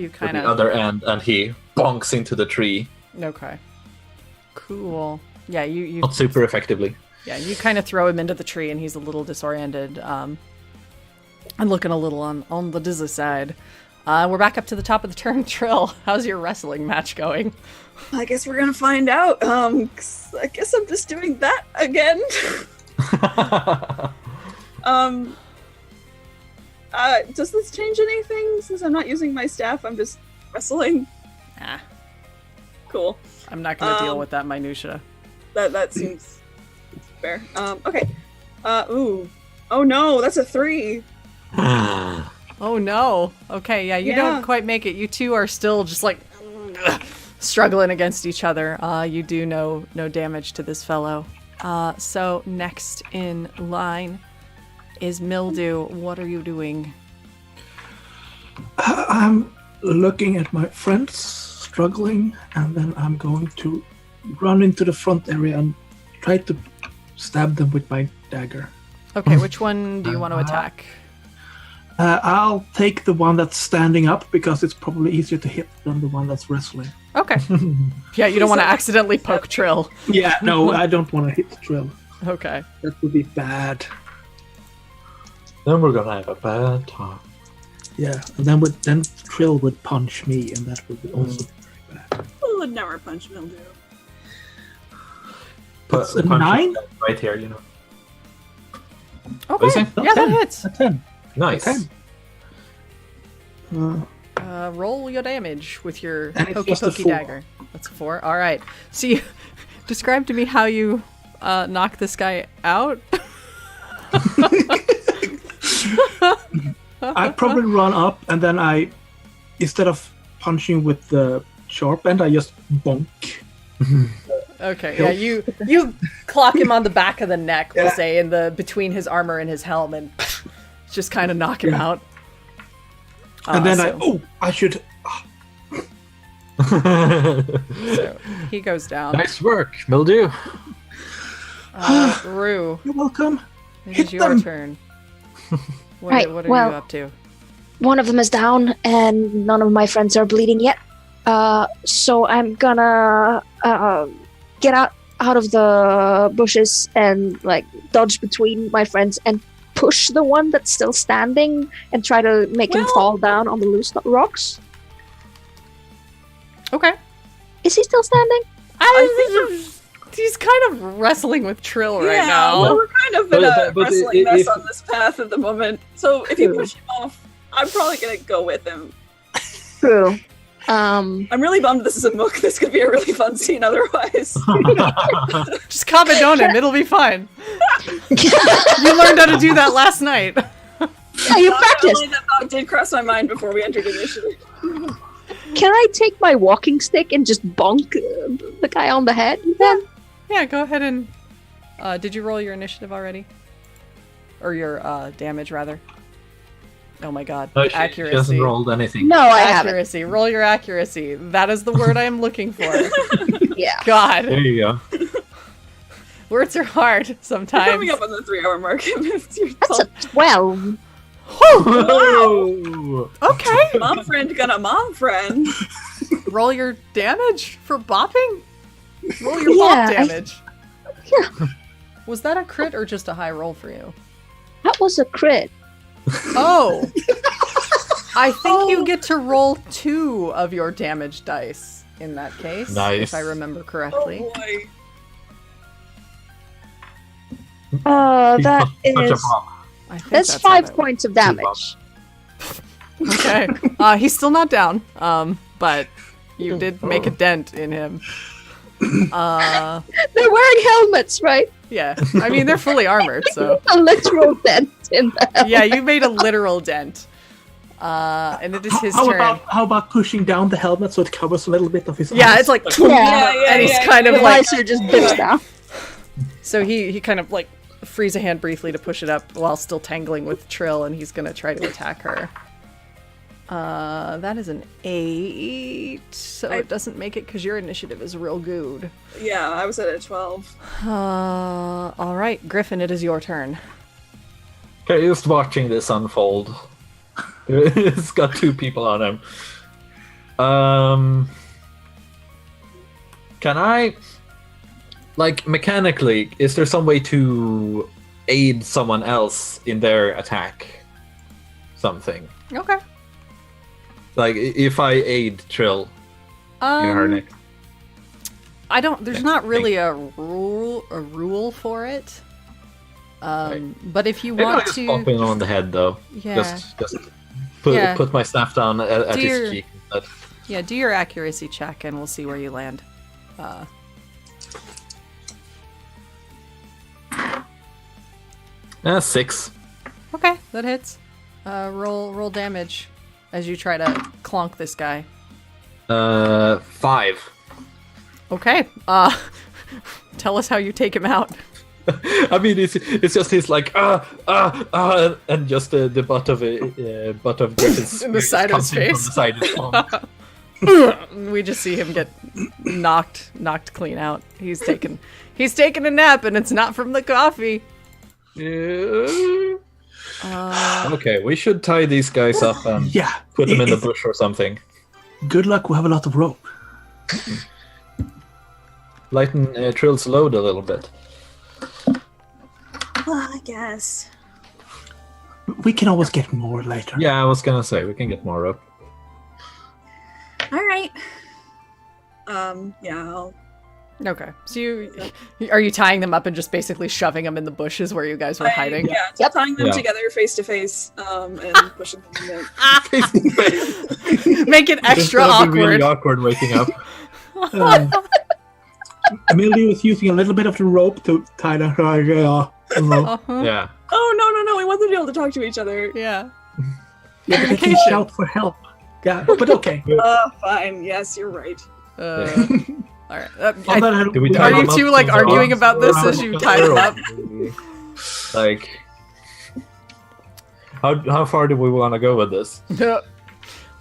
kind the of... other end, and he bonks into the tree. Okay. Cool. Yeah, you Not super effectively. Yeah, you kind of throw him into the tree, and he's a little disoriented. And looking a little on the dizzy side. We're back up to the top of the turn. Trill, how's your wrestling match going? I guess we're gonna find out. 'Cause I guess I'm just doing that again. Does this change anything? Since I'm not using my staff, I'm just wrestling. Ah, Cool. I'm not going to deal with that minutia. That seems fair. Okay. Ooh. Oh no, that's a 3. Oh no. Okay, yeah, you Yeah. don't quite make it. You two are still just like struggling against each other. You do no damage to this fellow. So next in line is Mildew. What are you doing? I'm looking at my friends struggling, and then I'm going to run into the front area and try to stab them with my dagger. Okay, which one do you want to attack? I'll take the one that's standing up because it's probably easier to hit than the one that's wrestling. Okay. Yeah, you don't want to accidentally poke Trill. Yeah, no, I don't want to hit the Trill. Okay. That would be bad. Then we're gonna have a bad time. Yeah, and then Trill would punch me, and that would be also very bad. I would never punch Mildew. That's a punch 9? right here, you know. Okay. Is it? Yeah, that hits. A 10. Nice. Okay. Roll your damage with your And it's pokey just a pokey 4. dagger. That's a 4. All right. So you describe to me how you knock this guy out. I probably run up, and then instead of punching with the sharp end, I just bonk. Okay. Yeah, you clock him on the back of the neck, we'll say, in the between his armor and his helm, and just kind of knock him out. And then I should. So he goes down. Nice work, Mildew. Rue, You're welcome. it Hit is your them. turn. What are Well- you up to? One of them is down, and none of my friends are bleeding yet. So I'm gonna get out of the bushes and like dodge between my friends and push the one that's still standing and try to make him fall down on the loose rocks. Okay. Is he still standing? He's kind of wrestling with Trill right Yeah, now. well, we're kind of in a But wrestling if- mess on this path at the moment. So if you push him off, I'm probably gonna go with him. True. I'm really bummed this is a mook. This could be a really fun scene otherwise. Just Kabadon him, it'll be fine. You learned how to do that last night. Yeah, you practiced. That thought did cross my mind before we entered initiative. Can I take my walking stick and just bonk the guy on the head then? Yeah, go ahead and... did you roll your initiative already? Or your damage, rather? Oh my god. No, she Accuracy. hasn't rolled anything. No, I haven't. Accuracy. Roll your accuracy. That is the word I am looking for. Yeah. God. There you go. Words are hard We're sometimes. coming up on the 3-hour mark. That's a 12. Oh! Okay. Mom friend gonna mom friend. Roll your damage for bopping? Roll your Yeah, bop damage. Yeah. Was that a crit or just a high roll for you? That was a crit. Oh. I think you get to roll 2 of your damage dice in that case, Nice. if I remember correctly. Oh boy. That Such a is bomb. I think that's how 5 that points of damage. Okay. He's still not down, but you did make a dent in him. They're wearing helmets, right? Yeah. I mean, they're fully armored, so. A literal dent in them. Yeah, you made a literal dent. And it is his turn. How about pushing down the helmet so it covers a little bit of his Yeah, eyes? it's like, Yeah, and he's yeah, kind The of like, visor just dips down. so he kind of like frees a hand briefly to push it up while still tangling with Trill, and he's gonna try to attack her. That is an 8, so it doesn't make it because your initiative is real good. Yeah, I was at a 12. All right, Griffin, it is your turn. Okay, just watching this unfold. It's got 2 people on him. Can I, like, mechanically, is there some way to aid someone else in their attack? Something. Okay. Like, if I aid Trill in her neck. I don't. There's not really a rule for it. But if you Maybe I'll want just to, pop him on the head, though. Yeah. Just Yeah. put my staff down at Do his your- cheek instead. yeah, do your accuracy check, and we'll see where you land. 6. Okay, that hits. Roll damage as you try to clonk this guy. 5. Okay. Tell us how you take him out. I mean, it's just his like and just the butt of Griffin's In the side of his comes in face. from the side of his palm. We just see him get knocked clean out. He's taken a nap, and it's not from the coffee. Yeah. Okay, we should tie these guys up and Yeah. put them in the bush or something. Good luck, we have a lot of rope. Lighten Trill's load a little bit. Well, I guess. We can always get more later. Yeah, I was gonna say we can get more rope. All right. Yeah, I'll... Okay. So are you tying them up and just basically shoving them in the bushes where you guys were hiding? Yeah, Yep. tying them Yeah. together face to face, and pushing them in. Make it extra It's gonna be awkward. really awkward waking up. Amelia is using a little bit of the rope to tie the Uh-huh. Yeah. Oh, no, we want them to be able to talk to each other. Yeah. They can Communication. shout for help. Yeah, but okay. Fine, yes, you're right. All right. Do we Are tie you them up two to like their arguing arms about this around as you each tie other, them or up? Like, how far do we want to go with this?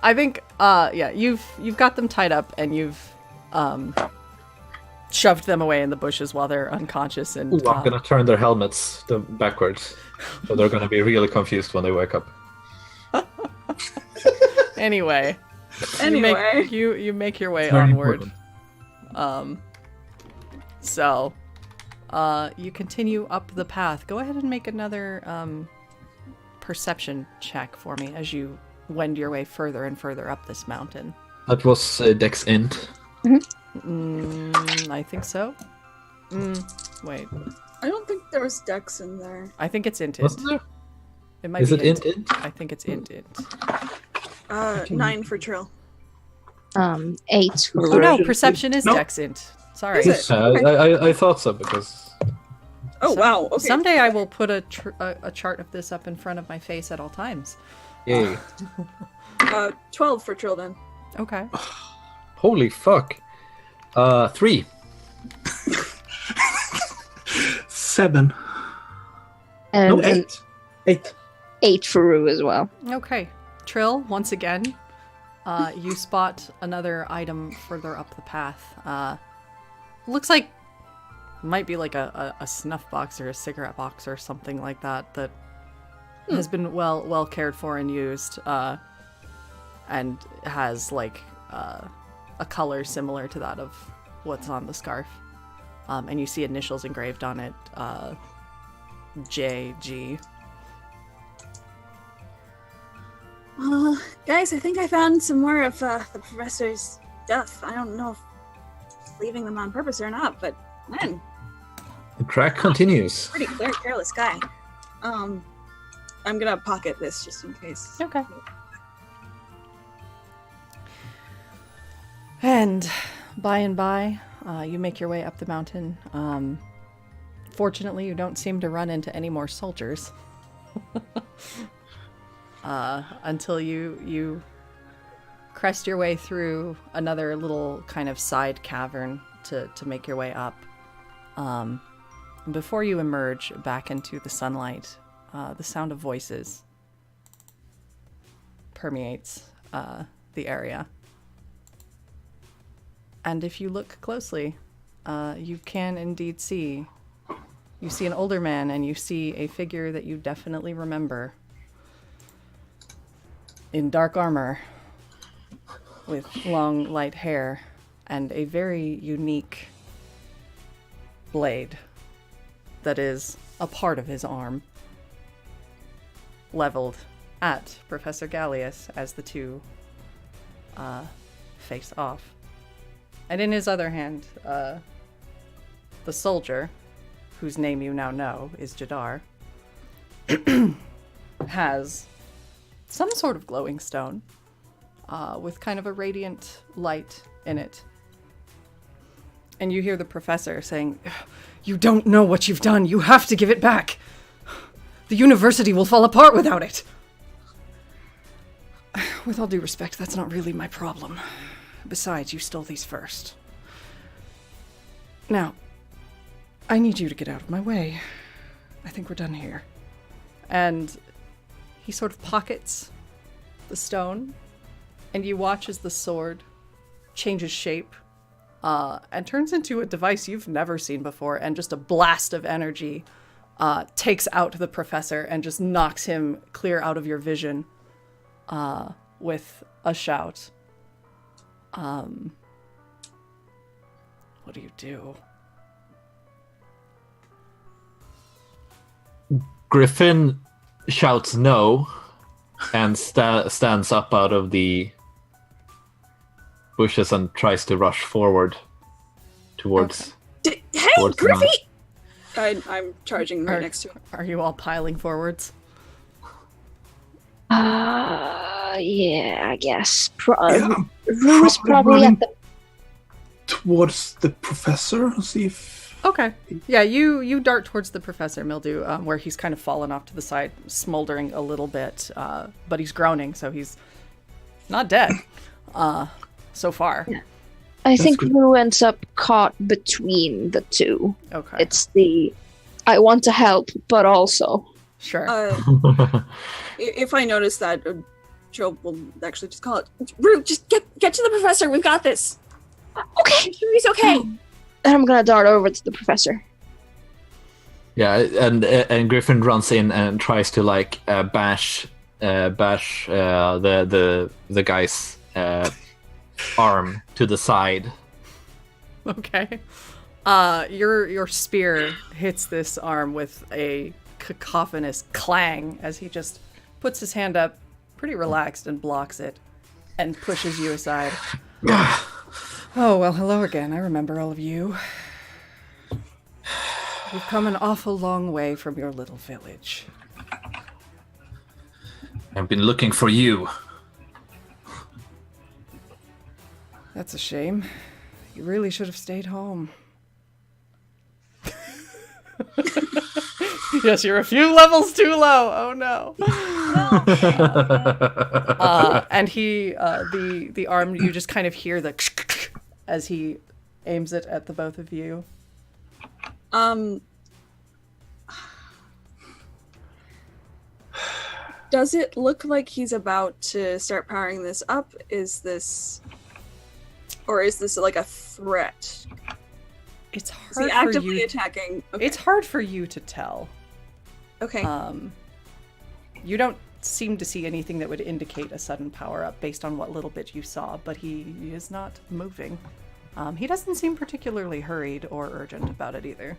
I think yeah, you've got them tied up and you've shoved them away in the bushes while they're unconscious and Ooh, I'm gonna turn their helmets backwards, so they're gonna be really confused when they wake up. anyway. Anyway. You make your way Very onward. important. So you continue up the path. Go ahead and make another perception check for me as you wend your way further and further up this mountain. That was Dex Int. I think so. Wait. I don't think there was Dex in there. I think it's int. Wasn't there? It might Is be it int? I think it's int. 9 for Trill. 8 for Oh no, Perception- perception is no. dex int. Sorry. Is it? I thought so because Oh, wow, okay. Someday I will put a chart of this up in front of my face at all times. yay. 12 for Trill then. Okay. Holy fuck. 3. 7. and No, an 8. 8 for Rue as well. Okay. Trill, once again, you spot another item further up the path. Looks like might be like a snuff box or a cigarette box or something like that that has been well cared for and used, and has like a color similar to that of what's on the scarf. And you see initials engraved on it, JG. Guys, I think I found some more of the professor's stuff. I don't know if he's leaving them on purpose or not, but man, The track continues. pretty careless guy. I'm gonna pocket this just in case. Okay. And by, you make your way up the mountain. Fortunately, you don't seem to run into any more soldiers. Until you crest your way through another little kind of side cavern to make your way up. Before you emerge back into the sunlight, the sound of voices permeates the area. And if you look closely, you can indeed see. You see an older man, and you see a figure that you definitely remember. In dark armor, with long, light hair, and a very unique blade that is a part of his arm, leveled at Professor Gallius as the two face off. And in his other hand, the soldier, whose name you now know is Jadar, has some sort of glowing stone with kind of a radiant light in it. And you hear the professor saying, "You don't know what you've done. You have to give it back. The university will fall apart without it." With all due respect, that's not really my problem. Besides, you stole these first. Now, I need you to get out of my way. I think we're done here. And he sort of pockets the stone, and you watch as the sword changes shape and turns into a device you've never seen before, and just a blast of energy takes out the professor and just knocks him clear out of your vision with a shout. What do you do? Griffin shouts no and stands up out of the bushes and tries to rush forward towards... Hey, towards the Griffy! I'm charging right next to him. Are you all piling forwards? Yeah, I guess. Yeah, Rue's probably running at the. towards the professor. See if Okay. Yeah, you dart towards the Professor, Mildew, where he's kind of fallen off to the side, smoldering a little bit, but he's groaning, so he's not dead so far. Yeah. I That's think good. Rue ends up caught between the two. Okay. It's the I want to help, but also. Sure. If I notice that, Joe will actually just call it, "Rue, just get to the professor. We've got this." Okay. I'm sure he's okay. And I'm gonna dart over to the professor. Yeah, and Griffin runs in and tries to bash the guy's arm to the side. Okay. Your spear hits this arm with a cacophonous clang as he just puts his hand up, pretty relaxed, and blocks it, and pushes you aside. Oh, well, hello again. I remember all of you. You've come an awful long way from your little village. I've been looking for you. That's a shame. You really should have stayed home. Yes, you're a few levels too low. Oh no. And he, the arm, you just kind of hear the as he aims it at the both of you. Does it look like he's about to start powering this up? Is this like a threat? It's Is hard he for actively you. attacking? Okay. It's hard for you to tell. Okay. You don't seem to see anything that would indicate a sudden power up based on what little bit you saw, but he is not moving. He doesn't seem particularly hurried or urgent about it either.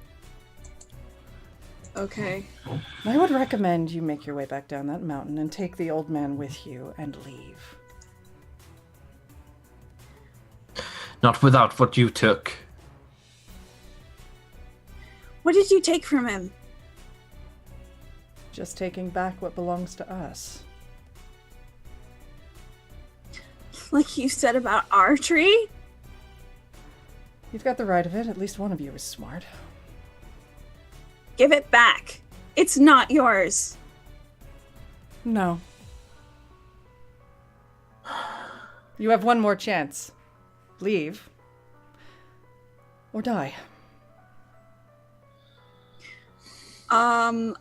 Okay. I would recommend you make your way back down that mountain and take the old man with you and leave. Not without what you took. What did you take from him? Just taking back what belongs to us. Like you said about our tree? You've got the right of it. At least one of you is smart. Give it back. It's not yours. No. You have one more chance. Leave. Or die. And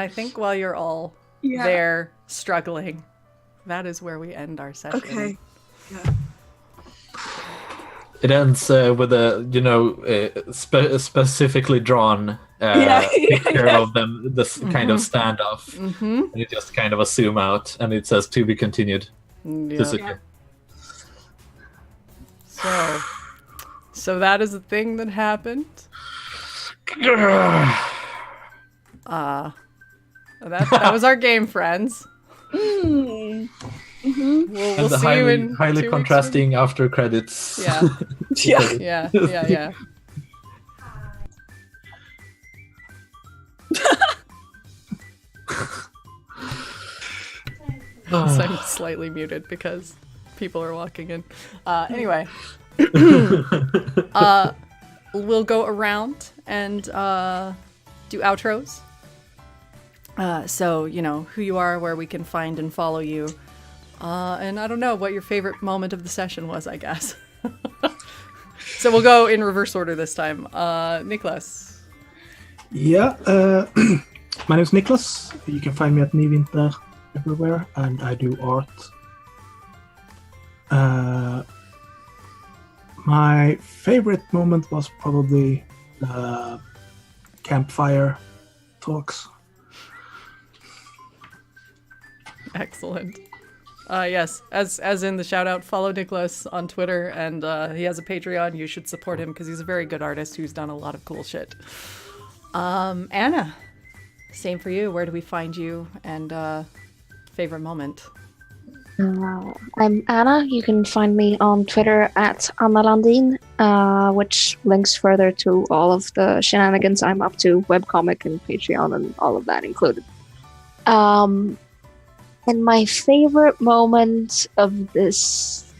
I think while you're all there struggling, that is where we end our session. Okay. Yeah. It ends with a, specifically drawn picture of them, this kind of standoff. Mm-hmm. And you just kind of a zoom out, and it says to be continued. Yeah. So that is the thing that happened. That was our game, friends. Mm. We'll the see you in highly 2 contrasting after credits. Yeah. Yeah. Yeah. So I'm slightly muted because people are walking in. Anyway, we'll go around and do outros. So, who you are, where we can find and follow you. And I don't know what your favorite moment of the session was, I guess. So we'll go in reverse order this time. Niklas. Yeah, my name is Niklas. You can find me at nyvinter everywhere, and I do art. My favorite moment was probably campfire talks. Excellent. Yes, as in the shout out, follow Niklas on Twitter, and he has a Patreon. You should support him because he's a very good artist who's done a lot of cool shit. Anna, same for you. Where do we find you, and favorite moment? I'm Anna. You can find me on Twitter at Anna Landin, which links further to all of the shenanigans I'm up to, webcomic and Patreon and all of that included. And my favorite moment of this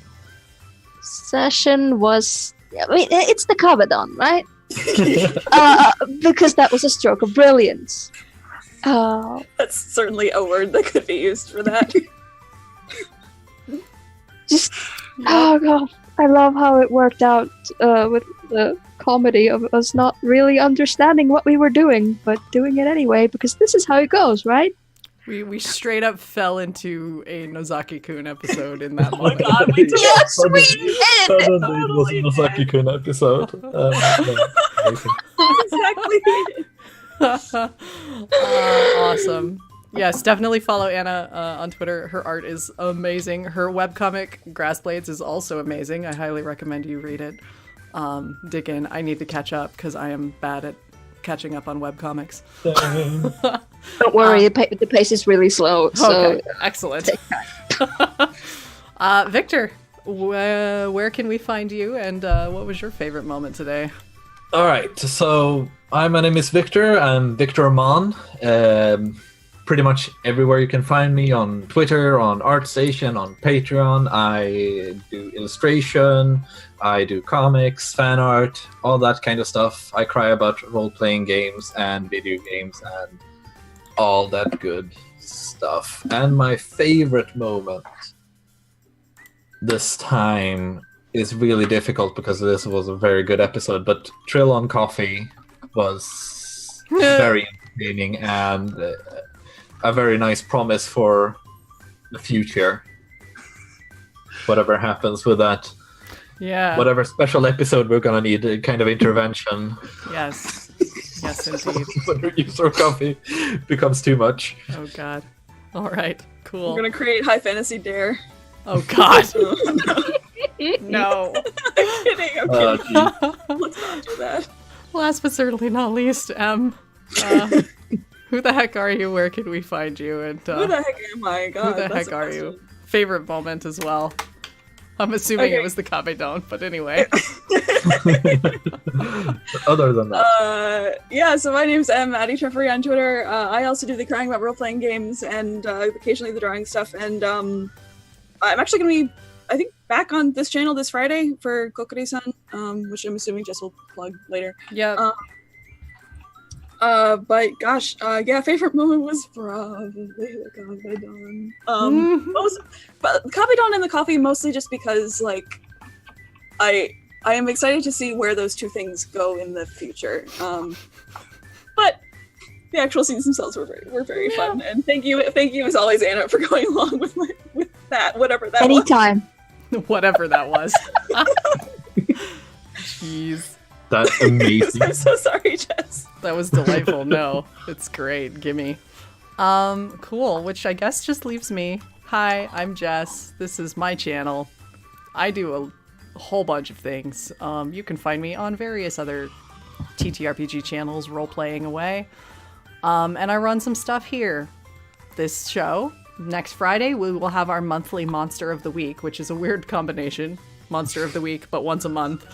session was, it's the Kabadon, right? Because that was a stroke of brilliance. That's certainly a word that could be used for that. Oh god, I love how it worked out with the comedy of us not really understanding what we were doing, but doing it anyway, because this is how it goes, right? We straight up fell into a Nozaki-kun episode in that moment. Oh my god, we did! Yes, we did! Suddenly it was a Nozaki-kun episode. Exactly. Awesome. Yes, definitely follow Anna on Twitter. Her art is amazing. Her webcomic, Grass Blades, is also amazing. I highly recommend you read it. Dig in. I need to catch up because I am bad at catching up on webcomics. Don't worry, the pace is really slow. So okay, excellent. Victor, where can we find you, and what was your favorite moment today? All right, so my name is Victor. I'm Victor Amon. Pretty much everywhere you can find me, on Twitter, on ArtStation, on Patreon. I do illustration, I do comics, fan art, all that kind of stuff. I cry about role-playing games and video games and all that good stuff. And my favorite moment this time is really difficult because this was a very good episode, but Trill on Coffee was very entertaining and a very nice promise for the future. Whatever happens with that. Yeah. Whatever special episode we're gonna need, a kind of intervention. Yes. Yes, indeed. When your user coffee becomes too much. Oh god. All right. Cool. We're gonna create High Fantasy Dare. Oh god. No. no. I'm kidding. I'm Oh, kidding. geez. Let's not do that. Last but certainly not least, who the heck are you? Where can we find you? And Who the heck am I? God, who the that's heck a are you? question. Favorite moment as well. I'm assuming Okay. it was the Kabedon, but anyway. Other than that, Yeah, so my name's Addie Treffery on Twitter. I also do the crying about role-playing games and occasionally the drawing stuff. And I'm actually going to be, I think, back on this channel this Friday for Kokori-san, which I'm assuming Jess will plug later. Yeah. But gosh, yeah, favorite moment was probably the Kabedon. But Kabedon and the coffee mostly just because, like, I am excited to see where those two things go in the future. But the actual scenes themselves were very fun, and thank you as always, Anna, for going along with that, whatever that was. Anytime. Whatever that was. Jeez. that's amazing. I'm so sorry, Jess. That was delightful. No, it's great. Gimme. Cool. Which I guess just leaves me. Hi, I'm Jess. This is my channel. I do a whole bunch of things. You can find me on various other TTRPG channels, role-playing away. And I run some stuff here. This show, next Friday, we will have our monthly Monster of the Week, which is a weird combination. Monster of the Week, but once a month.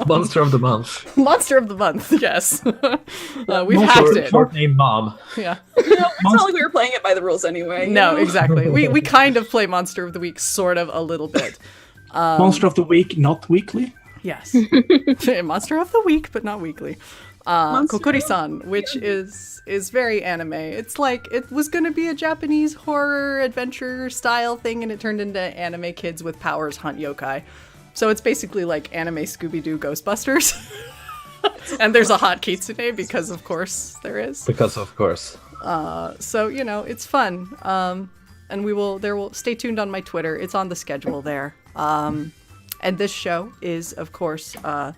Monster of the month. Monster of the Month, yes. We've hacked it. Short name Mom. Yeah. You know, it's not like we were playing it by the rules anyway. you No, know? exactly. We kind of play Monster of the Week, sort of, a little bit. Monster of the week, not weekly. Yes. Monster of the Week, but not weekly. Kokori-san, which is very anime. It's like, it was going to be a Japanese horror adventure style thing, and it turned into anime kids with powers hunt yokai. So it's basically like anime Scooby-Doo Ghostbusters. And there's a hot kitsune, because of course there is. Because of course. So, you know, it's fun. And stay tuned on my Twitter. It's on the schedule there. And this show is, of course, a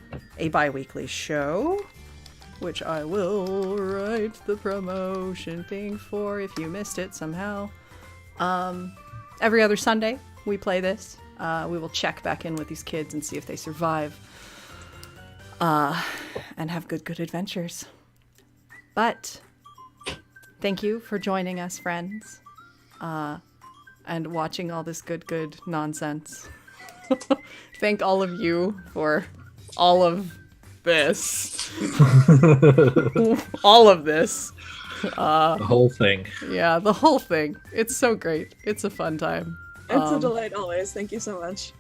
bi-weekly show, which I will write the promotion thing for if you missed it somehow. Every other Sunday, we play this. We will check back in with these kids and see if they survive. And have good adventures. But thank you for joining us, friends. And watching all this good nonsense. Thank all of you for all of this. All of this. The whole thing. Yeah, the whole thing. It's so great. It's a fun time. It's a delight always. Thank you so much.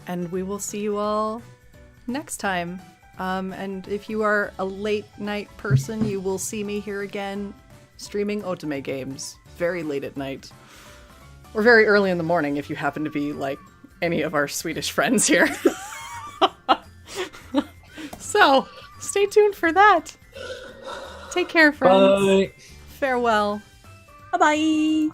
And we will see you all next time. And if you are a late night person, you will see me here again streaming Otome games very late at night. Or very early in the morning if you happen to be like any of our Swedish friends here. So, stay tuned for that. Take care, friends. Bye. Farewell. Bye-bye.